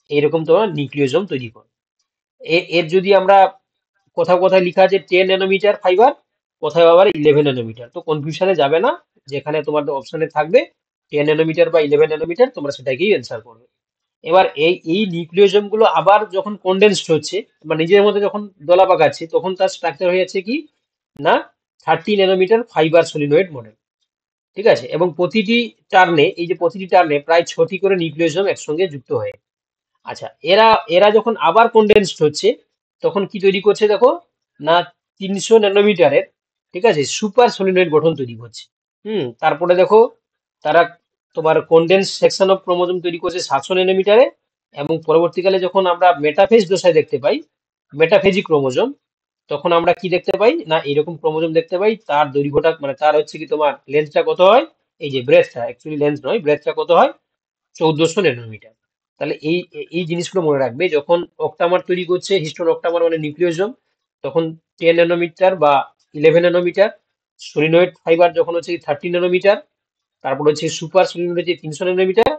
এইরকম তোমার নিউক্লিওজোম তৈরি করে। এর যদি আমরা কোথাও কোথায় লেখা আছে 10 ন্যানোমিটার ফাইবার, কোথাও আবার 11 ন্যানোমিটার, তো কনফিউশনে যাবে না, যেখানে তোমার অপশনে থাকবে 10 ন্যানোমিটার বা 11 ন্যানোমিটার, তোমরা সেটাকেই অ্যান্সার করবে। এবার এই এই নিউক্লিওজোম গুলো আবার যখন কন্ডেন্সড হচ্ছে বা নিজের মধ্যে যখন দলা পাকাচ্ছে, তখন তার স্ট্রাকচার হয়ে যাচ্ছে কি না 30 ন্যানোমিটার ফাইবার সলিনয়েড মডেল। ঠিক আছে, এবং প্রতিটি টার্নে, এই যে প্রতিটি টার্নে প্রায় 6টি করে নিউক্লিওজোম একসঙ্গে যুক্ত হয়ে, আচ্ছা, এরা এরা যখন আবার কন্ডেন্সড হচ্ছে তখন কি তৈরি করছে দেখো না 300 ন্যানোমিটারের, ঠিক আছে, সুপার সলিনয়েড গঠন তৈরি করছে। তারপরে দেখো তারা তোমার কন্ডেন্স সেকশন অফ ক্রোমোজোম তৈরি করছে 700 ন্যানোমিটারে, এবং পরবর্তীকালে যখন আমরা মেটাফেজ দশায় দেখতে পাই, মেটাফেজি ক্রোমোজোম, তখন আমরা কি দেখতে পাই না এরকম ক্রোমোজোম দেখতে পাই, তার দৈর্ঘ্যটা মানে তার হচ্ছে কি তোমার লেন্থটা কত হয়, এই যে ব্রেথটা, অ্যাকচুয়ালি লেন্থ নয়, ব্রেথটা কত হয় 1400 ন্যানোমিটার। তাহলে এই এই জিনিসগুলো মনে রাখবে, যখন অক্টামার তৈরি করছে হিস্টোন অক্টামার মানে নিউক্লিওজোম, তখন 10 ন্যানোমিটার বা 11 ন্যানোমিটার, সলিনয়েড ফাইবার যখন হচ্ছে 30 ন্যানোমিটার, তারপর হচ্ছে সুপার সলিনয়েড হচ্ছে 300 ন্যানোমিটার,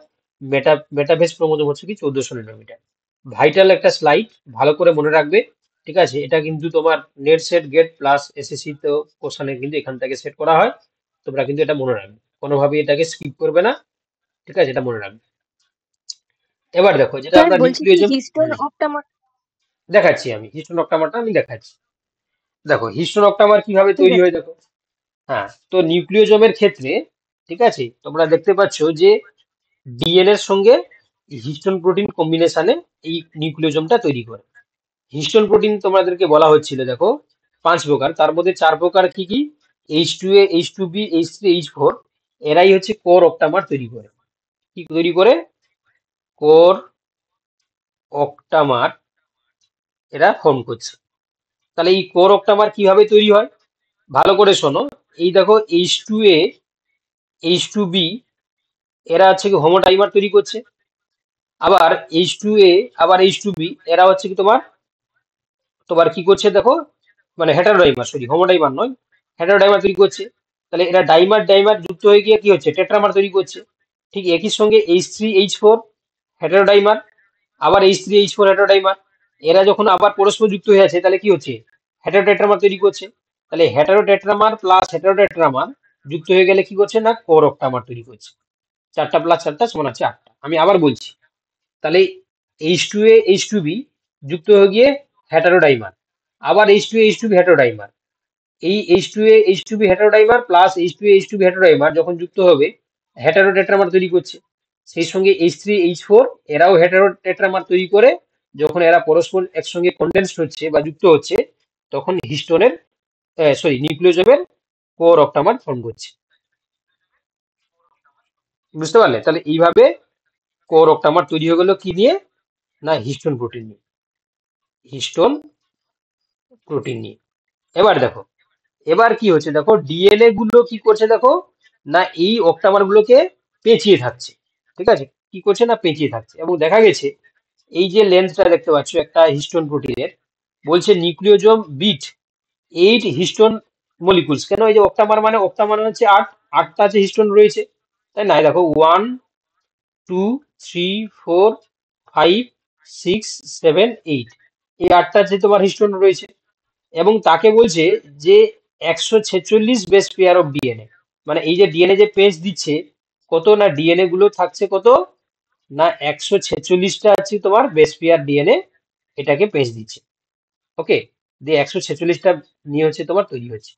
মেটাফেজ ক্রোমোজোম হচ্ছে কি 1400 ন্যানোমিটার। ভাইটাল একটা স্লাইড, ভালো করে মনে রাখবে। ঠিক আছে, এটা কিন্তু তোমার NET SET GATE plus SSC তো কোশ্চেনে কিন্তু এখান থেকে সেট করা হয়, তোমরা কিন্তু এটা মনে রাখবে, কোনোভাবেই এটাকে স্কিপ করবে না। ঠিক আছে, এটা মনে রাখবে। এবার দেখো যেটা স্যার আমরা বলছি কি নিউক্লিওজোম হিস্টোন অক্টামার দেখাচ্ছি, আমি হিস্টোন অক্টামারটা আমি দেখাচ্ছি। দেখো হিস্টোন অক্টামার কিভাবে ঠিক তৈরি আছে। হয় দেখো। হ্যাঁ, তো নিউক্লিওজোমের ক্ষেত্রে ঠিক আছে, তোমরা দেখতে পাচ্ছ যে ডিএনএর সঙ্গে হিস্টোন প্রোটিন কম্বিনেশনে এই নিউক্লিওজোমটা তৈরি করে। হিস্টোন প্রোটিন তোমাদেরকে বলা হচ্ছিল দেখো 5 প্রকার, তার মধ্যে 4 প্রকার কি কি, H2A, H2B, H3, H4, এরাই হচ্ছে কোর অক্টামার তৈরি করে। কি তৈরি করে? কোর অক্টামার এরা ফর্ম করছে। তাহলে এই কোর অক্টামার কিভাবে তৈরি হয় ভালো করে শোনো। এই দেখো H2A, H2B, এরা হচ্ছে কি হোমোডাইমার তৈরি করছে, আবার H2A আবার H2B এরা হচ্ছে কি তোমার তোমার কি করছে দেখো, মানে হেটারোডাইমার, সরি হোমোডাইমার নয়, হেটারোডাইমার তৈরি করছে। তাহলে এরা ডাইমার ডাইমার যুক্ত হয়ে গিয়ে কি হচ্ছে টেট্রামার তৈরি করছে। ঠিক একই সঙ্গে H3H4 হেটারোডাইমার, আবার H3H4 হেটারোডাইমার, এরা যখন আবার পরস্পর যুক্ত হয়ে আছে তাহলে কি হচ্ছে হেটারোটেট্রামার তৈরি করছে। তাহলে হেটারোটেট্রামার প্লাস হেটারোটেট্রামার যুক্ত হয়ে গেলে কি করছে না কোর অক্টামার তৈরি করছে। 4টা প্লাস 4টা সমান আছে 8টা। আমি আবার বলছি, তাহলে H2A H2B যুক্ত হয়ে গিয়ে হেটারোডাইমার, আবার H2A H2B হেটারোডাইমার, এই H2A H2B হেটারোডাইমার plus H2A H2B হেটারোডাইমার যখন যুক্ত হবে হেটারোটেট্রামার তৈরি করছে। সেই সঙ্গে H3H4 এরাও হেটারোটেট্রামার তৈরি করে, যখন এরা পরস্পর একসঙ্গে কন্ডেন্সড হচ্ছে বা যুক্ত হচ্ছে তখন হিস্টোনের সরি নিউক্লিওজোমের কোর অক্টামার ফর্ম করছে। বুঝতে পারলে? তাহলে এইভাবে কোর অক্টামার তৈরি হয়ে গেল কি নিয়ে না হিস্টোন প্রোটিন নিয়ে, হিস্টোন প্রোটিন নিয়ে। এবার দেখো এবার কি হচ্ছে দেখো, ডিএনএ গুলো কি করছে দেখো না এই অক্টামার গুলোকে পেঁচিয়ে থাকছে। ঠিক আছে, কি করছে না পেঁচিয়ে থাকছে, এবং দেখা গেছে এই যে লেন্থটা দেখতে পাচ্ছ একটা হিস্টোন প্রোটিনের, বলছে নিউক্লিওজোম বিট 8 হিস্টোন মলিকুলস। কেন? এই যে অক্টামার মানে হচ্ছে 8টা আছে হিস্টোন রয়েছে, তাই না? এই দেখো 1 2 3 4 5 6 7 8, এই 8টা যে তোমার হিস্টোন রয়েছে, এবং তাকে বলছে যে 146 বেস পেয়ার অফ ডিএনএ, মানে এই যে ডিএনএ যে পেজ দিচ্ছে কত না ডিএনএ গুলো থাকছে কত না 146টা আছে তোমার বেস পেয়ার ডিএনএ এটাকে পেজ দিচ্ছে। ওকে, দিয়ে 146টা নিয়ে হচ্ছে তোমার তৈরি হচ্ছে।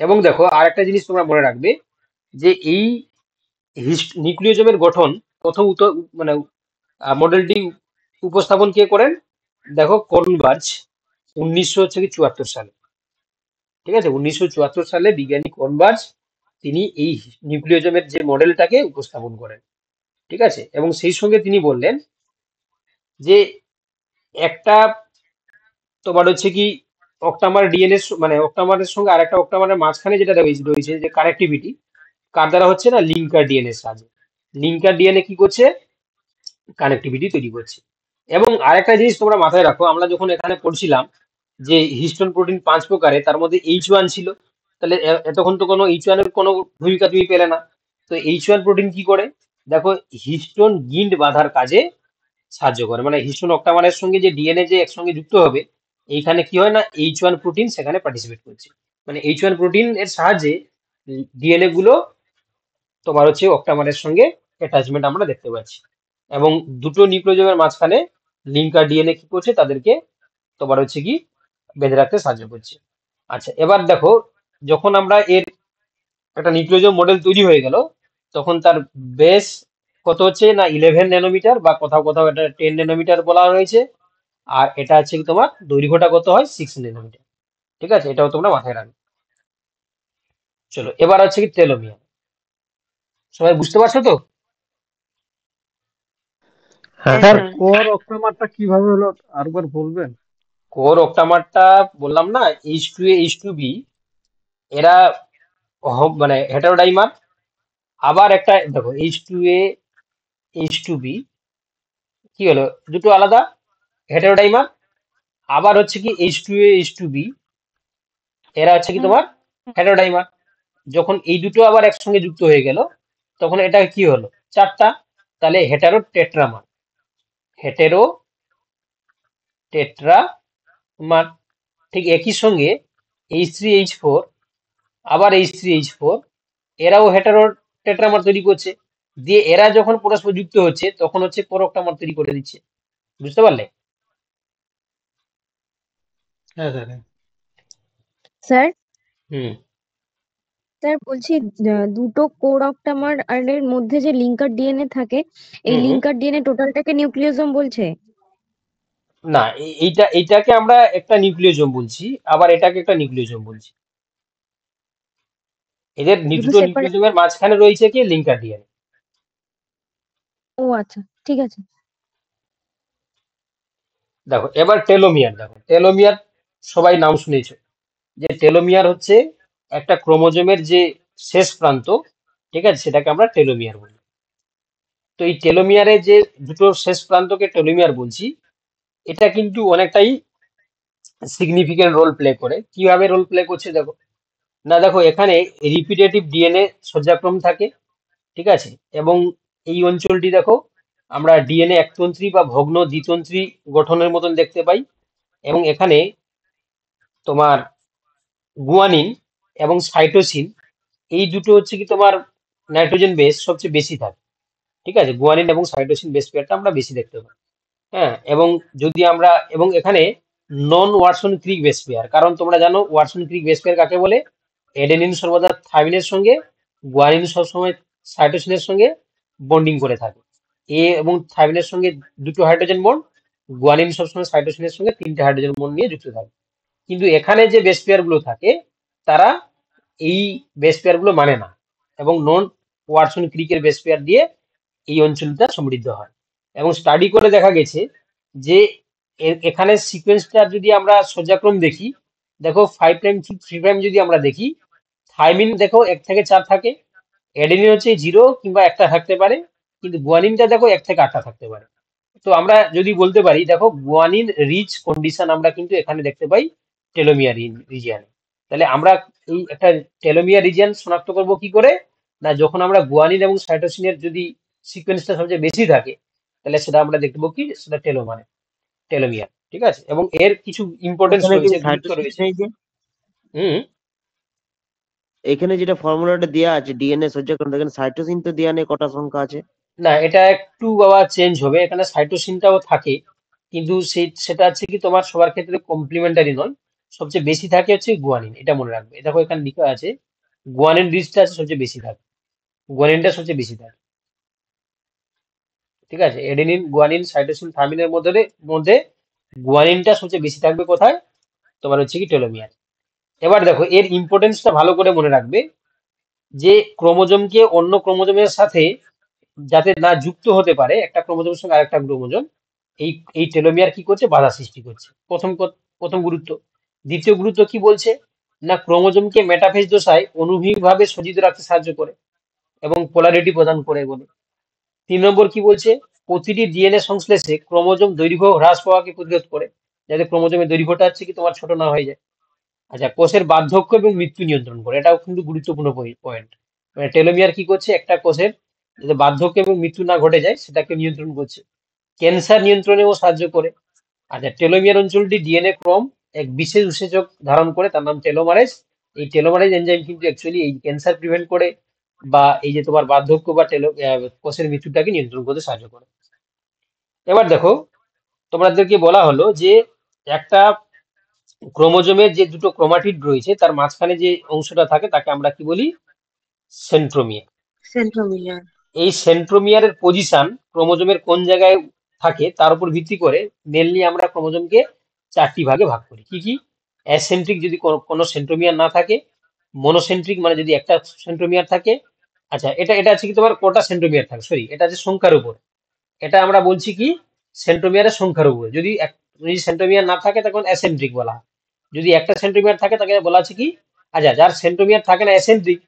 এবং দেখো আর একটা জিনিস তোমরা মনে রাখবে যে এই নিউক্লিওজোমের গঠন প্রথম মানে মডেলটি উপস্থাপন কে করেন? দেখো কর্নবার্জ 1974 সালে, ঠিক আছে, 1974 সালে বিজ্ঞানী কর্নবার্জ তিনি এই নিউক্লিওজমের যে মডেলটাকে উপস্থাপন করেন, ঠিক আছে। এবং সেই সঙ্গে তিনি বললেন যে একটা তোমার হচ্ছে কি অক্টামার ডিএনএ, মানে অক্টামারের সঙ্গে আরেকটা অক্টামারের মাঝখানে যেটা রয়েছে যে কানেক্টিভিটি, কার দ্বারা হচ্ছে না, লিঙ্কার ডিএনএ সাহায্যে। লিঙ্কার ডিএনএ কি করছে? কানেক্টিভিটি তৈরি করছে। এবং আরেকটা জিনিস তোমরা মাথায় রাখো, আমরা যখন এখানে পড়ছিলাম যে হিস্টোন প্রোটিন 5 প্রকারে, তার মধ্যে H1 ছিল, তাহলে এতক্ষণ তো কোনো H1 এর কোনো ভূমিকা তুমি পেলে না। তো H1 প্রোটিন কি করে? দেখো, হিস্টোন গিন্ড বাঁধার কাজে সাহায্য করে, মানে হিস্টোন অক্টামারের সঙ্গে যে ডিএনএ যে একসঙ্গে যুক্ত হবে, এইখানে কি হয় না, H1 প্রোটিন সেখানে পার্টিসিপেট করছে। মানে H1 প্রোটিন এর সাহায্যে ডিএনএ গুলো তোমার হচ্ছে অক্টামারের সঙ্গে অ্যাটাচমেন্ট আমরা দেখতে পাচ্ছি। এবং দুটো নিউক্লিওজোমের মাঝখানে লিঙ্কার ডিএনএ কি করছে, তাদেরকে তোমার হচ্ছে কি বেঁধে রাখতে সাহায্য করছে। আচ্ছা, এবার দেখো, যখন আমরা এর একটা নিউক্লিওজোম মডেল তৈরি হয়ে গেল, তখন তার বেস কত হচ্ছে না 11 ন্যানোমিটার, বা কোথাও কোথাও এটা 10 ন্যানোমিটার বলা হয়েছে। আর এটা হচ্ছে কি তোমার দৈর্ঘ্যটা কত হয়, 6 ন্যানোমিটার, ঠিক আছে, এটাও তোমরা মাথায় রাখবে। চলো, এবার হচ্ছে কি টেলোমিয়ার। সবাই বুঝতে পারছো তো? হ্যাঁ স্যার স্যার। কোর অক্টোমারটা কিভাবে হলো আরেকবার বলবেন? কোর অক্টামারটা বললাম না, H2A H2B, এরা মানে হেটারোডাইমার। আবার একটা দেখো, H2A H2B কি হলো, দুটো আলাদা হেটারোডাইমার। আবার হচ্ছে কি H2A H2B, এরা হচ্ছে কি তোমার হেটারোডাইমার। যখন এই দুটো আবার একসঙ্গে যুক্ত হয়ে গেল, তখন এটা কি হলো, চারটা। তাহলে হেটারো টেট্রামার, হেটেরো টেট্রামার। ঠিক একই সঙ্গে H3H4, আবার H3H4, এরাও হেটারো টেট্রামার তৈরি করছে। দিয়ে এরা যখন পরস্পর যুক্ত হচ্ছে, তখন হচ্ছে কোর অক্টামার তৈরি করে দিচ্ছে। বুঝতে পারলে? হ্যাঁ স্যার, হ্যাঁ। স্যার হুম। স্যার বলছি, দুটো কোর অক্টামার আর এর মধ্যে যে লিঙ্কার ডিএনএ থাকে, এই হুম হুম। লিঙ্কার ডিএনএ টোটালটাকে নিউক্লিওজোম বলছে? না, এইটাকে আমরা একটা নিউক্লিওজোম বলছি, আবার এটাকে একটা নিউক্লিওজোম বলছি। এদের দুটো দুটো সেপারেট? নিউক্লিওজোমের মাঝখানে রয়েছে কি লিঙ্কার ডিএনএ। ও আচ্ছা, ঠিক আছে। দেখো, এবার টেলোমিয়ার। দেখো, টেলোমিয়ার সবাই নাম শুনেছো, যে টেলোমিয়ার হচ্ছে একটা ক্রোমোজোমের যে শেষ প্রান্ত, ঠিক আছে, সেটাকে আমরা টেলোমিয়ার বলি। তো এই টেলোমিয়ারে যে দুটো শেষ প্রান্তকে টেলোমিয়ার বলছি, এটা কিন্তু অনেকটাই সিগনিফিকেন্ট রোল প্লে করে। কিভাবে রোল প্লে করছে দেখো, না দেখো, এখানে রিপিটেটিভ ডিএনএ সজ্জাক্রম থাকে, ঠিক আছে। এবং এই অঞ্চলটি দেখো, আমরা ডিএনএ একতন্ত্রী বা ভগ্ন দ্বিতন্ত্রী গঠনের মতন দেখতে পাই। এবং এখানে তোমার গুয়ানিন এবং সাইটোসিন, এই দুটো হচ্ছে কি তোমার নাইট্রোজেন বেস সবচেয়ে বেশি থাকে, ঠিক আছে। গুয়ানিন এবং সাইটোসিন বেস পেয়ারটা আমরা বেশি দেখতে পাই। হ্যাঁ, এবং যদি আমরা, এবং এখানে নন ওয়াটসন ক্রিক বেস পেয়ার, কারণ তোমরা জানো ওয়াটসন ক্রিক বেস পেয়ার কাকে বলে। এডেনিন সর্বদা থাইমিনের সঙ্গে, গুয়ানিন সবসময় সাইটোসিনের সঙ্গে বন্ডিং করে থাকে। এ এবং থাইমিনের সঙ্গে দুটো হাইড্রোজেন বন্ড, গুয়ানিন সবসময় সাইটোসিনের সঙ্গে তিনটে হাইড্রোজেন বন্ড নিয়ে যুক্ত থাকে। কিন্তু এখানে যে বেস পেয়ার গুলো থাকে, তারা এই বেস পেয়ার গুলো মানে না, এবং নন ওয়াটসন ক্রিকের বেস পেয়ার দিয়ে এই অঞ্চলটা সমৃদ্ধ হয়। এবং স্টাডি করে দেখা গেছে যে এখানে সিকোয়েন্সটা যদি আমরা সোজাক্রম দেখি, দেখো 5' 3' যদি আমরা দেখি, থাইমিন দেখো 1 থেকে 4 থাকে, অ্যাডেনিন হচ্ছে 0 কিংবা 1টা থাকতে পারে, কিন্তু গুয়ানিনটা দেখো 1 থেকে 8টা থাকতে পারে। তো আমরা যদি বলতে পারি, দেখো গুয়ানিন রিচ কন্ডিশন আমরা কিন্তু এখানে দেখতে পাই টেলোমিয়ার রিজিয়নে। তাহলে আমরা এই একটা টেলোমিয়ার রিজিয়ন শনাক্ত করব কি করে, না যখন আমরা গুয়ানিন এবং সাইটোসিনের যদি সিকোয়েন্সটা সবচেয়ে বেশি থাকে, তাহলে সেটা আমরা দেখবো কি, সেটা টেলোমিয়ার, ঠিক আছে। এবং এর কিছু ইম্পর্টেন্স এখানে কি রয়েছে, গুরুত্ব সাইটোসিন রয়েছে। নেই যে? হুম। এখানে যেটা ফর্মুলাটা দেওয়া আছে ডিএনএ সজ্জাকরণ, এখানে সাইটোসিন তো দেওয়া নেই, কটা সংখ্যা আছে? না, এটা একটু বাবা চেঞ্জ হবে, এখানে সাইটোসিনটাও থাকে, কিন্তু সেটা হচ্ছে কি তোমার সবার ক্ষেত্রে কমপ্লিমেন্টারি নয়। সবচেয়ে বেশি থাকে হচ্ছে গুয়ানিন, এটা মনে রাখবে। দেখো এখানে লেখা আছে গুয়ানিন রিচটা আছে সবচেয়ে বেশি থাকে, গুয়ানিনটা সবচেয়ে বেশি থাকে। ঠিক আছে, এডেনিন, গুয়ানিন, সাইটোসিন, থাইমিনের মধ্যে মধ্যে গুয়ানিনটা সবচেয়ে বেশি থাকবে কোথায়, তোমার হচ্ছে কি টেলোমিয়ার। এবার দেখো এর ইম্পর্টেন্সটা ভালো করে মনে রাখবে, যে ক্রোমোজোমকে অন্য ক্রোমোজোমের সাথে যাতে না যুক্ত হতে পারে একটা ক্রোমোজোমের সঙ্গে আরেকটা ক্রোমোজোম, এই এই টেলোমিয়ার কি করছে, বাধা সৃষ্টি করছে। প্রথম গুরুত্ব। দ্বিতীয় গুরুত্ব কি বলছে, না ক্রোমোজোমকে মেটাফেজ দশায় অনুভূমিকভাবে সজ্জিত রাখতে সাহায্য করে এবং পোলারিটি প্রদান করে বলে। 3 নম্বর কি বলছে, প্রতিটি ডিএনএ সংশ্লেষে ক্রোমোজোম দৈর্ঘ্য হ্রাস পাওয়াকে প্রতিরোধ করে, যাতে ক্রোমোজোমের দৈর্ঘ্যটা হচ্ছে কি তোমার ছোট না হয়ে যায়। আচ্ছা, কোষের বার্ধক্য এবং মৃত্যু নিয়ন্ত্রণ করে, এটাও কিন্তু গুরুত্বপূর্ণ পয়েন্ট। মানে টেলোমিয়ার কি করছে, একটা কোষের যাতে বার্ধক্য এবং মৃত্যু না ঘটে যায় সেটাকে নিয়ন্ত্রণ করছে। ক্যান্সার নিয়ন্ত্রণেও সাহায্য করে। আচ্ছা, টেলোমিয়ার অঞ্চলটি ডিএনএ ক্রম এক বিশেষ উৎসেচক ধারণ করে, তার নাম টেলোমারেজ। এই টেলোমারেজ এনজাইম কিন্তু অ্যাকচুয়ালি এই ক্যান্সার প্রিভেন্ট করে বা এই যে তোমার বার্ধক্য বা কোষের মৃত্যুটাকে নিয়ন্ত্রণ করতে সাহায্য করে। এবার দেখো তোমাদেরকে বলা হলো যে একটা ক্রোমোজোমের যে দুটো ক্রোমাটিড রয়েছে তার মাঝখানে যে অংশটা থাকে তাকে আমরা কি বলি, সেন্ট্রোমিয়ার। সেন্ট্রোমিয়ার। এই সেন্ট্রোমিয়ারের পজিশন ক্রোমোজোমের কোন জায়গায় থাকে তার উপর ভিত্তি করে মেনলি আমরা ক্রোমোজোমকে 4টি ভাগে ভাগ করি। কি কি, অ্যাসেন্ট্রিক যদি কোনো সেন্ট্রোমিয়ার না থাকে, মনোসেন্ট্রিক মানে যদি একটা সেন্ট্রোমিয়ার থাকে। আচ্ছা, এটা আছে কি তোমার কটা সেন্ট্রোমিয়ার থাকে, সরি এটা আছে সংখ্যার উপর, এটা আমরা বলছি কি সেন্ট্রোমিয়ারের সংখ্যার উপর। যদি সেন্ট্রোমিয়ার না থাকে তখন অ্যাসেন্ট্রিক বলা হয়, যদি একটা সেন্ট্রোমিয়ার থাকে তাকে বলা আছে কি, আচ্ছা যার সেন্ট্রোমিয়ার থাকে না অ্যাসেন্ট্রিক,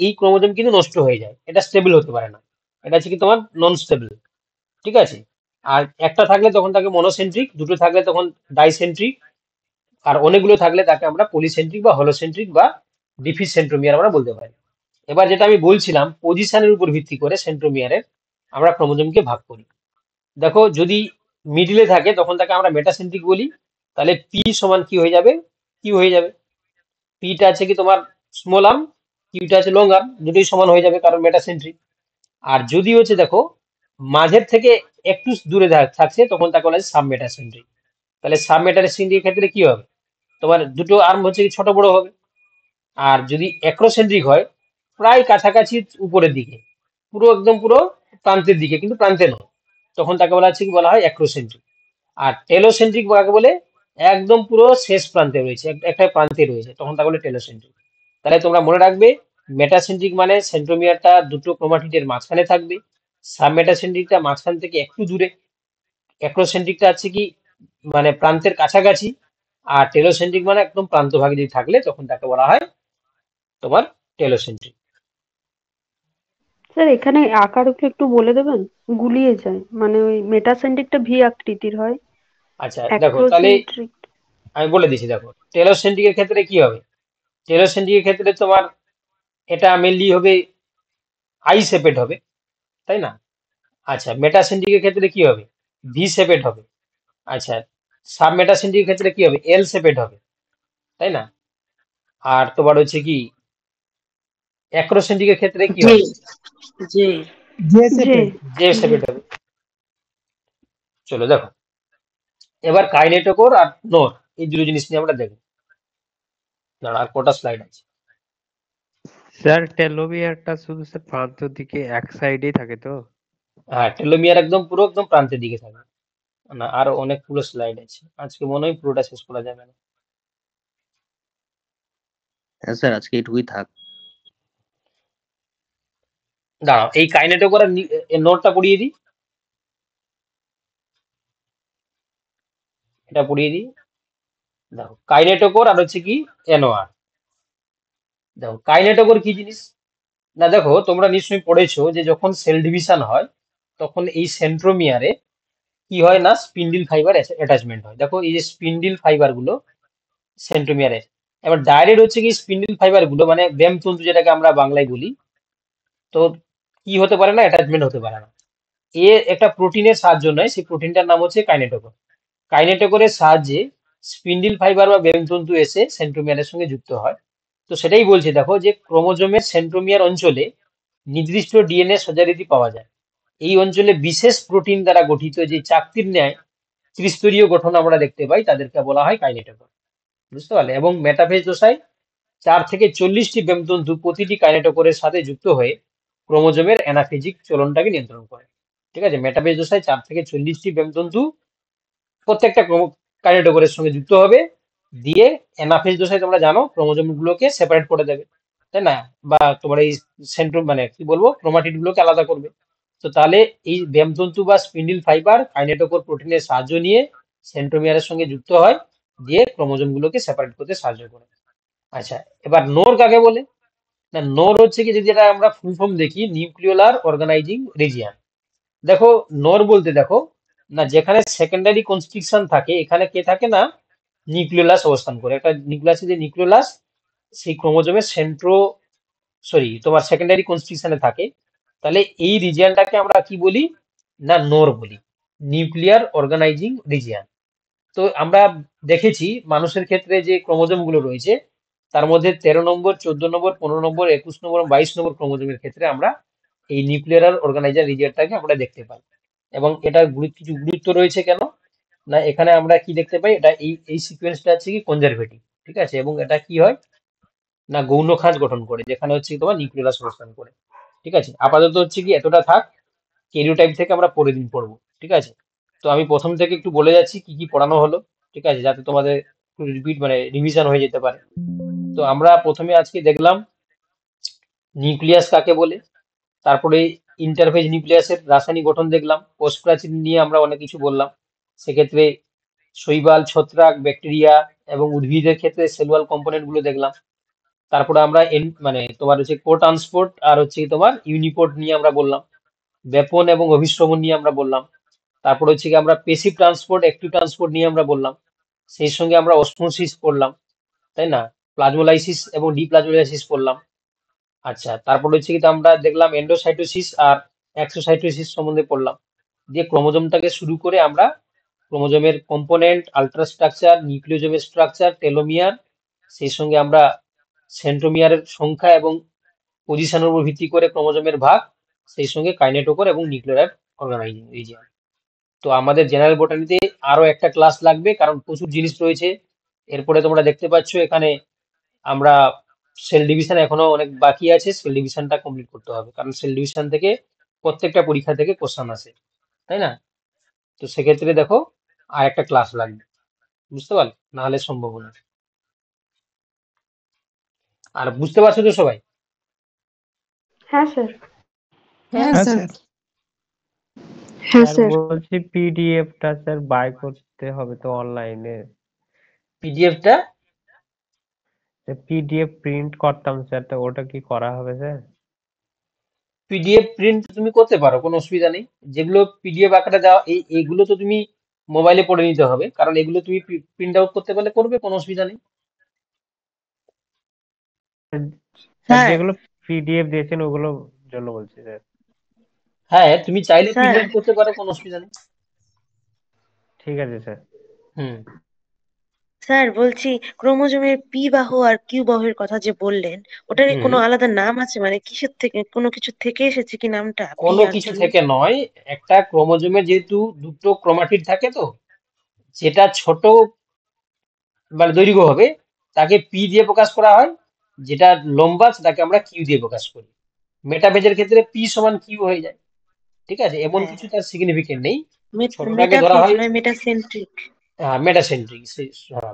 এই ক্রোমোজোম কিন্তু নষ্ট হয়ে যায়, এটা স্টেবল হতে পারে না, এটা হচ্ছে কি তোমার নন স্টেবল। ঠিক আছে, আর একটা থাকলে তখন তাকে মনোসেন্ট্রিক, দুটো থাকলে তখন ডাইসেন্ট্রিক, আর অনেকগুলো থাকলে তাকে আমরা পলিসেন্ট্রিক বা হলোসেন্ট্রিক বা ডিফিস সেন্ট্রোমিয়ার আমরা বলতে পারি। এবার যেটা আমি বলছিলাম, পজিশনের উপর ভিত্তি করে সেন্ট্রোমিয়ারের আমরা ক্রোমোজোমকে ভাগ করি। দেখো যদি মিডিলে থাকে তখন তাকে আমরা মেটাসেন্ট্রিক বলি, তাহলে পি সমান কি হয়ে যাবে, কিউ হয়ে যাবে। পিটা আছে কি তোমার স্মল আর্ম, কিউটা আছে লং আর্ম, দুটোই সমান হয়ে যাবে কারণ মেটাসেন্ট্রিক। আর যদি হচ্ছে দেখো মাঝের থেকে একটু দূরে থাকছে তখন তাকে বলা হয় সাব মেটাসেন্ট্রিক। তাহলে সাব মেটাসেন্ট্রিক ক্ষেত্রে কি হবে, তোমার দুটো আর্ম হচ্ছে কি ছোট বড় হবে। আর যদি অ্যাক্রোসেন্ট্রিক হয় প্রায় কাছাকাছি উপরের দিকে, পুরো একদম পুরো প্রান্তের দিকে কিন্তু প্রান্তে নয়, তখন তাকে বলা হচ্ছে কি বলা হয় অ্যাক্রোসেন্ট্রিক। আর টেলোসেন্ট্রিক কাকে বলে, একদম পুরো শেষ প্রান্তে রয়েছে, একটা প্রান্তে রয়েছে, তখন তাকে বলে টেলোসেন্ট্রিক। তাহলে তোমরা মনে রাখবে মেটাসেন্ট্রিক মানে সেন্ট্রোমিয়ারটা দুটো ক্রোমাটিডের মাঝখানে থাকবে, সাব মেটাসেন্ট্রিকটা মাঝখান থেকে একটু দূরে, অ্যাক্রোসেন্ট্রিকটা আছে কি মানে প্রান্তের কাছাকাছি, আর টেলোসেন্ট্রিক মানে একদম প্রান্ত ভাগে যদি থাকলে তখন তাকে বলা হয় তোমার টেলোসেন্ট্রিক। স্যার এখানে আকারগুলো একটু বলে দেবেন, গুলিয়ে যায়, মানে ওই মেটাসেন্ট্রিকটা ভি আকৃতির হয়, আচ্ছা দেখো তাহলে অ্যাক্রোসেন্ট্রিক। আমি বলে দিচ্ছি, দেখো টেলোসেন্ট্রিকের ক্ষেত্রে কি হবে, টেলোসেন্ট্রিকের ক্ষেত্রে তোমার এটা মেনলি হবে আই শেপেড হবে, তাই না। আচ্ছা, মেটাসেন্ট্রিকের ক্ষেত্রে কি হবে, ভি শেপেড হবে। আচ্ছা, সাব মেটাসেন্ট্রিকের ক্ষেত্রে কি হবে, এল শেপেড হবে, তাই না। আর তোমার হচ্ছে কি অ্যাক্রোসেন্ট্রিকের ক্ষেত্রে কি হবে, জে শেপেড হবে। চলো দেখো এবার কাইনেটোকোর আর নোর এই দুটো জিনিস নিয়ে আমরা দেখব। দাঁড়া, আর কটা স্লাইড আছে। স্যার টেলোমিয়ারটা শুধু স্যার প্রান্তের দিকে এক সাইডেই থাকে তো? হ্যাঁ, টেলোমিয়ার একদম পুরো একদম প্রান্তের দিকে থাকে না, আরো অনেকগুলো স্লাইড আছে, আজকে মনে হয় পুরোটা শেষ করা যাবে না। হ্যাঁ স্যার, আজকে এইটুকুই থাক। দাঁড়াও, এই কাইনেটোকোর আর নোটটা পড়িয়ে দিই, এটা পড়িয়ে দিই। দেখো কাইনেটোকোর আর হচ্ছে কি এনওআর। দেখো কাইনেটোকোর কি জিনিস, না দেখো তোমরা নিশ্চয়ই পড়েছো যে যখন সেল ডিভিশন হয় তখন এই সেন্ট্রোমিয়ারে কি হয় না স্পিন্ডিল ফাইবার অ্যাটাচমেন্ট হয়। দেখো এই যে স্পিন্ডিল ফাইবার গুলো সেন্ট্রোমিয়ারে, এবার ডাইরেক্ট হচ্ছে কি স্পিন্ডিল ফাইবার গুলো মানে ব্যামতন্তু যেটাকে আমরা বাংলায় বলি, তো কি হতে পারে না, অ্যাটাচমেন্ট হতে পারে না। এ একটা প্রোটিনের সাহায্য নয়, সেই প্রোটিনটার নাম হচ্ছে কাইনেটোকোর। কাইনেটোকোরের সাহায্যে স্পিন্ডিল ফাইবার বা ব্যামতন্তু এসে সেন্ট্রোমিয়ারের সঙ্গে যুক্ত হয়। তো সেটাই বলছি, দেখো যে ক্রোমোজোমের সেন্ট্রোমিয়ার অঞ্চলে নির্দিষ্ট ডিএনএ সজারিতি পাওয়া যায়। এই অঞ্চলে বিশেষ প্রোটিন দ্বারা গঠিত যে চাকতির ন্যায় ত্রিস্তরীয় গঠন আমরা দেখতে পাই তাদেরকে বলা হয় কাইনেটোকোর, বুঝতে পারলে। এবং মেটাফেজ দশায় 4 থেকে 40টি ব্যামতন্তু প্রতিটি কাইনেটোকোরের সাথে যুক্ত হয়ে ক্রোমোজোমের অ্যানাফেজিক চলনটাকে নিয়ন্ত্রণ করে। ঠিক আছে, মেটাফেজ দশায় 4 থেকে 40টি ব্যামতন্তু প্রত্যেকটা কাইনেটোকোরের সঙ্গে যুক্ত হবে, দিয়ে অ্যানাফেজ দশায় তোমরা জানো ক্রোমোজোম গুলোকে সেপারেট করে দেবে, তাই না? বা তোমার এই সেন্ট্রোম মানে কি বলবো ক্রোমাটিড গুলোকে আলাদা করবে। তো তাহলে এই ব্যামতন্তু বা স্পিন্ডিল ফাইবার কাইনেটোকোর প্রোটিনের সাহায্য নিয়ে সেন্ট্রোমিয়ারের সঙ্গে যুক্ত হয়, দিয়ে ক্রোমোজোম গুলোকে সেপারেট করতে সাহায্য করে। আচ্ছা, এবার নোর কাকে বলে? না, নোর হচ্ছে কি, যদি এটা আমরা ফুল ফর্ম দেখি, নিউক্লিওলার অর্গানাইজিং রিজিয়ন। দেখো নোর বলতে দেখো না, যেখানে সেকেন্ডারি কনস্ট্রিকশন থাকে এখানে কে থাকে না, নিউক্লিওলাস অবস্থান করে। একটা নিউক্লিয়াসে যে নিউক্লিওলাস সেই ক্রোমোজোমের তোমার সেকেন্ডারি কনস্ট্রিকশনে থাকে, তাহলে এই রিজিয়নটাকে আমরা কি বলি না, নোর বলি, নিউক্লিয়ার অর্গানাইজিং রিজিয়ন। তো আমরা দেখেছি মানুষের ক্ষেত্রে যে ক্রোমোজোম গুলো রয়েছে তার মধ্যে 13 নম্বর, 14 নম্বর, 15 নম্বর, 21 নম্বর, 22 নম্বর ক্রোমোজোমের ক্ষেত্রে আমরা এই নিউক্লিয়ার অর্গানাইজার রিজিয়নটাকে আমরা দেখতে পাই। এবং এটার কিছু গুরুত্ব রয়েছে কেন না, এখানে আমরা কি দেখতে পাই, এটা এই সিকোয়েন্সটা হচ্ছে কি কনজারভেটিভ, ঠিক আছে, এবং এটা কি হয় না গৌণ খাঁজ গঠন করে, যেখানে হচ্ছে কি তোমার নিউক্লিয়াস অবস্থান করে। ঠিক আছে, আপাতত হচ্ছে কি এতটা থাক, ক্যারিওটাইপ থেকে আমরা পরের দিন পড়বো। ঠিক আছে, তো আমি প্রথম থেকে একটু বলে যাচ্ছি কি কি পড়ানো হলো, ঠিক আছে, যাতে তোমাদের রিপিট মানে রিভিশন হয়ে যেতে পারে। তো আমরা প্রথমে আজকে দেখলাম নিউক্লিয়াস কাকে বলে, তারপরে ইন্টারফেজ নিউক্লিয়াসের রাসায়নিক গঠন দেখলাম, কোষ প্রাচীর নিয়ে আমরা অনেক কিছু বললাম, সেক্ষেত্রে শৈবাল, ছত্রাক, ব্যাকটেরিয়া এবং উদ্ভিদের ক্ষেত্রে সেলুলার কম্পোনেন্ট গুলো দেখলাম। তারপরে আমরা মানে তোমার হচ্ছে কো ট্রান্সপোর্ট আর হচ্ছে তোমার ইউনিপোর্ট নিয়ে আমরা বললাম, ব্যাপন এবং অভিশ্রমণ নিয়ে আমরা বললাম। তারপর হচ্ছে কি আমরা পেসিভ ট্রান্সপোর্ট, অ্যাক্টিভ ট্রান্সপোর্ট নিয়ে আমরা বললাম, সেই সঙ্গে আমরা অসমোসিস পড়লাম, তাই না, প্লাজমোলাইসিস এবং ডিপ্লাজমোলাইসিস পড়লাম। আচ্ছা, তারপর হচ্ছে কি আমরা দেখলাম এন্ডোসাইটোসিস আর এক্সোসাইটোসিস সম্বন্ধে পড়লাম, দিয়ে ক্রোমোজোমটাকে শুরু করে আমরা ক্রোমোজোমের কম্পোনেন্ট, আল্ট্রাস্ট্রাকচার, নিউক্লিওজোমের স্ট্রাকচার, টেলোমিয়ার, সেই সঙ্গে আমরা সেন্ট্রোমিয়ারের সংখ্যা এবং পজিশনের উপর ভিত্তি করে ক্রোমোজোমের ভাগ, সেই সঙ্গে কাইনেটোকোর এবং নিউক্লিয়ার অর্গানাইজিং রিজিয়ন। তো আমাদের জেনারেল বটানিতে আরো একটা ক্লাস লাগবে, কারণ প্রচুর জিনিস রয়েছে। এরপরে তোমরা দেখতে পাচ্ছ এখানে আমরা সেল ডিভিশন এখনো অনেক বাকি আছে, সেল ডিভিশনটা কমপ্লিট করতে হবে, কারণ সেল ডিভিশন থেকে প্রত্যেকটা পরীক্ষা থেকে কোশ্চেন আসে, তাই না? তো সেক্ষেত্রে দেখো আর একটা ক্লাস লাগবে, বুঝতে পারলে, নাহলে সম্ভব না। আর বুঝতে পারছো তো সবাই? হ্যাঁ স্যার। হ্যাঁ হ্যাঁ স্যার। স্যার। হ্যাঁ স্যার স্যার। বলছি পিডিএফটা স্যার বাই করতে হবে তো অনলাইনে, পিডিএফটা পিডিএফ প্রিন্ট করতাম স্যার, তো ওটা কি করা হবে স্যার? পিডিএফ প্রিন্ট তুমি করতে পারো, কোনো অসুবিধা নেই। যেগুলো পিডিএফ আকারে দেওয়া এইগুলো তো তুমি মোবাইলে পড়ে নিতে হবে, কারণ এগুলো তুমি প্রিন্ট আউট করতে পারলে করবে, কোনো অসুবিধা নেই। স্যার যেগুলো পিডিএফ দিয়েছেন ওগুলোর জন্য বলছি স্যার। হ্যাঁ, তুমি চাইলে স্যার। প্রিন্ট আউট করতে পারো, কোনো অসুবিধা নেই। ঠিক আছে স্যার। হুম। স্যার বলছি, ক্রোমোজোমের পি বাহু আর কিউ বাহুর কথা যে বললেন, ওটার কি কোনো আলাদা নাম আছে? মানে কিসের থেকে, কোনো কিছু থেকে এসেছে কি নামটা, পি কোনো আর কিছু কিউ? থেকে নয়, একটা ক্রোমোজোমে যেহেতু দুটো ক্রোমাটিড থাকে, তো যেটা ছোট মানে দৈর্ঘ্য হবে তাকে পি দিয়ে প্রকাশ করা হয়, যেটা লম্বা সেটাকে আমরা কিউ দিয়ে প্রকাশ করি। মেটাফেজের ক্ষেত্রে পি সমান কিউ হয়ে যায়, ঠিক আছে, এমন হ্যাঁ, কিছু তার সিগনিফিকেন্ট নেই। ছোটটাকে ধরা মেটাফেজ হয় নয়, মেটাসেন্ট্রিক। মেটাসেন্ট্রিক,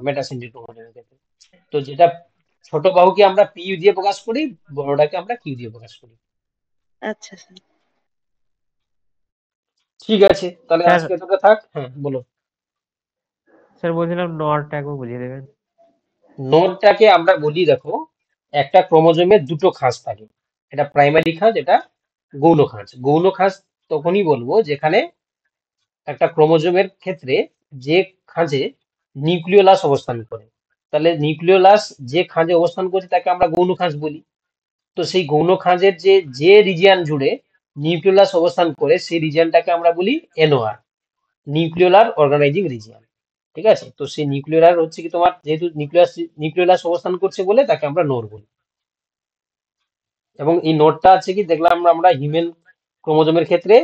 মেটাসেন্ট্রিক ক্রোমোজোমের ক্ষেত্রে। তো যেটা ছোট বাহুকে আমরা পি দিয়ে প্রকাশ করি, বড়টাকে আমরা কিউ দিয়ে প্রকাশ করি। আচ্ছা স্যার। ঠিক আছে, তাহলে স্যার আজকে এতটা থাক। হ্যাঁ বলো। স্যার বলছিলাম নরটা একবার বুঝিয়ে দেবেন। নোডটাকে আমরা বলি, দেখো একটা ক্রোমোজোমে দুটো খাঁজ থাকে, এটা প্রাইমারি খাঁজ, এটা গৌণ খাঁজ। গৌণ খাঁজ তখনই বলবো যেখানে একটা ক্রোমোজোমের ক্ষেত্রে যে খাঁজে নিউক্লিওলাস অবস্থান করে, তাহলে নিউক্লিওলাস যে খাঁজে অবস্থান করছে তাকে আমরা গৌণ খাঁজ বলি। তো সেই গৌণ খাঁজের যে রিজিয়ন জুড়ে নিউক্লিওলাস অবস্থান করে সেই রিজিয়নটাকে আমরা বলি এনওআর, নিউক্লিওলার অর্গানাইজিং রিজিয়ন। ঠিক আছে, তো সেই নিউক্লিওলার হচ্ছে কি তোমার, যেহেতু নিউক্লিওলাস অবস্থান করছে বলে তাকে আমরা নোড বলি। এবং এই নোডটা আছে কি দেখলাম আমরা হিউম্যান ক্রোমোজোমের ক্ষেত্রে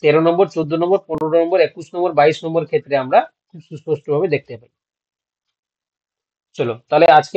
13 নম্বর, 14 নম্বর, 15 নম্বর, 21 নম্বর, 22 নম্বর ক্ষেত্রে আমরা খুব সুস্পষ্টভাবে দেখতে পাই। চলো তাহলে আজকে